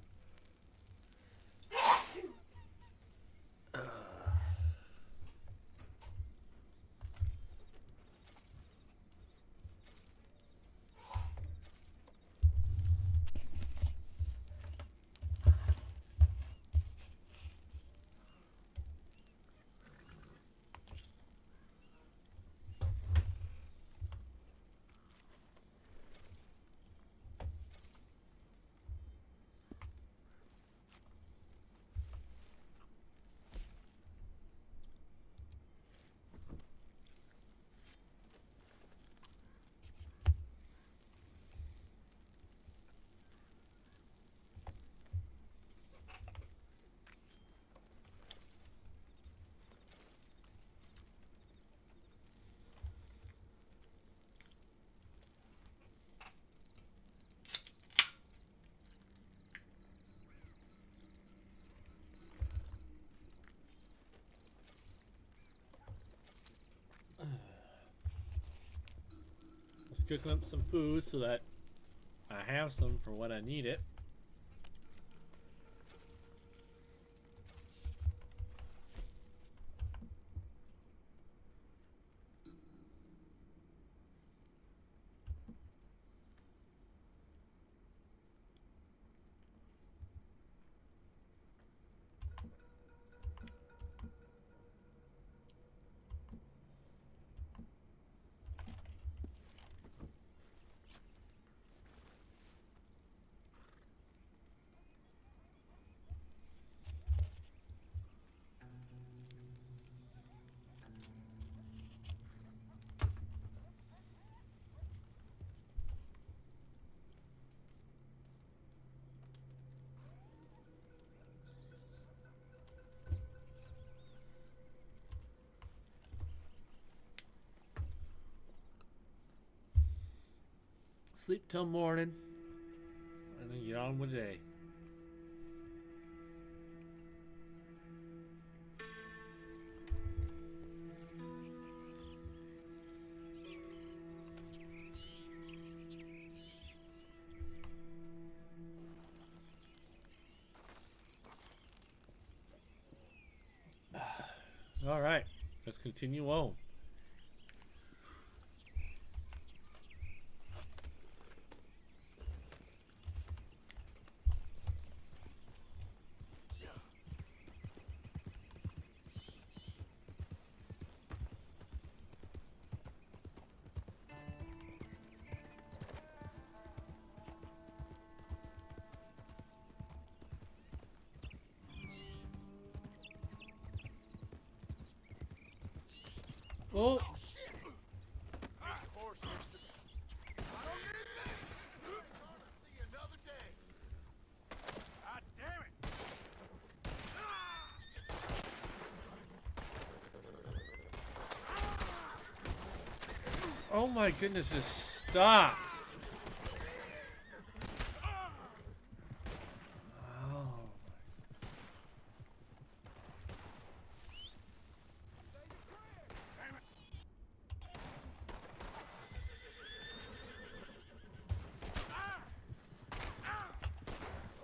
A: Let's cook up some food so that I have some for when I need it. sleep till morning, and then get on with the day. All right, let's continue on. Oh!
E: Shit! Hey, horse, mister. I don't need that! You're gonna see another day. God damn it!
A: Oh my goodness, just stop!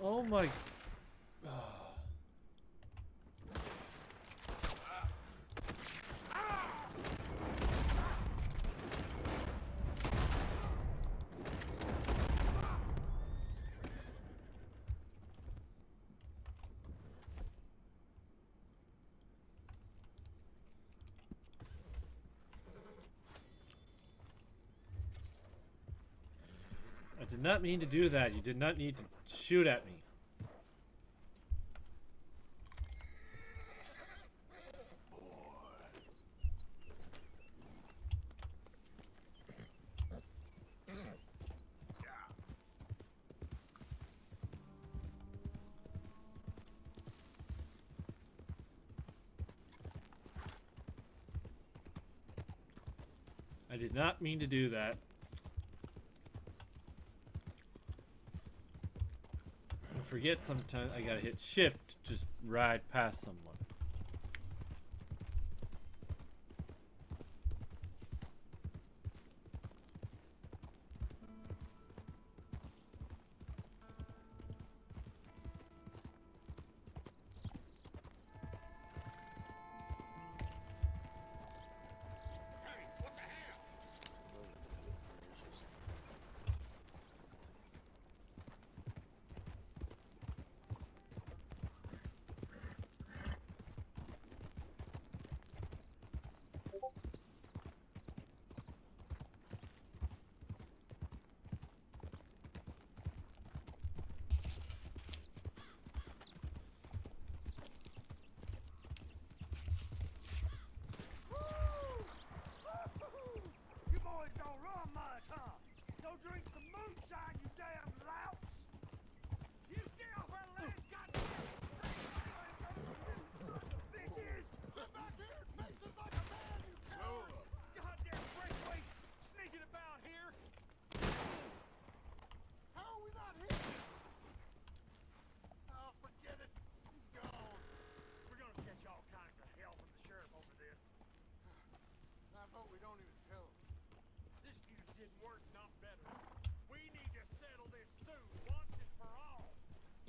A: Oh my. I did not mean to do that. You did not need to shoot at me. I did not mean to do that. I forget sometimes I gotta hit shift to just ride past someone.
E: You boys don't run much, huh? Go drink some moonshine, you damn louts! You get off our land, goddamn! Bitches! Get back here! Faces like a man, you coward! Goddamn breakaways sneaking about here! How are we not here? Oh, forget it. He's gone. We're gonna catch all kinds of hell from the sheriff over this. I hope we don't even tell him. This fuse didn't work, not better. We need to settle this soon, once and for all.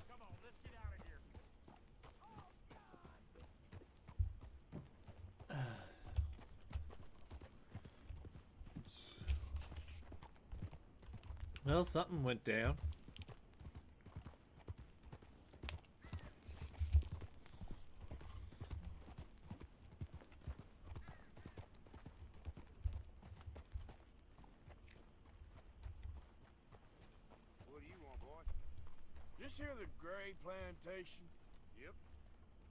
E: Come on, let's get out of here. Oh, God!
A: Well, something went down.
E: What do you want, boy?
T: This here the Gray Plantation?
E: Yep.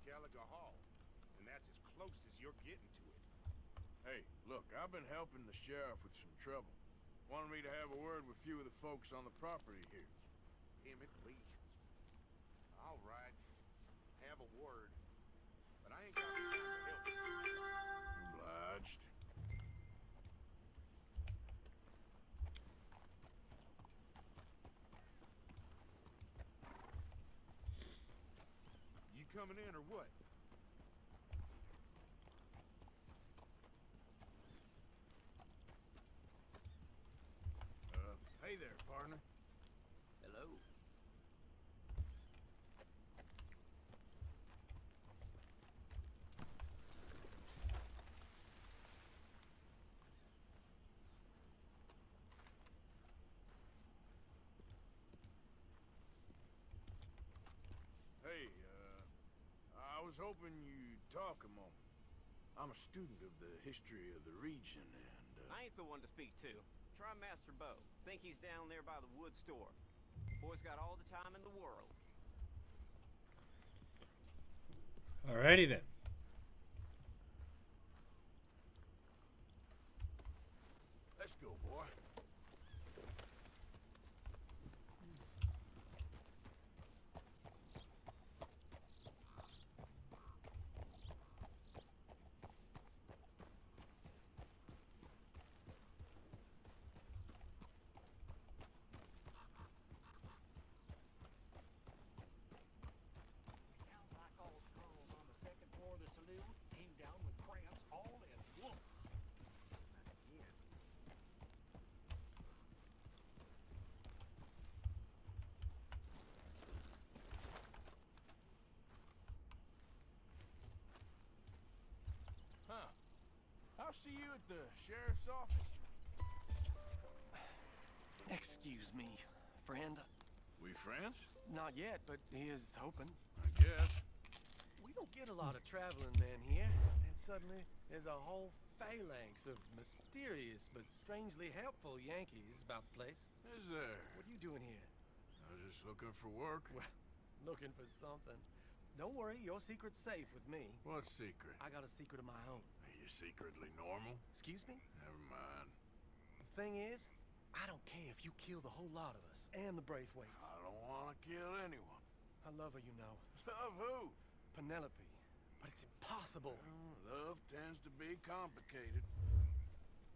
E: Gallagher Hall. And that's as close as you're getting to it.
T: Hey, look, I've been helping the sheriff with some trouble. Wanted me to have a word with a few of the folks on the property here.
E: Emmett Lee. All right. Have a word. But I ain't got the time to help you.
T: Obliged.
F: coming in or what?
E: Hey there, partner.
W: Hello.
E: Hey, I was hoping you'd talk a moment. I'm a student of the history of the region, and,
G: I ain't the one to speak to. Try Master Bo. Think he's down there by the wood store. Boy's got all the time in the world.
A: Alrighty then.
E: Let's go, boy.
O: Sounds like all the girls on the second floor of the saloon came down with cramps all at once.
G: Yeah.
E: Huh. I'll see you at the sheriff's office.
K: Excuse me, friend.
E: We friends?
K: Not yet, but he is hoping.
E: I guess.
K: We don't get a lot of traveling men here, and suddenly there's a whole phalanx of mysterious but strangely helpful Yankees about the place.
E: Is there?
K: What are you doing here?
E: I was just looking for work.
K: Well, looking for something. Don't worry, your secret's safe with me.
E: What secret?
K: I got a secret of my own.
E: Are you secretly normal?
K: Excuse me?
E: Never mind.
K: The thing is, I don't care if you kill the whole lot of us and the Braithwaites.
E: I don't want to kill anyone.
K: I love her, you know.
E: Love who?
K: Penelope. But it's impossible.
E: Well, love tends to be complicated.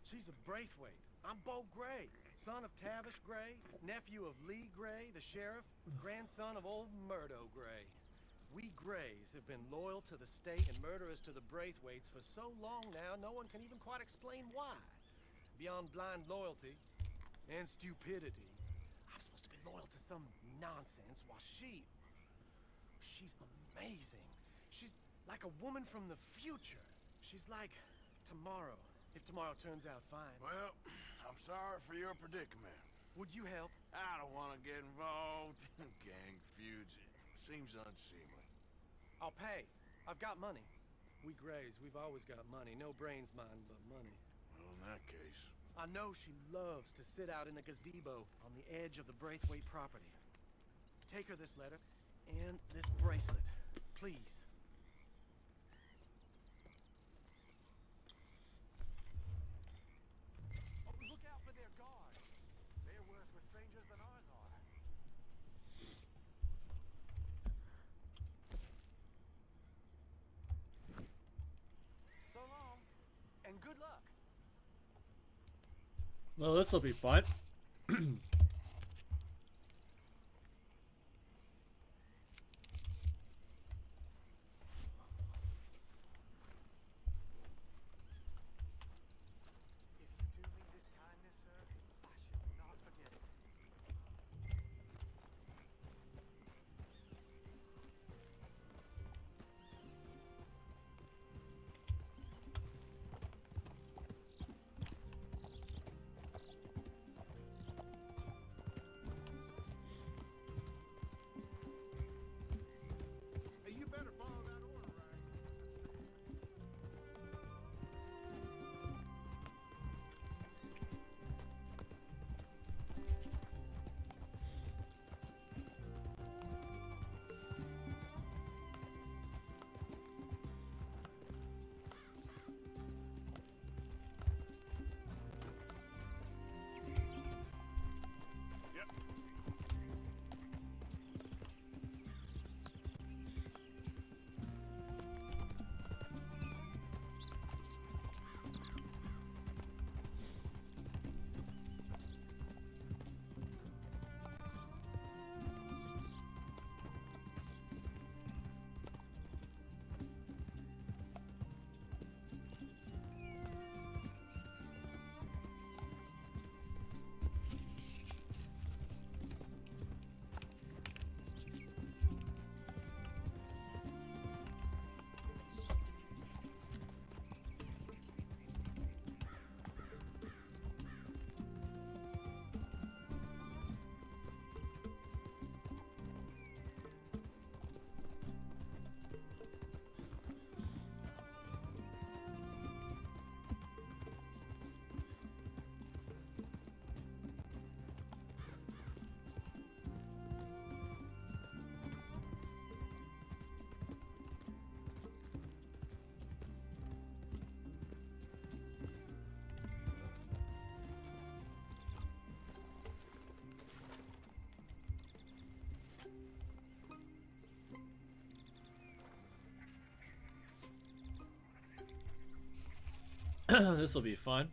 K: She's a Braithwaite. I'm Bo Gray, son of Tavish Gray, nephew of Lee Gray, the sheriff, grandson of old Murdo Gray. We Grays have been loyal to the state and murderers to the Braithwaites for so long now, no one can even quite explain why. Beyond blind loyalty and stupidity, I'm supposed to be loyal to some nonsense while she's amazing. She's like a woman from the future. She's like tomorrow, if tomorrow turns out fine.
E: Well, I'm sorry for your predicament.
K: Would you help?
E: I don't want to get involved in gang feuds. It seems unseemly.
K: I'll pay. I've got money. We Grays, we've always got money. No brains, mind, but money.
E: Well, in that case...
K: I know she loves to sit out in the gazebo on the edge of the Braithwaite property. Take her this letter and this bracelet, please. Oh, look out for their guards. They're worse with strangers than ours are. So long, and good luck.
A: Well, this will be fun.
K: If you do me this kindness, sir, I shall not forget it.
A: This will be fun.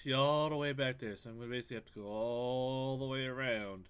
A: See, all the way back there, so I'm going to basically have to go all the way around.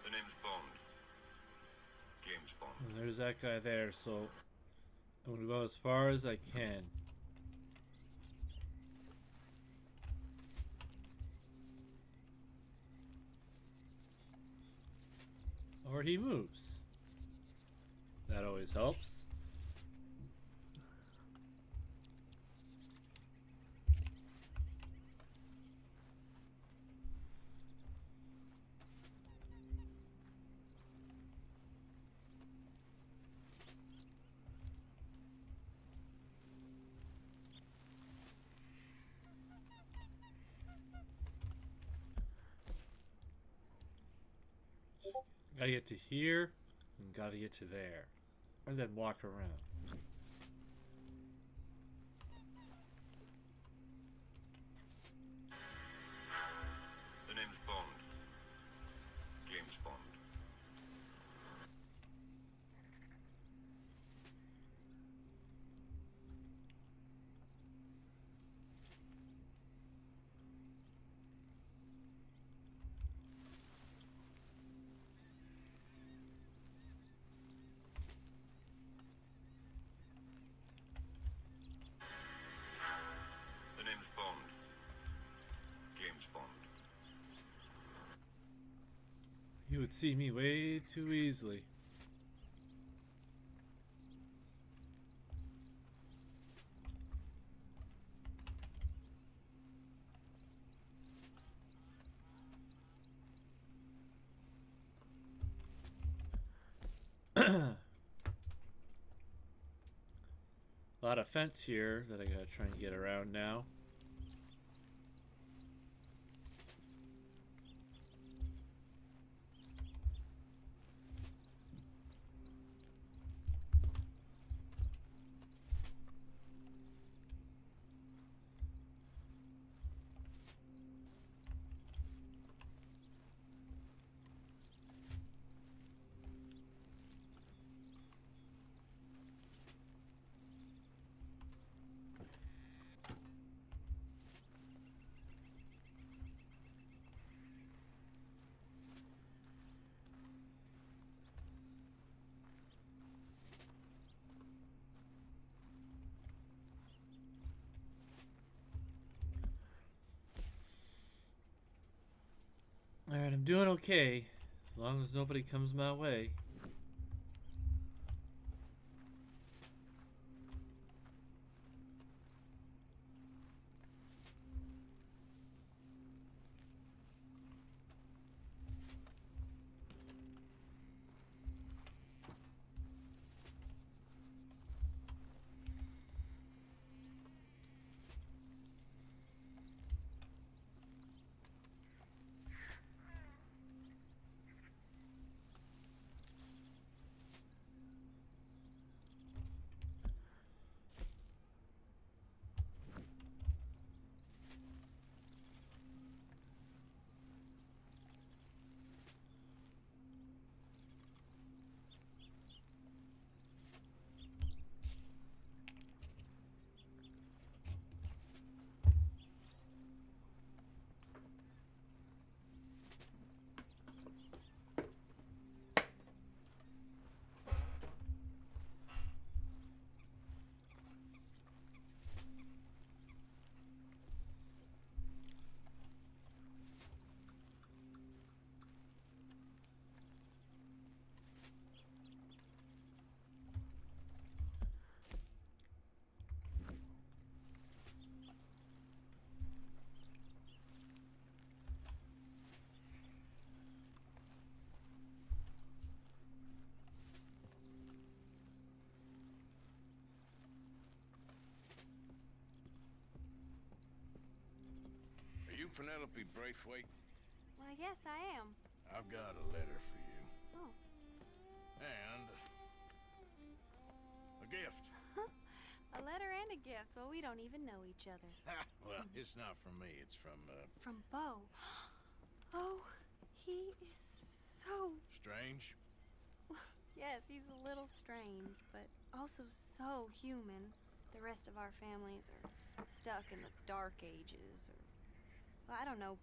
L: The name's Bond. James Bond.
A: And there's that guy there, so I'm going to go as far as I can. Or he moves. That always helps. Gotta get to here, and gotta get to there. And then walk around.
L: The name's Bond. James Bond. The name's Bond. James Bond.
A: He would see me way too easily. A lot of fence here that I gotta try and get around now. Alright, I'm doing okay. As long as nobody comes my way.
E: Penelope Braithwaite?
C: Well, yes, I am.
E: I've got a letter for you.
C: Oh.
E: And a gift.
C: A letter and a gift. Well, we don't even know each other.
E: Well, it's not from me. It's from,
C: From Bo. Oh, he is so...
E: Strange?
C: Yes, he's a little strange, but also so human. The rest of our families are stuck in the dark ages, or... Well, I don't know,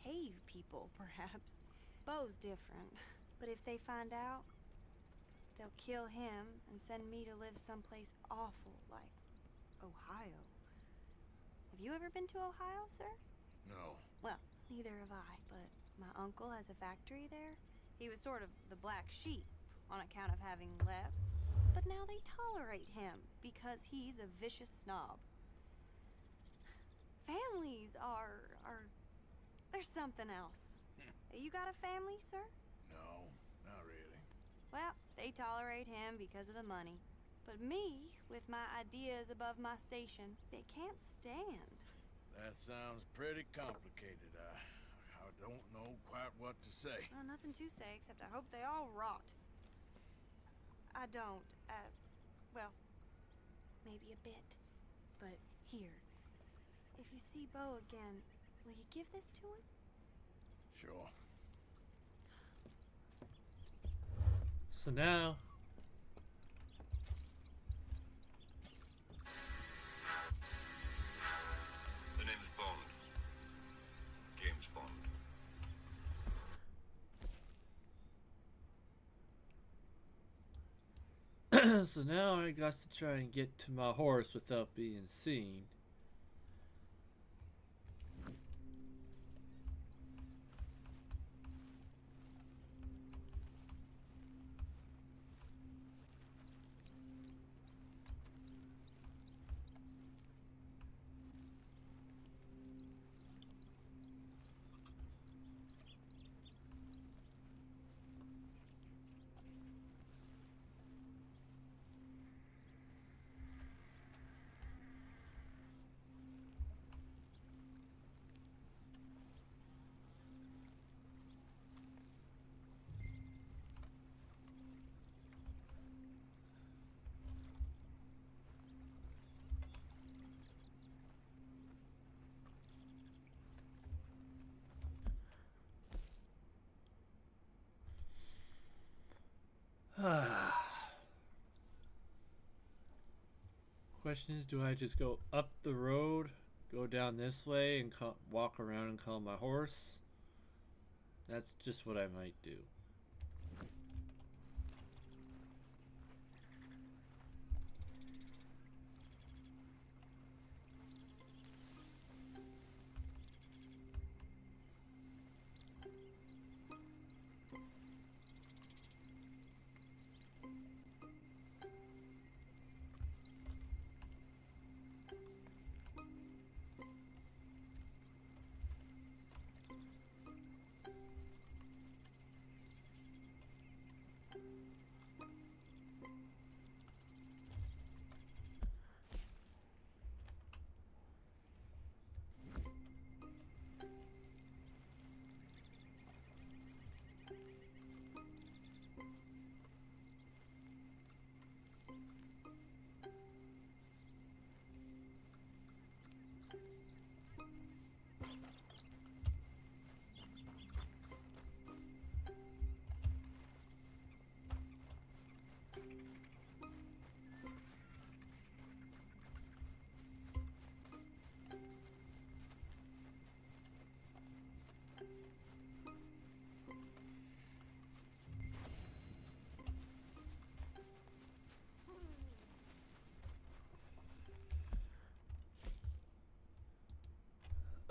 C: cave people, perhaps. Bo's different. But if they find out, they'll kill him and send me to live someplace awful, like Ohio. Have you ever been to Ohio, sir?
E: No.
C: Well, neither have I, but my uncle has a factory there. He was sort of the black sheep on account of having left. But now they tolerate him because he's a vicious snob. Families are there's something else. You got a family, sir?
E: No, not really.
C: Well, they tolerate him because of the money. But me, with my ideas above my station, they can't stand.
E: That sounds pretty complicated. I don't know quite what to say.
C: Well, nothing to say, except I hope they all rot. I don't, well, maybe a bit. But here, if you see Bo again, will you give this to him?
E: Sure.
A: So now...
L: The name's Bond. James Bond.
A: So now I got to try and get to my horse without being seen. Question is, do I just go up the road, go down this way, and walk around and call my horse? That's just what I might do.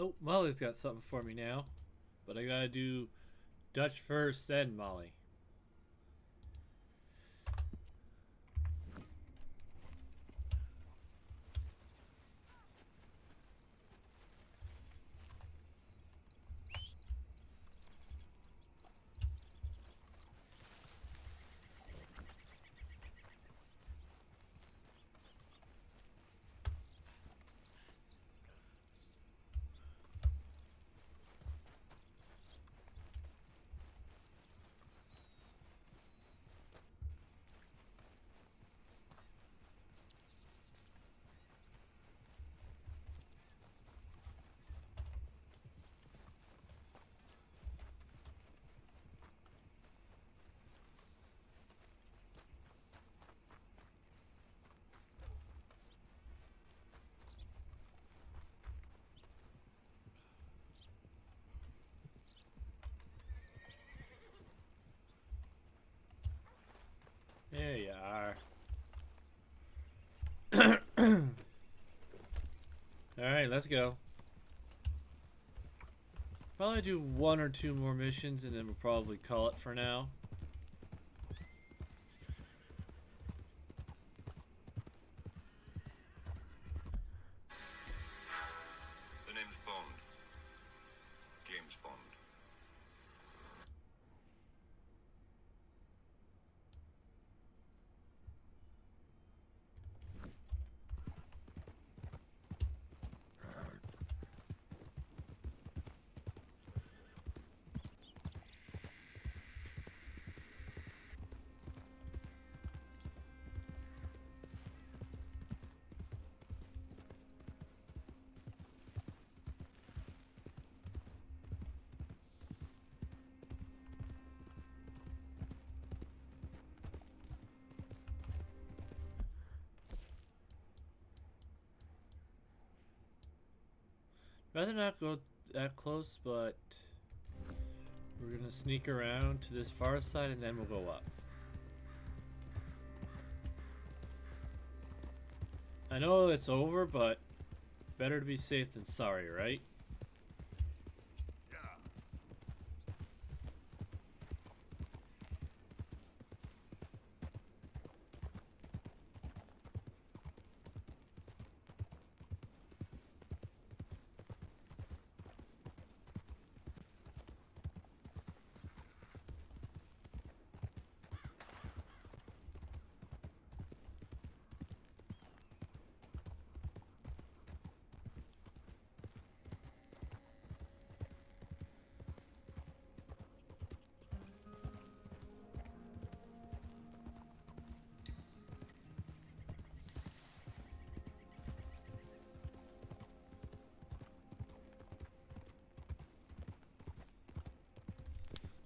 A: Oh, Molly's got something for me now. But I gotta do Dutch first, then Molly. Alright, let's go. Probably do 1 or 2 more missions and then we'll probably call it for now.
L: The name's Bond. James Bond.
A: Rather not go that close, but we're gonna sneak around to this far side and then we'll go up. I know it's over, but better to be safe than sorry, right?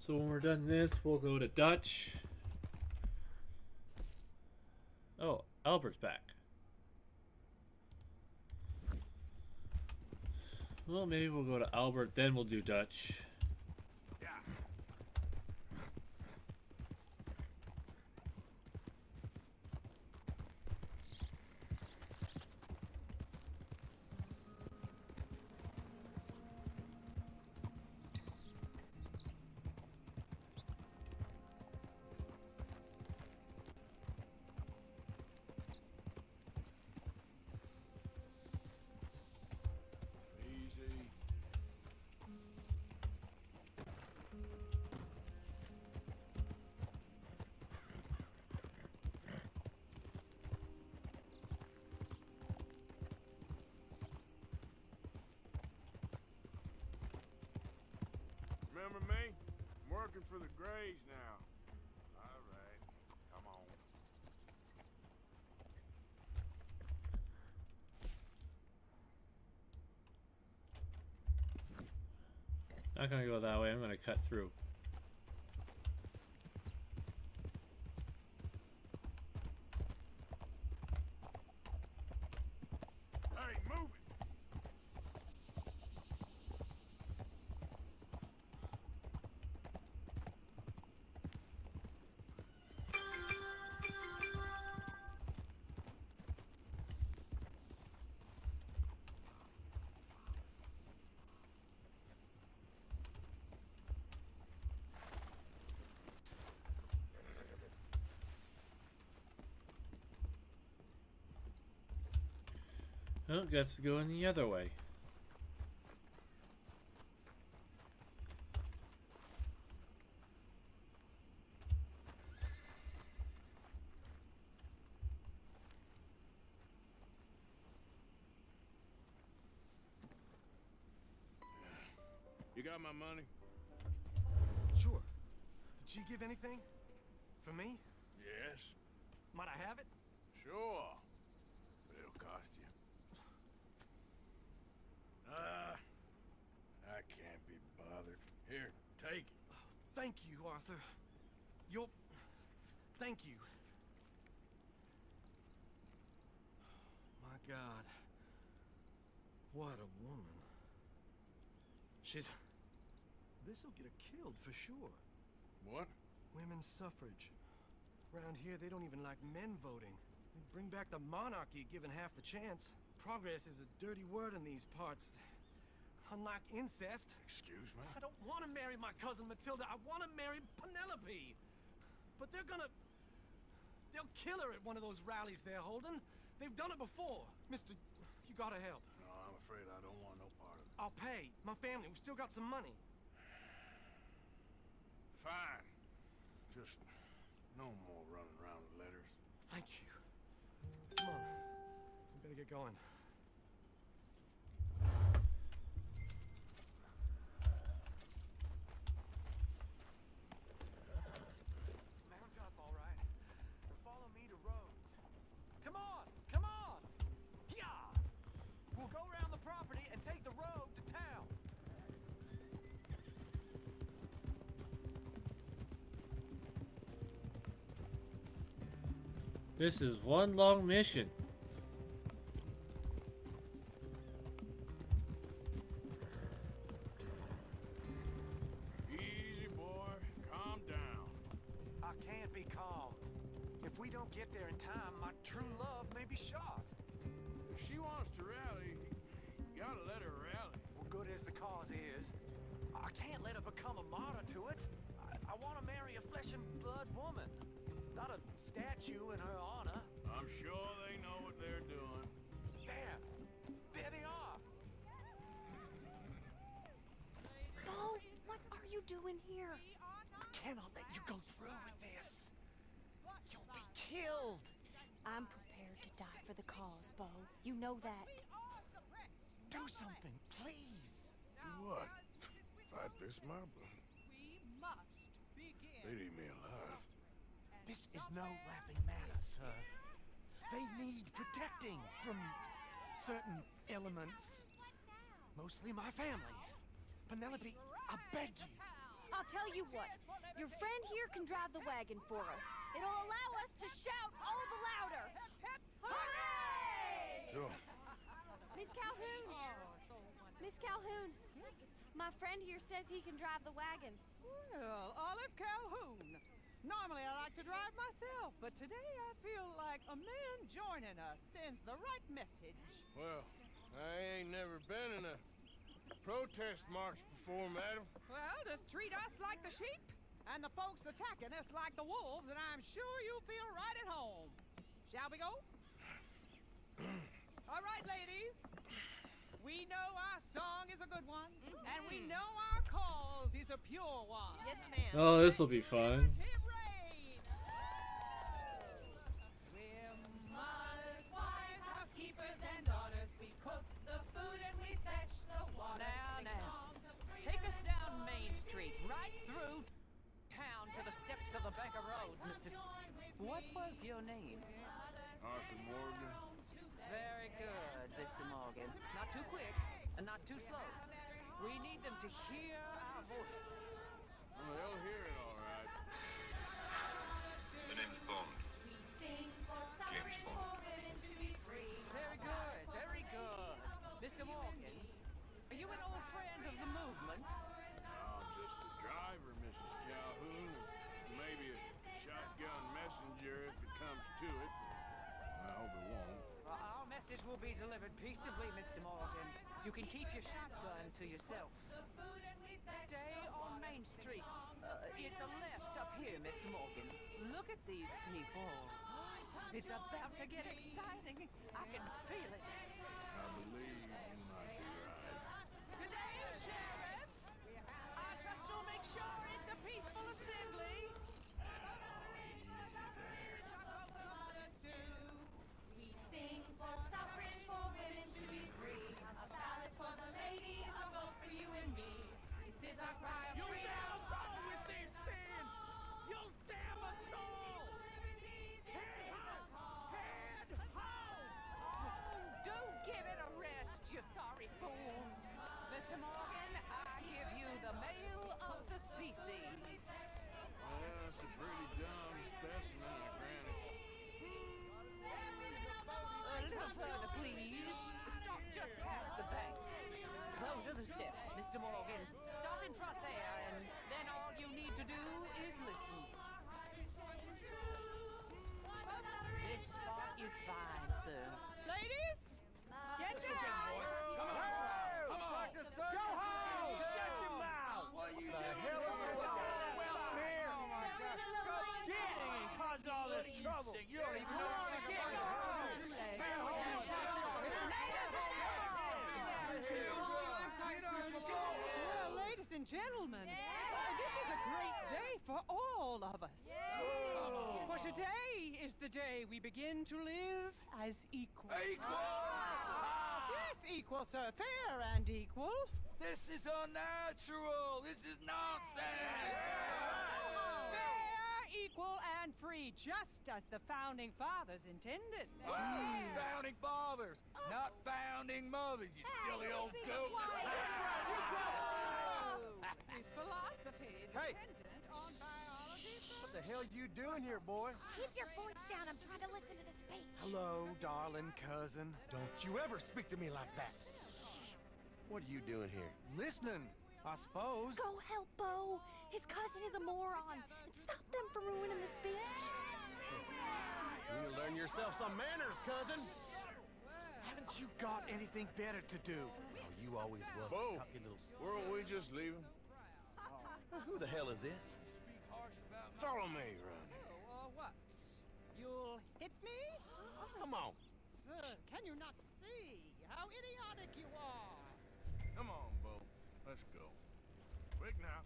A: So when we're done this, we'll go to Dutch. Oh, Albert's back. Well, maybe we'll go to Albert, then we'll do Dutch.
E: Remember me? I'm working for the Greys now. All right, come on.
A: Not gonna go that way, I'm gonna cut through.
E: Hey, move it!
A: Oh, guess going the other way.
E: You got my money?
K: Sure. Did she give anything? For me?
E: Yes.
K: Might I have it?
E: Sure. But it'll cost you. I can't be bothered. Here, take it.
K: Thank you, Arthur. You'll... Thank you. My God. What a woman. She's... This'll get her killed for sure.
E: What?
K: Women's suffrage. Around here, they don't even like men voting. They'd bring back the monarchy given half the chance. progress is a dirty word in these parts. Unlike incest.
E: Excuse me?
K: I don't want to marry my cousin Matilda. I want to marry Penelope. But they'll kill her at one of those rallies they're holding. They've done it before. Mister, you gotta help.
E: No, I'm afraid I don't want no part of it.
K: I'll pay. My family, we've still got some money.
E: Fine. Just no more running around with letters.
K: Thank you. Come on. We better get going. Mount up, all right. And follow me to Rhodes. Come on! Come on! Yeah! We'll go around the property and take the road to town.
A: This is one long mission.
E: Easy, boy. Calm down.
K: I can't be calm. If we don't get there in time, my true love may be shot.
E: If she wants to rally, you gotta let her rally.
K: Well, good as the cause is, I can't let her become a martyr to it. I want to marry a flesh and blood woman, not a statue in her honor.
E: I'm sure they know what they're doing.
K: There they are.
D: Bo, what are you doing here?
K: I cannot let you go through with this. You'll be killed.
D: I'm prepared to die for the cause, Bo. You know that.
K: Do something, please.
E: What? Fight this mob? They'd eat me alive.
K: This is no laughing matter, sir. They need protecting from certain elements. Mostly my family. Penelope, I beg you.
D: I'll tell you what. Your friend here can drive the wagon for us. It'll allow us to shout all the louder. Hooray!
E: Sure.
D: Miss Calhoun. Miss Calhoun. My friend here says he can drive the wagon.
I: Well, Olive Calhoun. Normally I like to drive myself, but today I feel like a man joining us sends the right message.
E: Well, I ain't never been in a protest march before, madam.
I: Well, just treat us like the sheep, and the folks attacking us like the wolves, and I'm sure you feel right at home. Shall we go? All right, ladies. We know our song is a good one, and we know our cause is a pure one.
N: Yes, ma'am.
A: Oh, this will be fun.
I: We're mothers, wives, housekeepers, and daughters. We cook the food and we fetch the water. Now, take us down Main Street, right through town to the steps of the Banker Road, Mr. What was your name?
E: Arthur Morgan.
I: Very good, Mr. Morgan. Not too quick and not too slow. We need them to hear our voice.
E: Well, they'll hear it all right.
L: The name's Bond. James Bond.
I: Very good, very good. Mr. Morgan, are you an old friend of the movement?
E: I'm just a driver, Mrs. Calhoun, and maybe a shotgun messenger if it comes to it. I hope it won't.
I: Our message will be delivered peaceably, Mr. Morgan. You can keep your shotgun to yourself. Stay on Main Street. It's a left up here, Mr. Morgan. Look at these people. It's about to get exciting. I can feel it.
E: I believe you might be right.
I: Good day, Sheriff. I trust you'll make sure it's a peaceful assembly.
C: We sing for suffrage, for women to be free. A ballot for the ladies, a vote for you and me. This is our cry of freedom.
K: with this sin! You'll damn us all!
I: Oh, do give it a rest, you sorry fool. Mr. Morgan, I give you the male of the species.
E: Well, that's a pretty dumb specimen, I grant it.
I: A little further, please. Stop just past the bank. Those are the steps, Mr. Morgan. Stop in front there, and then all you need to do is listen. This spot is fine, sir. Ladies, and gentlemen, this is a great day for all of us. For today is the day we begin to live as equals. Yes, equal, sir. Fair and equal.
T: This is unnatural. This is nonsense.
I: Fair, equal, and free, just as the founding fathers intended.
T: Founding fathers, not founding mothers, you silly old goat.
I: Is philosophy dependent on biology?
K: What the hell you doing here, boy?
C: Keep your voice down. I'm trying to listen to the speech.
K: Hello, darling cousin. Don't you ever speak to me like that.
P: What are you doing here?
K: Listening, I suppose.
C: Go help Bo. His cousin is a moron. And stop them from ruining the speech.
K: You need to learn yourself some manners, cousin. Haven't you got anything better to do?
P: Oh, you always was
E: Bo,
P: a cocky little...
E: weren't we just leaving?
P: Who the hell is this?
E: Follow me, Ronnie.
I: What? You'll hit me?
P: Come on.
I: Sir, can you not see how idiotic you are?
E: Come on, Bo. Let's go. Quick now.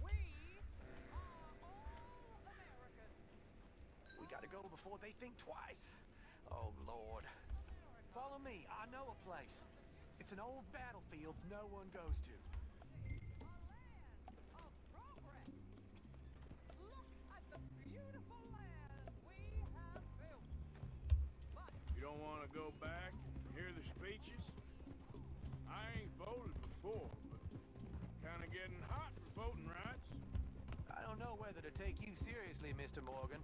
I: We are all Americans.
K: We gotta go before they think twice. Oh, Lord. Follow me. I know a place. It's an old battlefield no one goes to.
E: You don't want to go back and hear the speeches? I ain't voted before, but kind of getting hot for voting rights.
K: I don't know whether to take you seriously, Mr. Morgan.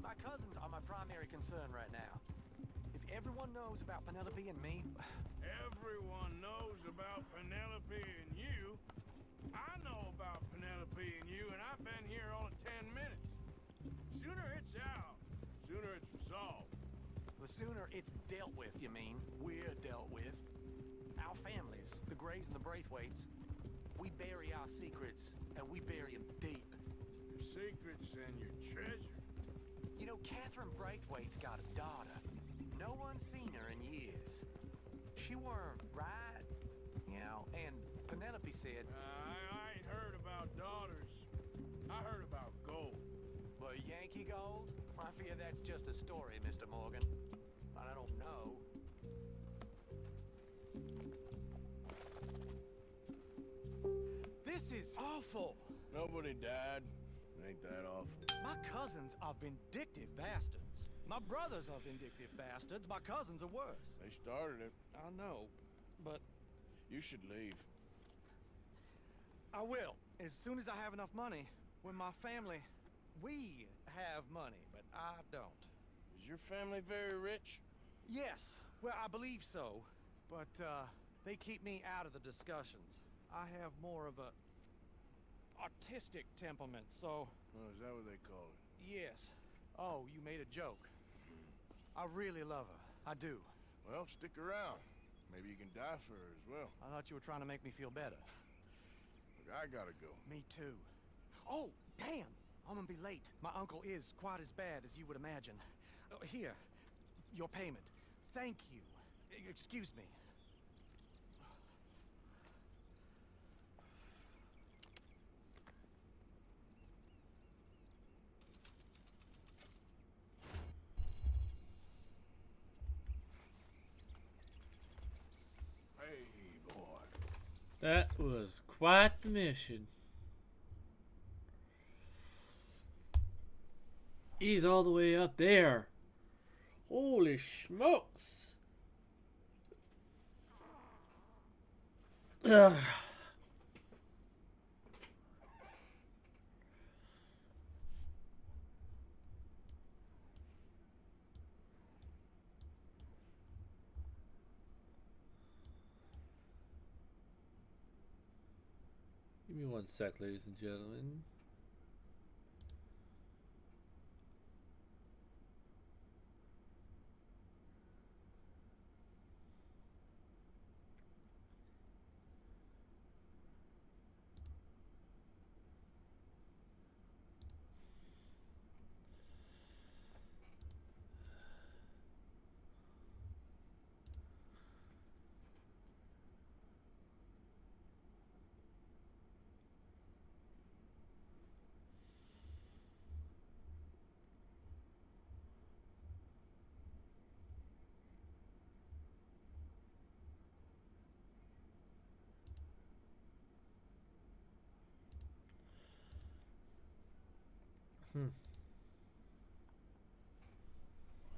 K: My cousins are my primary concern right now. If everyone knows about Penelope and me...
E: Everyone knows about Penelope and you. I know about Penelope and you, and I've been here all of 10 minutes. Sooner it's out, sooner it's resolved.
K: The sooner it's dealt with, you mean? We're dealt with. Our families, the Grays and the Braithwaites, we bury our secrets, and we bury them deep.
E: Your secrets and your treasure.
K: You know, Catherine Braithwaite's got a daughter. No one's seen her in years. She weren't right, you know, and Penelope said...
E: I ain't heard about daughters. I heard about gold.
K: Well, Yankee gold? I fear that's just a story, Mr. Morgan. I don't know. This is awful.
E: Nobody died. Ain't that awful?
K: My cousins are vindictive bastards. My brothers are vindictive bastards. My cousins are worse.
E: They started it.
K: I know, but...
E: You should leave.
K: I will, as soon as I have enough money. When my family... We have money, but I don't.
E: Is your family very rich?
K: Yes, well, I believe so. But, they keep me out of the discussions. I have more of a... artistic temperament, so...
E: Oh, is that what they call it?
K: Yes. Oh, you made a joke. I really love her. I do.
E: Well, stick around. Maybe you can die for her as well.
K: I thought you were trying to make me feel better.
E: Look, I gotta go.
K: Me too. Oh, damn! I'm gonna be late. My uncle is quite as bad as you would imagine. Here, your payment. Thank you. Excuse me.
E: Hey, boy.
A: That was quite the mission. He's all the way up there. Holy smokes. Ugh. Give me one sec, ladies and gentlemen.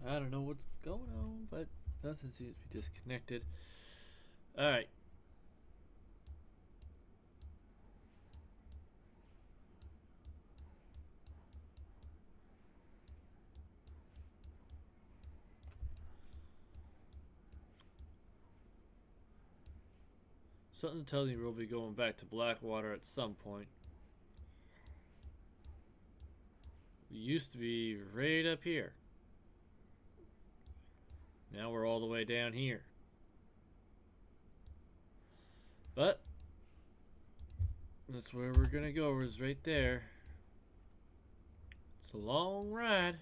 A: I don't know what's going on, but nothing seems to be disconnected. Alright. Something tells me we'll be going back to Blackwater at some point. We used to be right up here. Now we're all the way down here. But that's where we're gonna go, is right there. It's a long ride.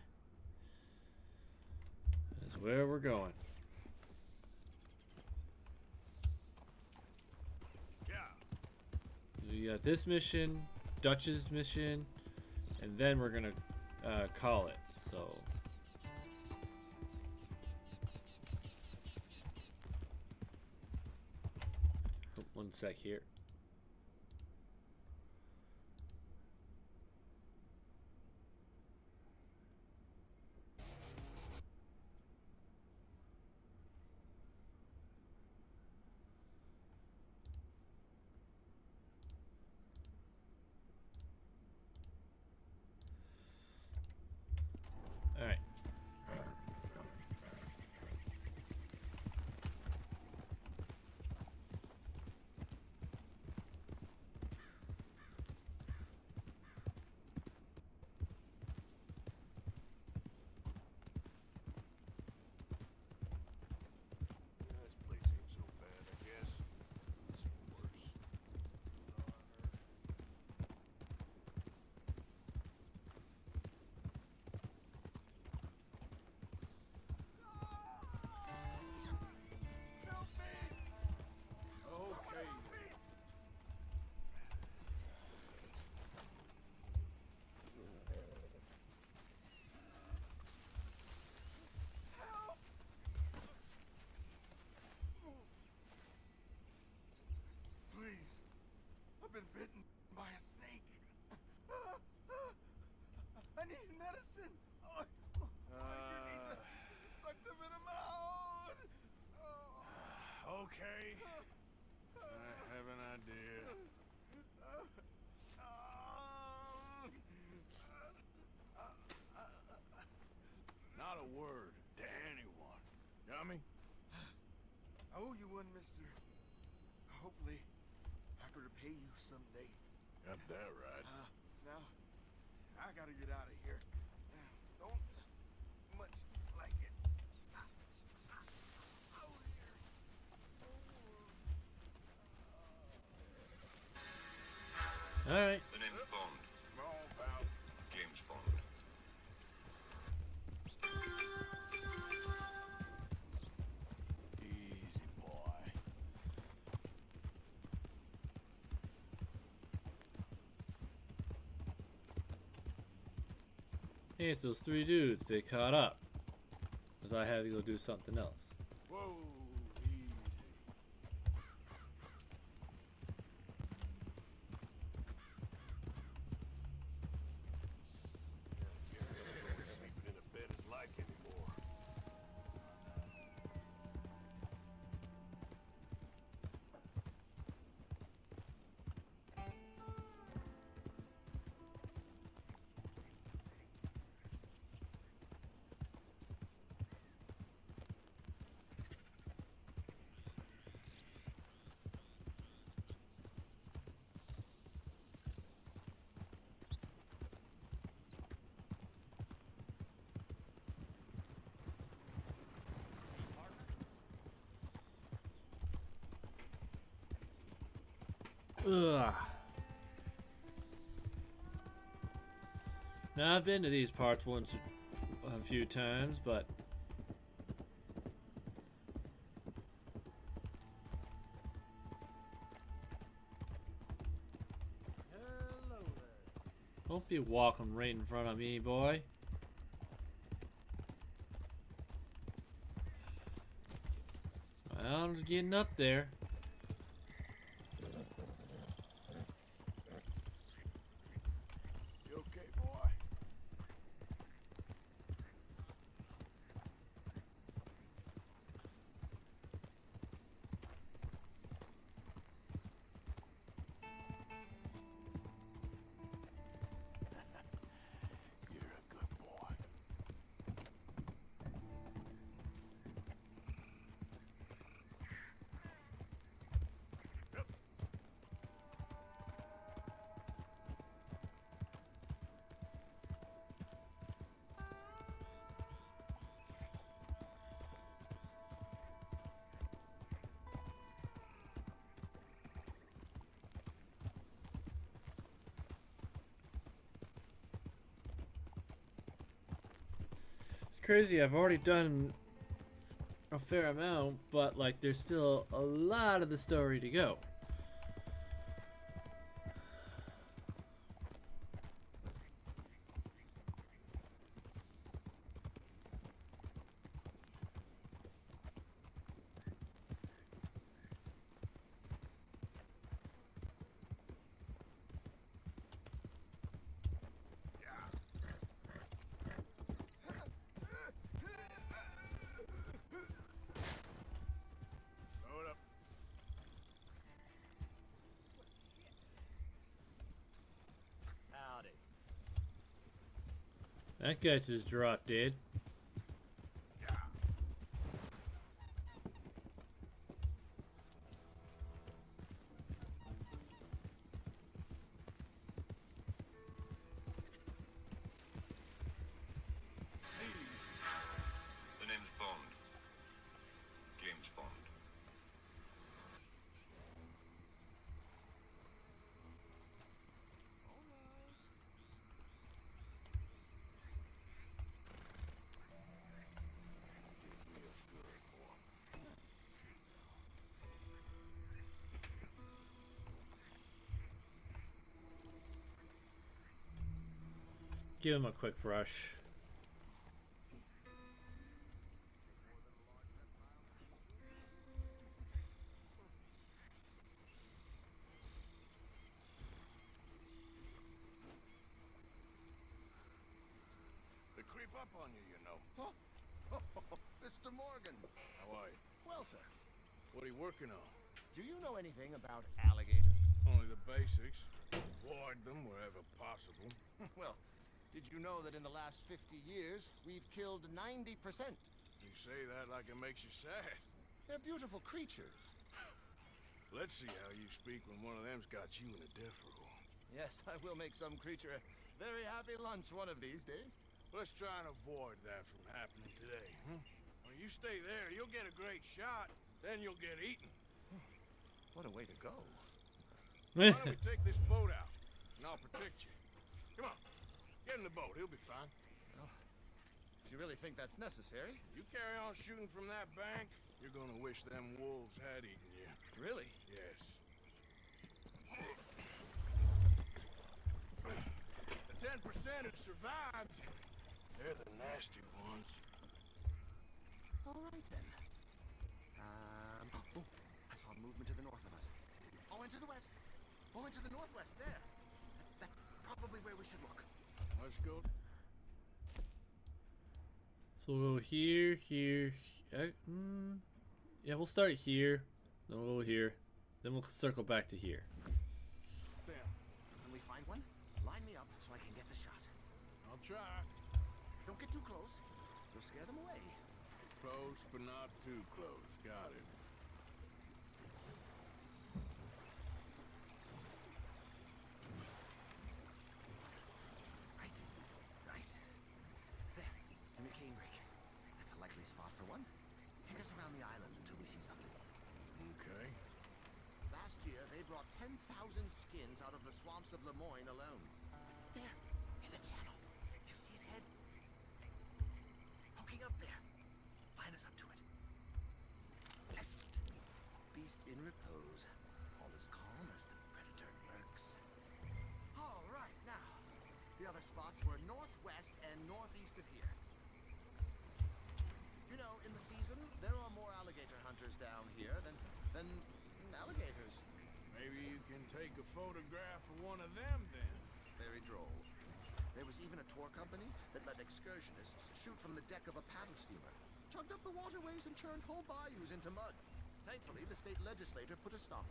A: That's where we're going. We got this mission, Dutch's mission, and then we're gonna call it. So one sec here. Alright.
E: This place ain't so bad, I guess. It's worse. Okay.
B: Please. I've been bitten by a snake. I need medicine. Oh, you need to suck the venom out.
E: Okay. I have an idea. Not a word to anyone. Got me?
B: I owe you one, mister. Hopefully, I can repay you someday.
E: Got that right.
B: Now, I gotta get out of here. Don't much like it. Out here.
A: Alright.
L: The name's Bond.
E: Come on, pal.
L: James Bond.
E: Easy, boy.
A: Hey, it's those three dudes. They caught up. Because I had to go do something else.
E: Whoa, easy. Sleeping in a bed is like anymore.
A: Ugh. Now I've been to these parts once, a few times, but
J: Hello there.
A: don't be walking right in front of me, boy. I'm just getting up there.
E: You okay, boy?
A: crazy. I've already done a fair amount, but like there's still a lot of the story to go.
B: Slow it up.
H: Howdy.
A: That guy just dropped dead.
L: The name's Bond. James Bond.
A: Give him a quick brush.
E: They creep up on you, you know.
F: Huh? Mr. Morgan.
E: How are you?
F: Well, sir,
E: What are you working on?
F: do you know anything about alligators?
E: Only the basics. Avoid them wherever possible.
F: Well, did you know that in the last 50 years, we've killed 90%?
E: You say that like it makes you sad.
F: They're beautiful creatures.
E: Let's see how you speak when one of them's got you in a death row.
F: Yes, I will make some creature a very happy lunch one of these days.
E: Let's try and avoid that from happening today. When you stay there, you'll get a great shot, then you'll get eaten.
F: What a way to go.
E: Why don't we take this boat out, and I'll protect you. Come on, get in the boat, he'll be fine.
F: Well, if you really think that's necessary.
E: You carry on shooting from that bank, you're gonna wish them wolves had eaten you.
F: Really?
E: Yes. The 10% who survived, they're the nasty ones.
F: All right, then. Oh, I saw movement to the north of us. Oh, and to the west. Oh, and to the northwest, there. That's probably where we should look.
E: Let's go.
A: So we'll go here, here. Yeah, we'll start here. Then we'll go here. Then we'll circle back to here.
F: There. When we find one, line me up so I can get the shot.
E: I'll try.
F: Don't get too close. You'll scare them away.
E: Close, but not too close. Got it.
F: Right. There, in the canebrake. That's a likely spot for one. Take us around the island until we see something.
E: Okay.
F: Last year, they brought 10,000 skins out of the swamps of Lemoyne alone. There, in the channel. You see its head? Poking up there. Line us up to it. Excellent. Beast in repose. All is calm as the predator lurks. All right, now. The other spots were northwest and northeast of here. You know, in the season, there are more alligator hunters down here than alligators.
E: Maybe you can take a photograph of one of them then.
F: Very droll. There was even a tour company that let excursionists shoot from the deck of a paddle steamer. Chugged up the waterways and churned whole bayous into mud. Thankfully, the state legislature put a stop.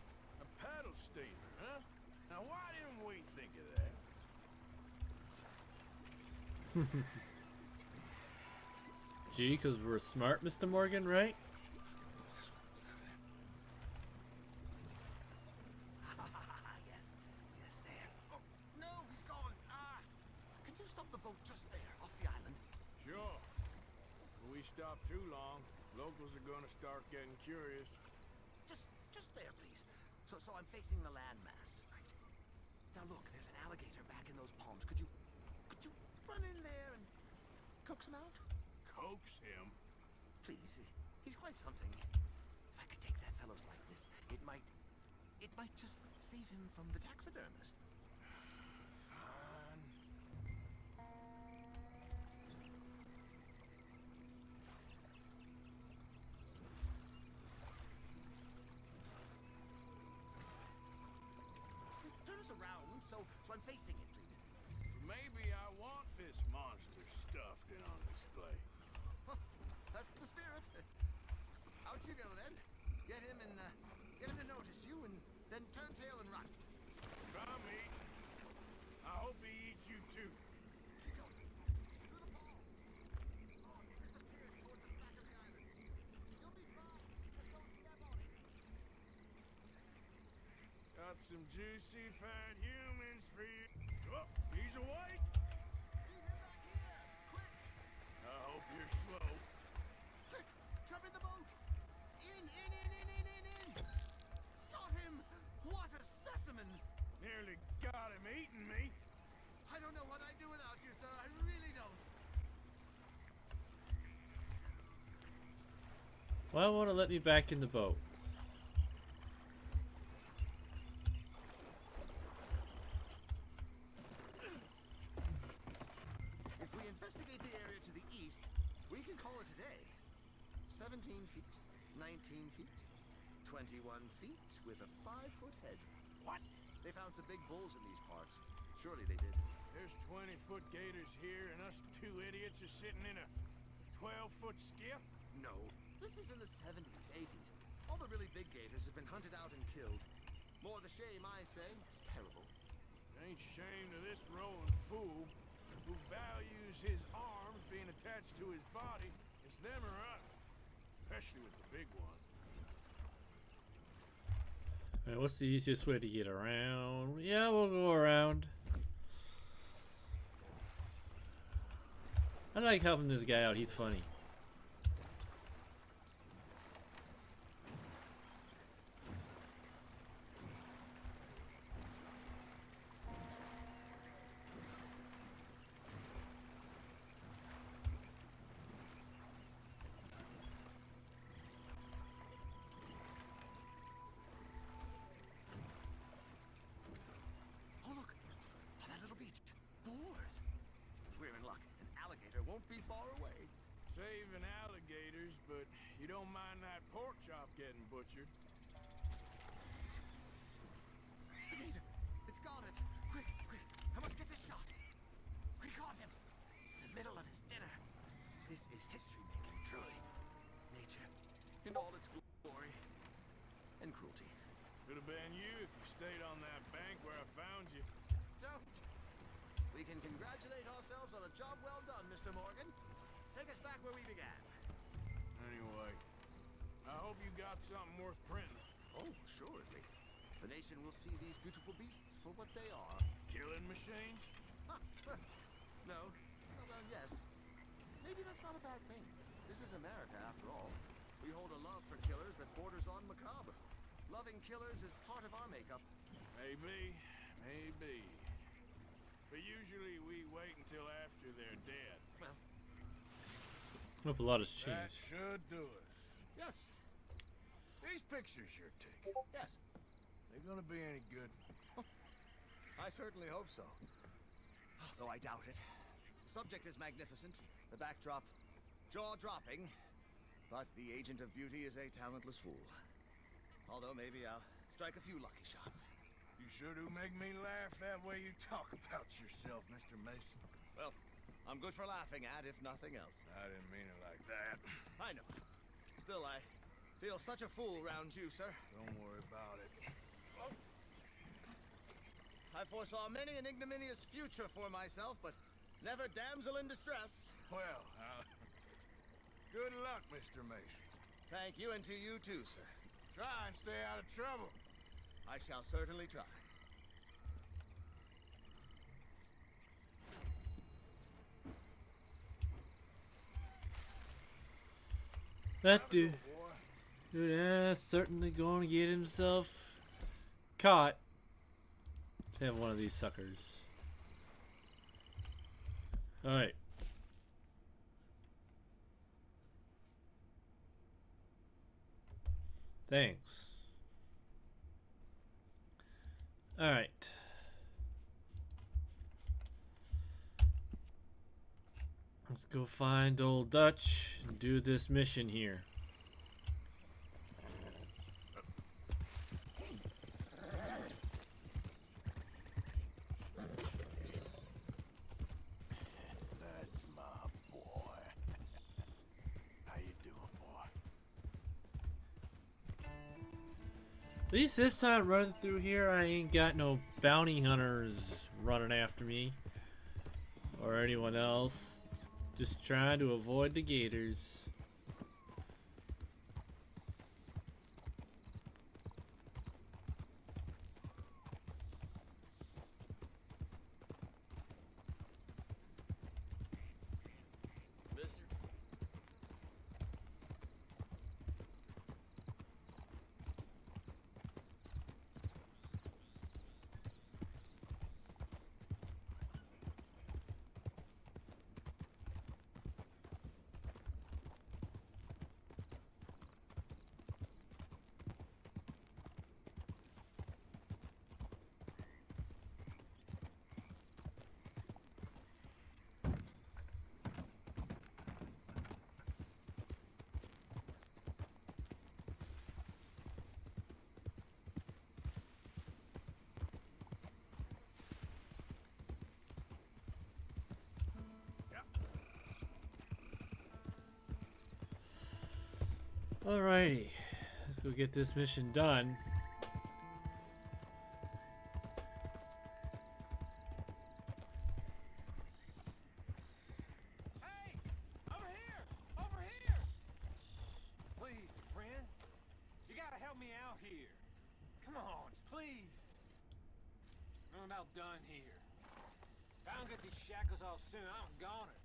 E: A paddle steamer, huh? Now why didn't we think of that?
A: Gee, because we're smart, Mr. Morgan, right?
F: Yes, there. Oh, no, he's gone. Can you stop the boat just there, off the island?
E: Sure. If we stop too long, locals are gonna start getting curious.
F: Just there, please. So I'm facing the landmass. Right. Now look, there's an alligator back in those palms. Could you run in there and coax him out?
E: Coax coax him.
P: Please, he's quite something. If I could take that fellow's likeness, it might just save him from the taxidermist.
E: Fine.
P: Turn us around so I'm facing it, please.
E: Maybe I want this monster stuffed and on display.
P: Huh, that's the spirit. Out you go then. Get him to notice you, and then turn tail and run.
E: Try me. I hope he eats you too.
P: Keep going. Through the pole. Oh, it disappeared toward the back of the island. You'll be fine. Just don't step on it.
E: Got some juicy fat humans for you. Oh, he's awake.
P: Leave him back here. Quick.
E: I hope you're slow.
P: Quick. Jump in the boat. In. Got him. What a specimen.
E: Nearly got him eating me.
P: I don't know what I'd do without you, sir. I really don't.
A: Why won't it let me back in the boat?
P: If we investigate the area to the east, we can call it a day. 17 feet, 19 feet, 21 feet with a 5-foot head.
E: What?
P: They found some big bulls in these parts. Surely they did.
E: There's 20-foot gators here, and us two idiots are sitting in a 12-foot skiff?
P: No. This is in the 70s, 80s. All the really big gators have been hunted out and killed. More the shame, I say. It's terrible.
E: Ain't shame to this rolling fool who values his arms being attached to his body. It's them or us. Especially with the big ones.
A: Alright, what's the easiest way to get around? Yeah, we'll go around. I like helping this guy out, he's funny.
P: Oh, look. On that little beach. Boars. If we're in luck, an alligator won't be far away.
E: Saving alligators, but you don't mind that pork chop getting butchered.
P: The gator. It's got it. Quick. I must get this shot. We caught him. In the middle of his dinner. This is history-making, truly. Nature, in all its glory and cruelty.
E: Could have been you if you stayed on that bank where I found you.
P: Don't. We can congratulate ourselves on a job well done, Mr. Morgan. Take us back where we began.
E: Anyway, I hope you got something worth printing.
P: Oh, assuredly. The nation will see these beautiful beasts for what they are.
E: Killing machines?
P: No. Well, yes. Maybe that's not a bad thing. This is America, after all. We hold a love for killers that borders on macabre. Loving killers is part of our makeup.
E: Maybe. But usually we wait until after they're dead.
P: Well,
A: Hope a lot has
E: that
A: changed.
E: should do us.
P: yes.
E: These pictures you're taking,
P: Yes.
E: they gonna be any good?
P: I certainly hope so. Though I doubt it. The subject is magnificent. The backdrop, jaw-dropping. But the agent of beauty is a talentless fool. Although maybe I'll strike a few lucky shots.
E: You sure do make me laugh that way you talk about yourself, Mr. Mason.
P: Well, I'm good for laughing at, if nothing else.
E: I didn't mean it like that.
P: I know. Still, I feel such a fool round you, sir.
E: Don't worry about it.
P: I foresaw many an ignominious future for myself, but never damsel in distress.
E: Well, good luck, Mr. Mason.
P: Thank you, and to you too, sir.
E: Try and stay out of trouble.
P: I shall certainly try.
A: That dude, certainly going to get himself caught. Let's have one of these suckers. All right. Thanks. Alright. Let's go find old Dutch and do this mission here.
B: That's my boy. How you doing, boy?
A: At least this time running through here, I ain't got no bounty hunters running after me. Or anyone else. Just trying to avoid the gators. Alrighty, let's go get this mission done.
W: Hey! Over here! Over here! Please, friend. You gotta help me out here. Come on, please. I'm about done here. If I don't get these shackles off soon, I'm a goner.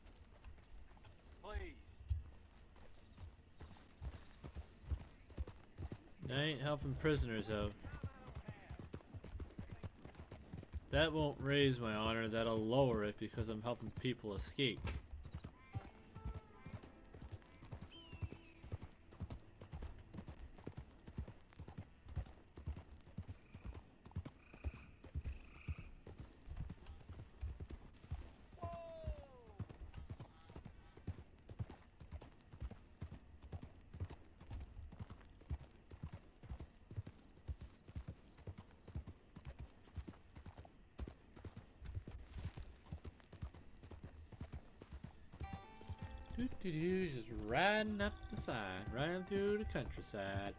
W: Please.
A: I ain't helping prisoners out. That won't raise my honor, that'll lower it because I'm helping people escape. Doo-doo-doo, just riding up the side, riding through the countryside.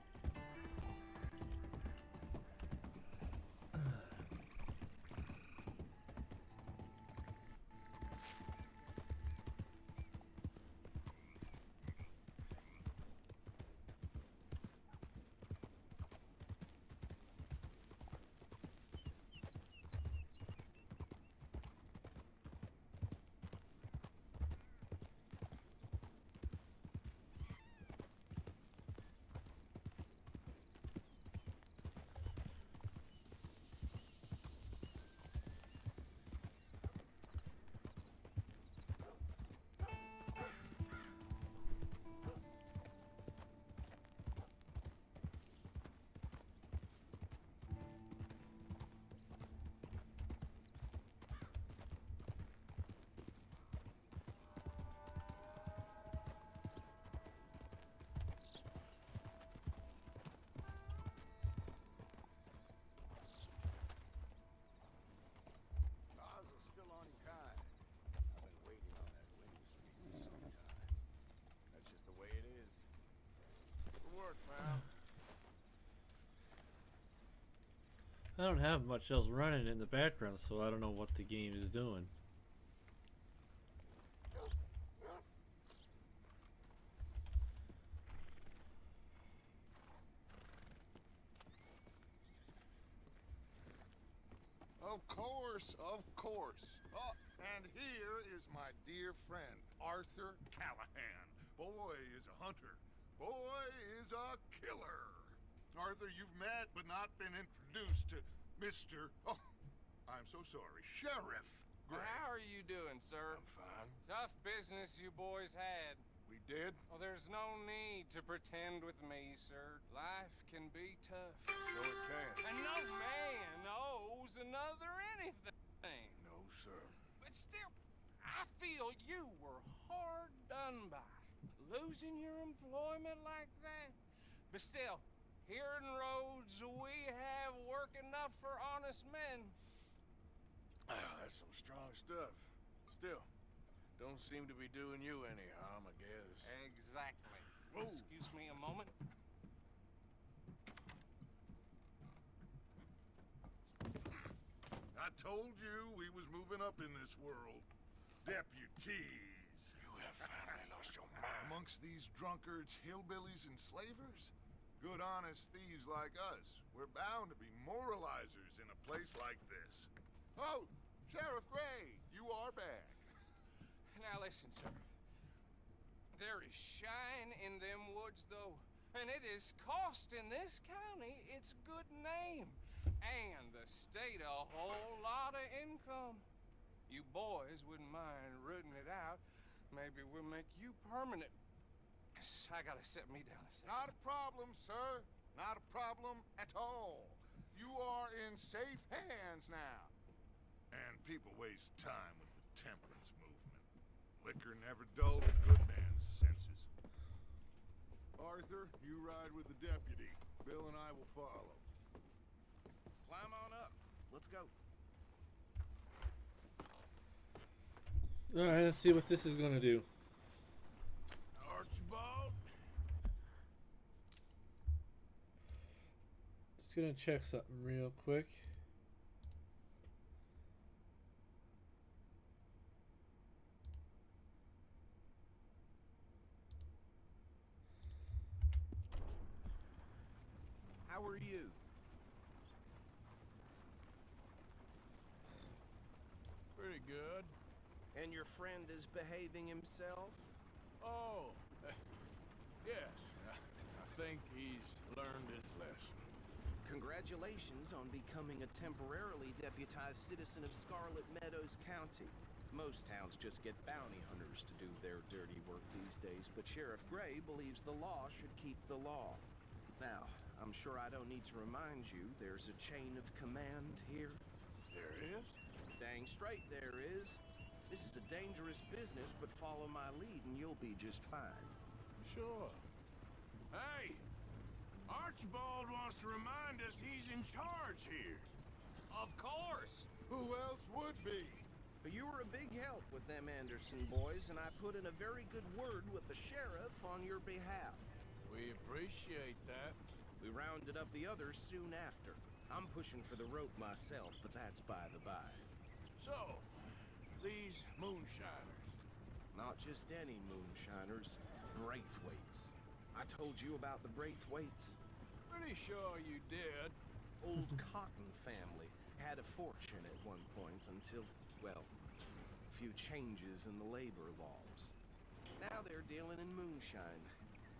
F: Jaws are still on kind. I've been waiting on that windy streak for some time. That's just the way it is. Good work, pal.
A: I don't have much else running in the background, so I don't know what the game is doing.
F: Of course, of course. Oh, and here is my dear friend, Arthur Callahan. Boy is a hunter. Boy is a killer. Arthur, you've met but not been introduced to Mr. Oh, I'm so sorry, Sheriff Gray.
W: How are you doing, sir?
F: I'm fine.
W: Tough business you boys had.
E: We did?
W: Oh, there's no need to pretend with me, sir. Life can be tough.
E: So it can.
W: And no man owes another anything.
E: No, sir.
W: But still, I feel you were hard done by. Losing your employment like that. But still, here in Rhodes, we have work enough for honest men.
E: That's some strong stuff. Still, don't seem to be doing you any harm, I guess.
W: Exactly.
E: Whoa.
W: Excuse me a moment.
F: I told you we was moving up in this world. Deputies.
E: You have finally lost your mind.
F: Amongst these drunkards, hillbillies, and slavers? Good honest thieves like us. We're bound to be moralizers in a place like this. Oh, Sheriff Gray, you are back.
W: Now listen, sir. There is shine in them woods, though. And it is costing this county its good name. And the state a whole lot of income. You boys wouldn't mind rooting it out. Maybe we'll make you permanent. I gotta set me down a second.
F: Not a problem, sir. Not a problem at all. You are in safe hands now. And people waste time with the temperance movement. Liquor never dulled a good man's senses. Arthur, you ride with the deputy. Bill and I will follow.
K: Climb on up. Let's go.
A: Alright, let's see what this is gonna do.
E: Archibald?
A: Just gonna check something real quick.
K: How are you?
E: Pretty good.
K: And your friend is behaving himself?
E: Oh, yes. I think he's learned his lesson.
K: Congratulations on becoming a temporarily deputized citizen of Scarlet Meadows County. Most towns just get bounty hunters to do their dirty work these days, but Sheriff Gray believes the law should keep the law. Now, I'm sure I don't need to remind you there's a chain of command here.
E: There is?
K: Dang straight there is. This is a dangerous business, but follow my lead and you'll be just fine.
E: Sure. Hey! Archibald wants to remind us he's in charge here.
K: Of course!
F: Who else would be?
K: You were a big help with them Anderson boys, and I put in a very good word with the sheriff on your behalf.
E: We appreciate that.
K: We rounded up the others soon after. I'm pushing for the rope myself, but that's by the by.
E: So, these moonshiners.
K: Not just any moonshiners, Braithwaites. I told you about the Braithwaites.
E: Pretty sure you did.
K: Old Cotton family had a fortune at one point until, well, a few changes in the labor laws. Now they're dealing in moonshine.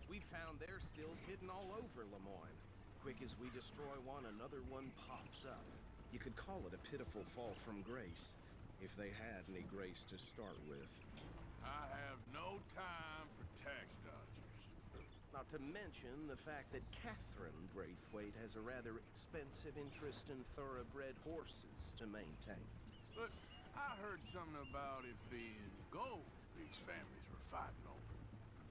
K: We found their stills hidden all over Lemoyne. Quick as we destroy one, another one pops up. You could call it a pitiful fall from grace, if they had any grace to start with.
E: I have no time for tax dodgers.
K: Not to mention the fact that Catherine Braithwaite has a rather expensive interest in thoroughbred horses to maintain.
E: But I heard something about it being gold these families were fighting over.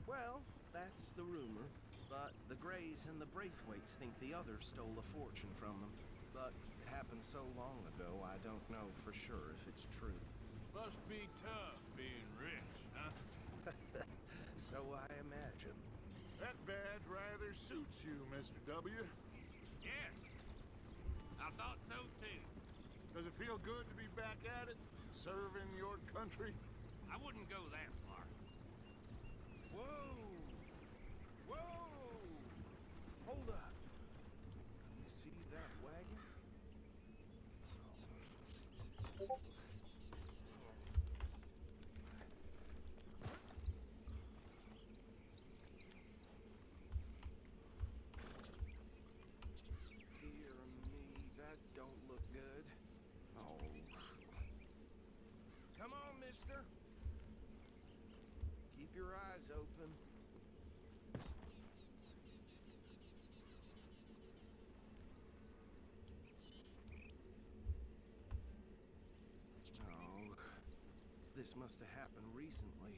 K: Well, that's the rumor. But the Grays and the Braithwaites think the others stole a fortune from them. But it happened so long ago, I don't know for sure if it's true.
E: Must be tough being rich, huh?
K: So I imagine.
F: That badge rather suits you, Mr. W.
T: Yes. I thought so too.
F: Does it feel good to be back at it? Serving your country?
T: I wouldn't go that far.
K: Whoa! Whoa! Hold up. You see that wagon? Dear me, that don't look good. Oh. Come on, mister. Keep your eyes open. Oh, this must have happened recently.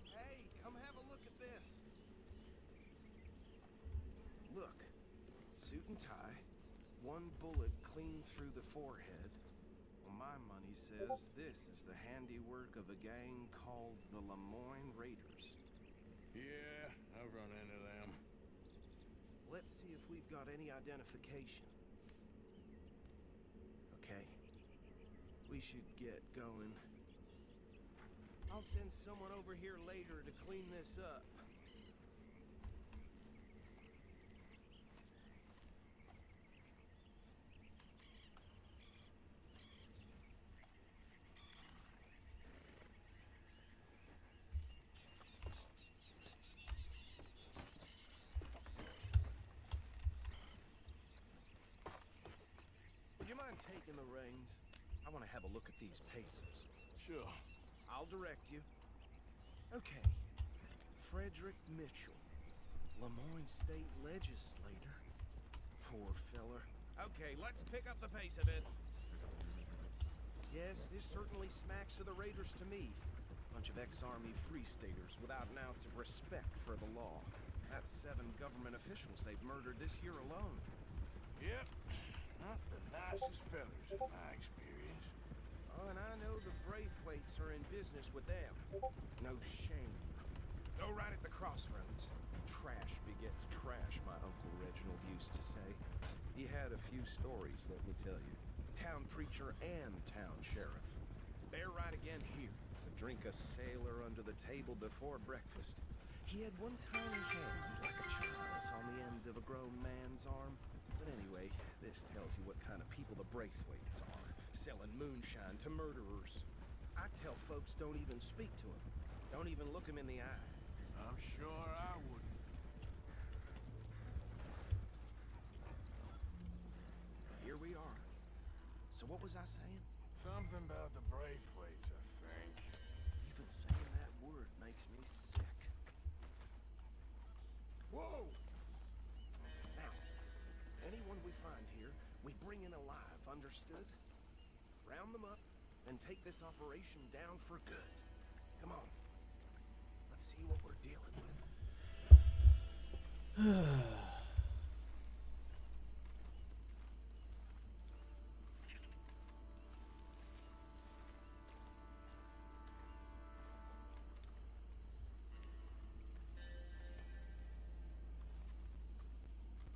K: Hey, come have a look at this. Look, suit and tie, one bullet clean through the forehead. Well, my money says this is the handiwork of a gang called the Lemoyne Raiders.
E: Yeah, I've run into them.
K: Let's see if we've got any identification. Okay, we should get going. I'll send someone over here later to clean this up. Would you mind taking the reins? I want to have a look at these papers.
E: Sure.
K: I'll direct you. Okay. Frederick Mitchell, Lemoyne State Legislator. Poor feller. Okay, let's pick up the pace a bit. Yes, this certainly smacks of the Raiders to me. Bunch of ex-Army Free Staters without an ounce of respect for the law. That's 7 government officials they've murdered this year alone.
E: Yep. Not the nicest fellers in my experience.
K: Oh, and I know the Braithwaites are in business with them. No shame. Go right at the crossroads. Trash begets trash, my Uncle Reginald used to say. He had a few stories, let me tell you. Town preacher and town sheriff. Bear right again here. To drink a sailor under the table before breakfast. He had one tiny hand like a child's on the end of a grown man's arm. But anyway, this tells you what kind of people the Braithwaites are. Selling moonshine to murderers. I tell folks don't even speak to them. Don't even look them in the eye.
E: I'm sure I wouldn't.
K: Here we are. So what was I saying?
E: Something about the Braithwaites, I think.
K: Even saying that word makes me sick. Whoa! Now, anyone we find here, we bring in alive, understood? Round them up, and take this operation down for good. Come on. Let's see what we're dealing with.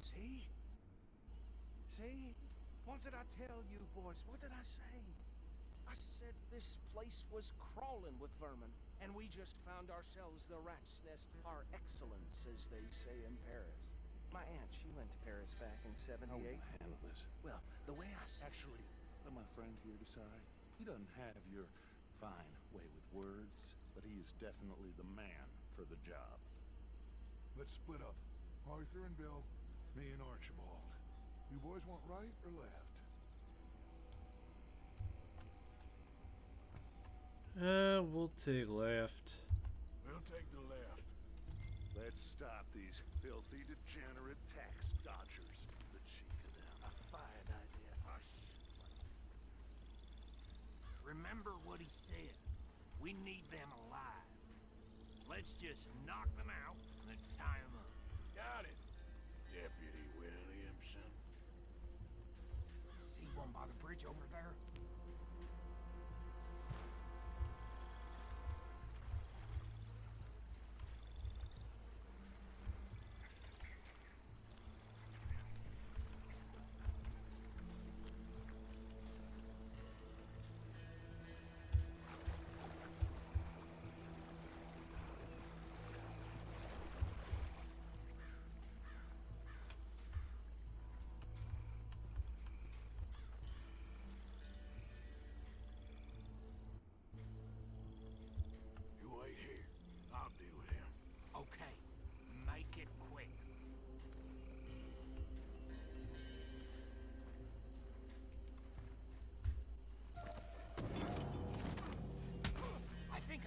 K: See? See? What did I tell you, boys? What did I say? I said this place was crawling with vermin, and we just found ourselves the rat's nest par excellence, as they say in Paris. My aunt, she went to Paris back in '78.
F: How will I handle this?
K: Well, the way I see
F: Actually, let my friend here decide. He doesn't have your fine way with words, but he is definitely the man for the job.
Q: Let's split up. Arthur and Bill, me and Archibald. You boys want right or left?
A: We'll take left.
E: We'll take the left.
F: Let's stop these filthy, degenerate tax dodgers. The cheek of them.
K: a fine idea.
F: Hush.
K: Remember what he said. We need them alive. Let's just knock them out and tie them up.
E: Got it, Deputy Williamson.
K: See one by the bridge over there?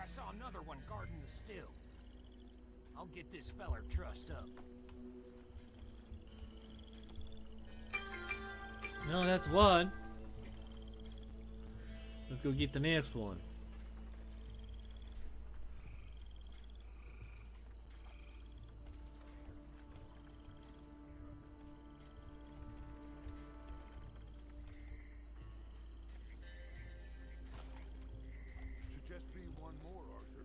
K: I saw another one guarding the still. I'll get this feller trussed up.
A: No, that's one. Let's go get the next one.
Q: Should just be one more, Arthur.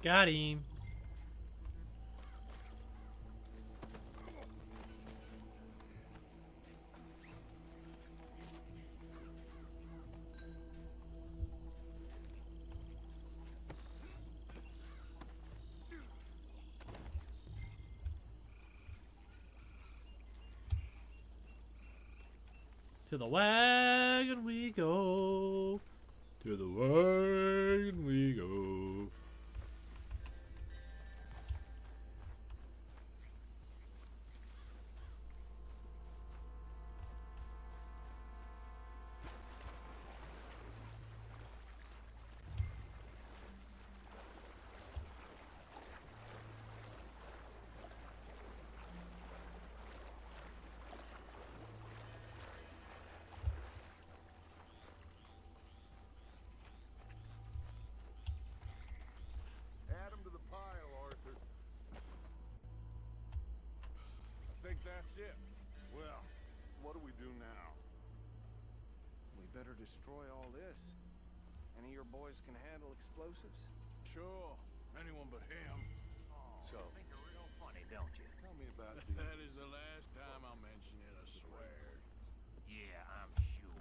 A: Got him. To the wagon we go. To the wagon we go.
F: Add 'em to the pile, Arthur.
E: I think that's it.
F: Well, what do we do now?
G: We better destroy all this. Any of your boys can handle explosives?
E: Sure. Anyone but him.
K: So, think you're real funny, don't you?
F: Tell me about
E: That is the last time I'll mention it, I swear.
K: Yeah, I'm sure.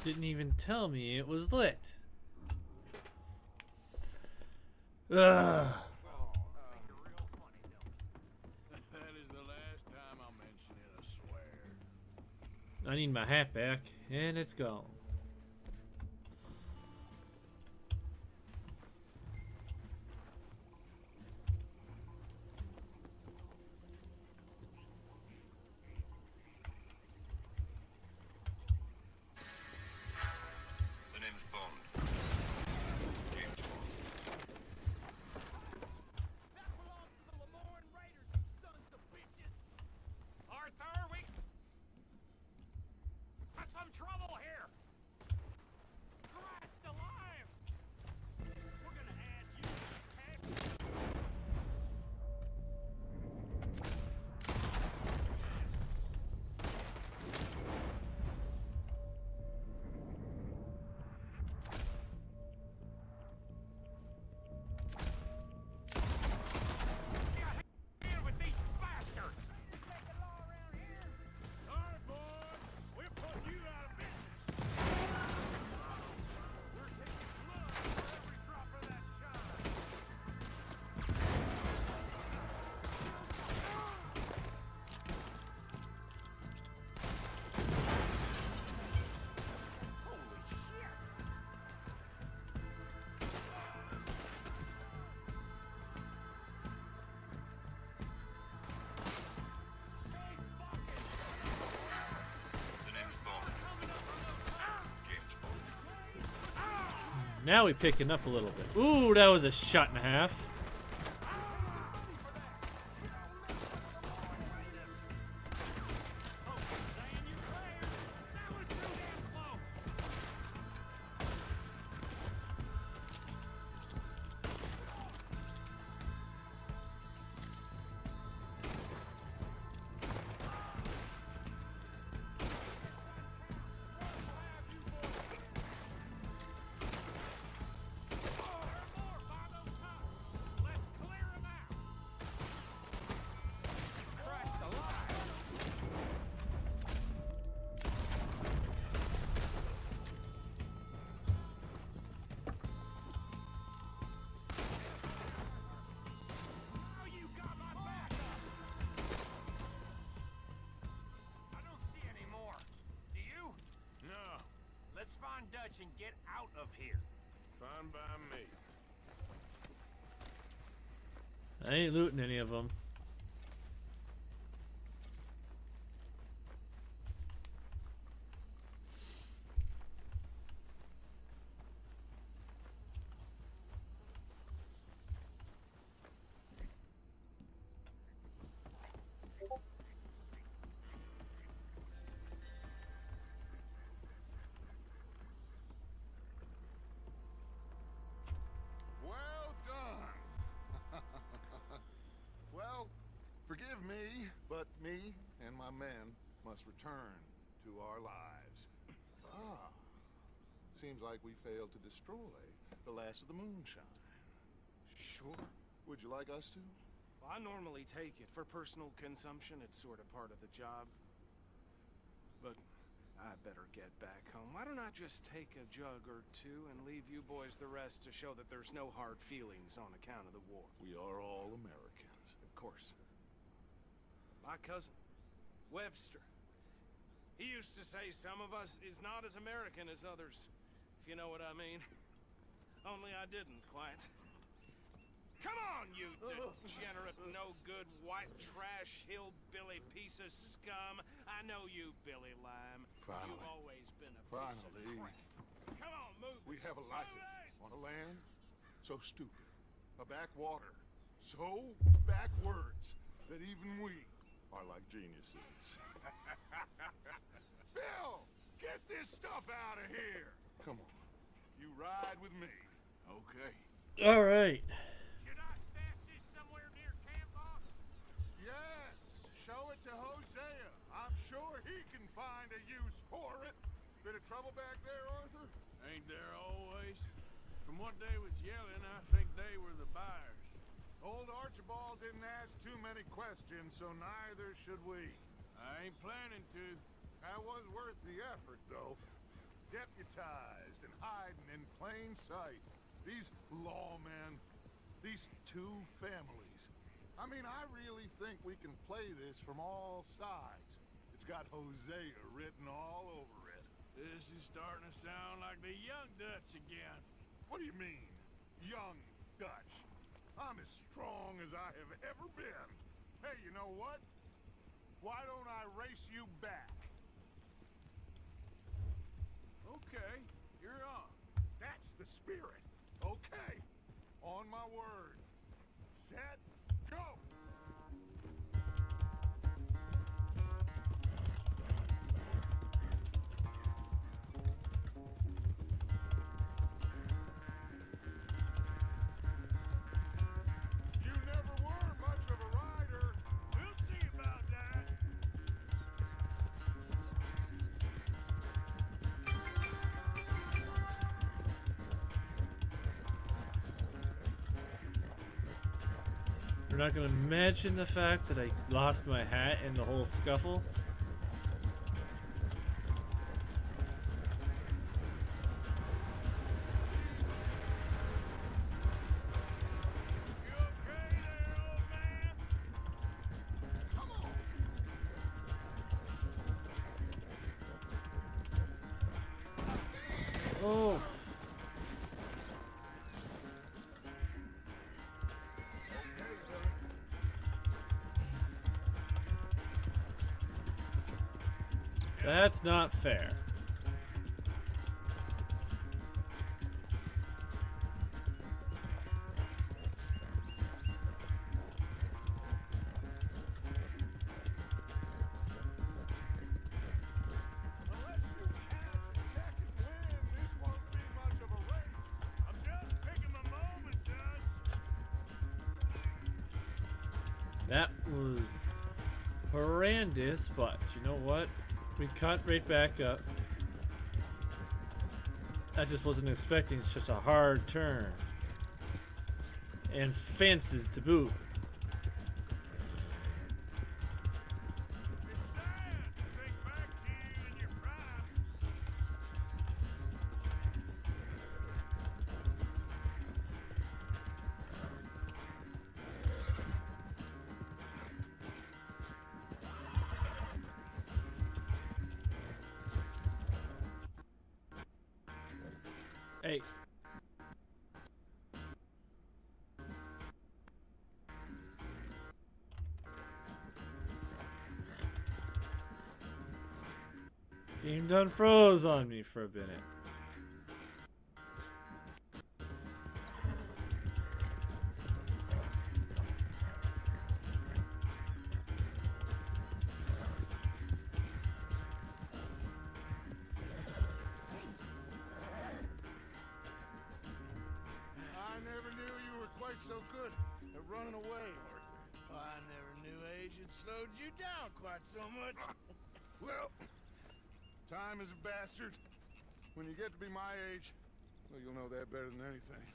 A: Didn't even tell me it was lit. Ugh.
E: That is the last time I'll mention it, I swear.
A: I need my hat back, and it's gone.
L: The name's Bond. James Bond.
K: Arthur, we got some trouble here. Christ alive! We're gonna add you to the text. With these bastards!
E: Sorry, boys. We're putting you out of business.
K: We're taking blood for every drop of that shine. Holy shit!
L: The name's Bond. James Bond.
A: Now we picking up a little bit. Ooh, that was a shot and a half.
K: here.
E: Fine by me.
A: I ain't looting any of them.
F: Well done. Well, forgive me, but me and my men must return to our lives. Ah, seems like we failed to destroy the last of the moonshine.
K: Sure.
F: Would you like us to?
K: Well, I normally take it for personal consumption. It's sort of part of the job. But I better get back home. Why don't I just take a jug or two and leave you boys the rest to show that there's no hard feelings on account of the war?
F: We are all Americans.
K: Of course. My cousin, Webster. He used to say some of us is not as American as others, if you know what I mean. Only I didn't quite. Come on, you degenerate, no-good, white trash, hillbilly piece of scum. I know you, Billy Lime.
F: Finally.
K: You've always been a piece
F: Finally.
K: of crap. Come on, move.
F: We have a life on a land so stupid, a backwater so backwards that even we are like geniuses. Bill, get this stuff out of here. Come on, you ride with me.
E: Okay.
A: All right.
K: Should I stash this somewhere near camp, boss?
F: Yes, show it to Hosea. I'm sure he can find a use for it. Bit of trouble back there, Arthur?
E: Ain't there always? From what they was yelling, I think they were the buyers.
F: Old Archibald didn't ask too many questions, so neither should we.
E: I ain't planning to.
F: That was worth the effort, though. Deputized and hiding in plain sight. These lawmen, these two families. I mean, I really think we can play this from all sides. It's got Hosea written all over it.
E: This is starting to sound like the Young Dutch again.
F: What do you mean, Young Dutch? I'm as strong as I have ever been. Hey, you know what? Why don't I race you back?
E: Okay, you're on.
F: That's the spirit. Okay, on my word. Set, go! You never were much of a rider.
K: We'll see about that.
A: We're not gonna mention the fact that I lost my hat in the whole scuffle. Oh. That's not fair.
K: I'm just picking my moment, Dutch.
A: That was horrendous, but you know what? We cut right back up. I just wasn't expecting such a hard turn. And fences to boot. Hey. Game done froze on me for a minute.
E: I never knew you were quite so good at running away, Arthur.
K: I never knew age had slowed you down quite so much.
E: Well, time is a bastard. When you get to be my age, well, you'll know that better than anything.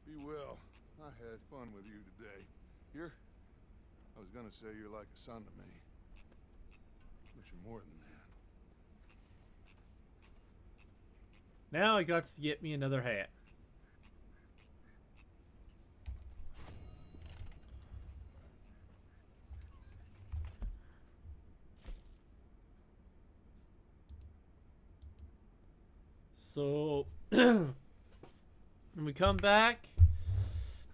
E: Be well. I had fun with you today. I was gonna say you're like a son to me. But you're more than that.
A: Now I got to get me another hat. So, when we come back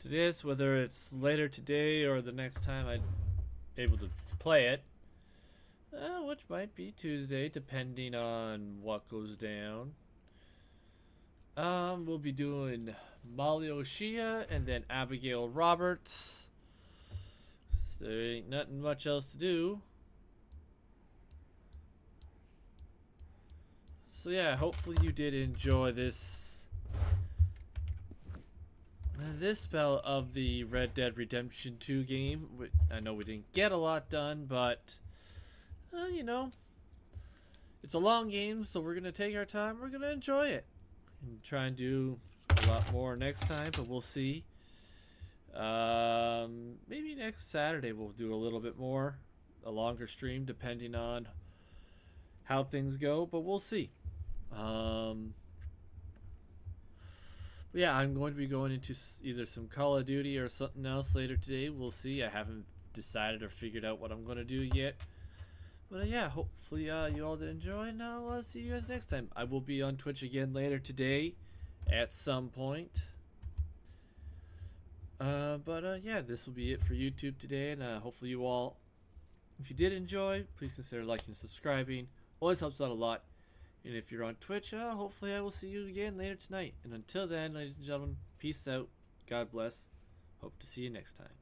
A: to this, whether it's later today or the next time I'm able to play it, which might be Tuesday, depending on what goes down, we'll be doing Molly O'Shea and then Abigail Roberts. So there ain't nothing much else to do. So yeah, hopefully you did enjoy this spell of the Red Dead Redemption 2 game. I know we didn't get a lot done, but you know, it's a long game, so we're gonna take our time. We're gonna enjoy it and try and do a lot more next time, but we'll see. Maybe next Saturday we'll do a little bit more, a longer stream, depending on how things go, but we'll see. Yeah, I'm going to be going into either some Call of Duty or something else later today. We'll see. I haven't decided or figured out what I'm going to do yet. But yeah, hopefully you all did enjoy, and I'll see you guys next time. I will be on Twitch again later today at some point. Yeah, this will be it for YouTube today, and hopefully you all, if you did enjoy, please consider liking and subscribing. Always helps out a lot. And if you're on Twitch, hopefully I will see you again later tonight. And until then, ladies and gentlemen, peace out. God bless. Hope to see you next time.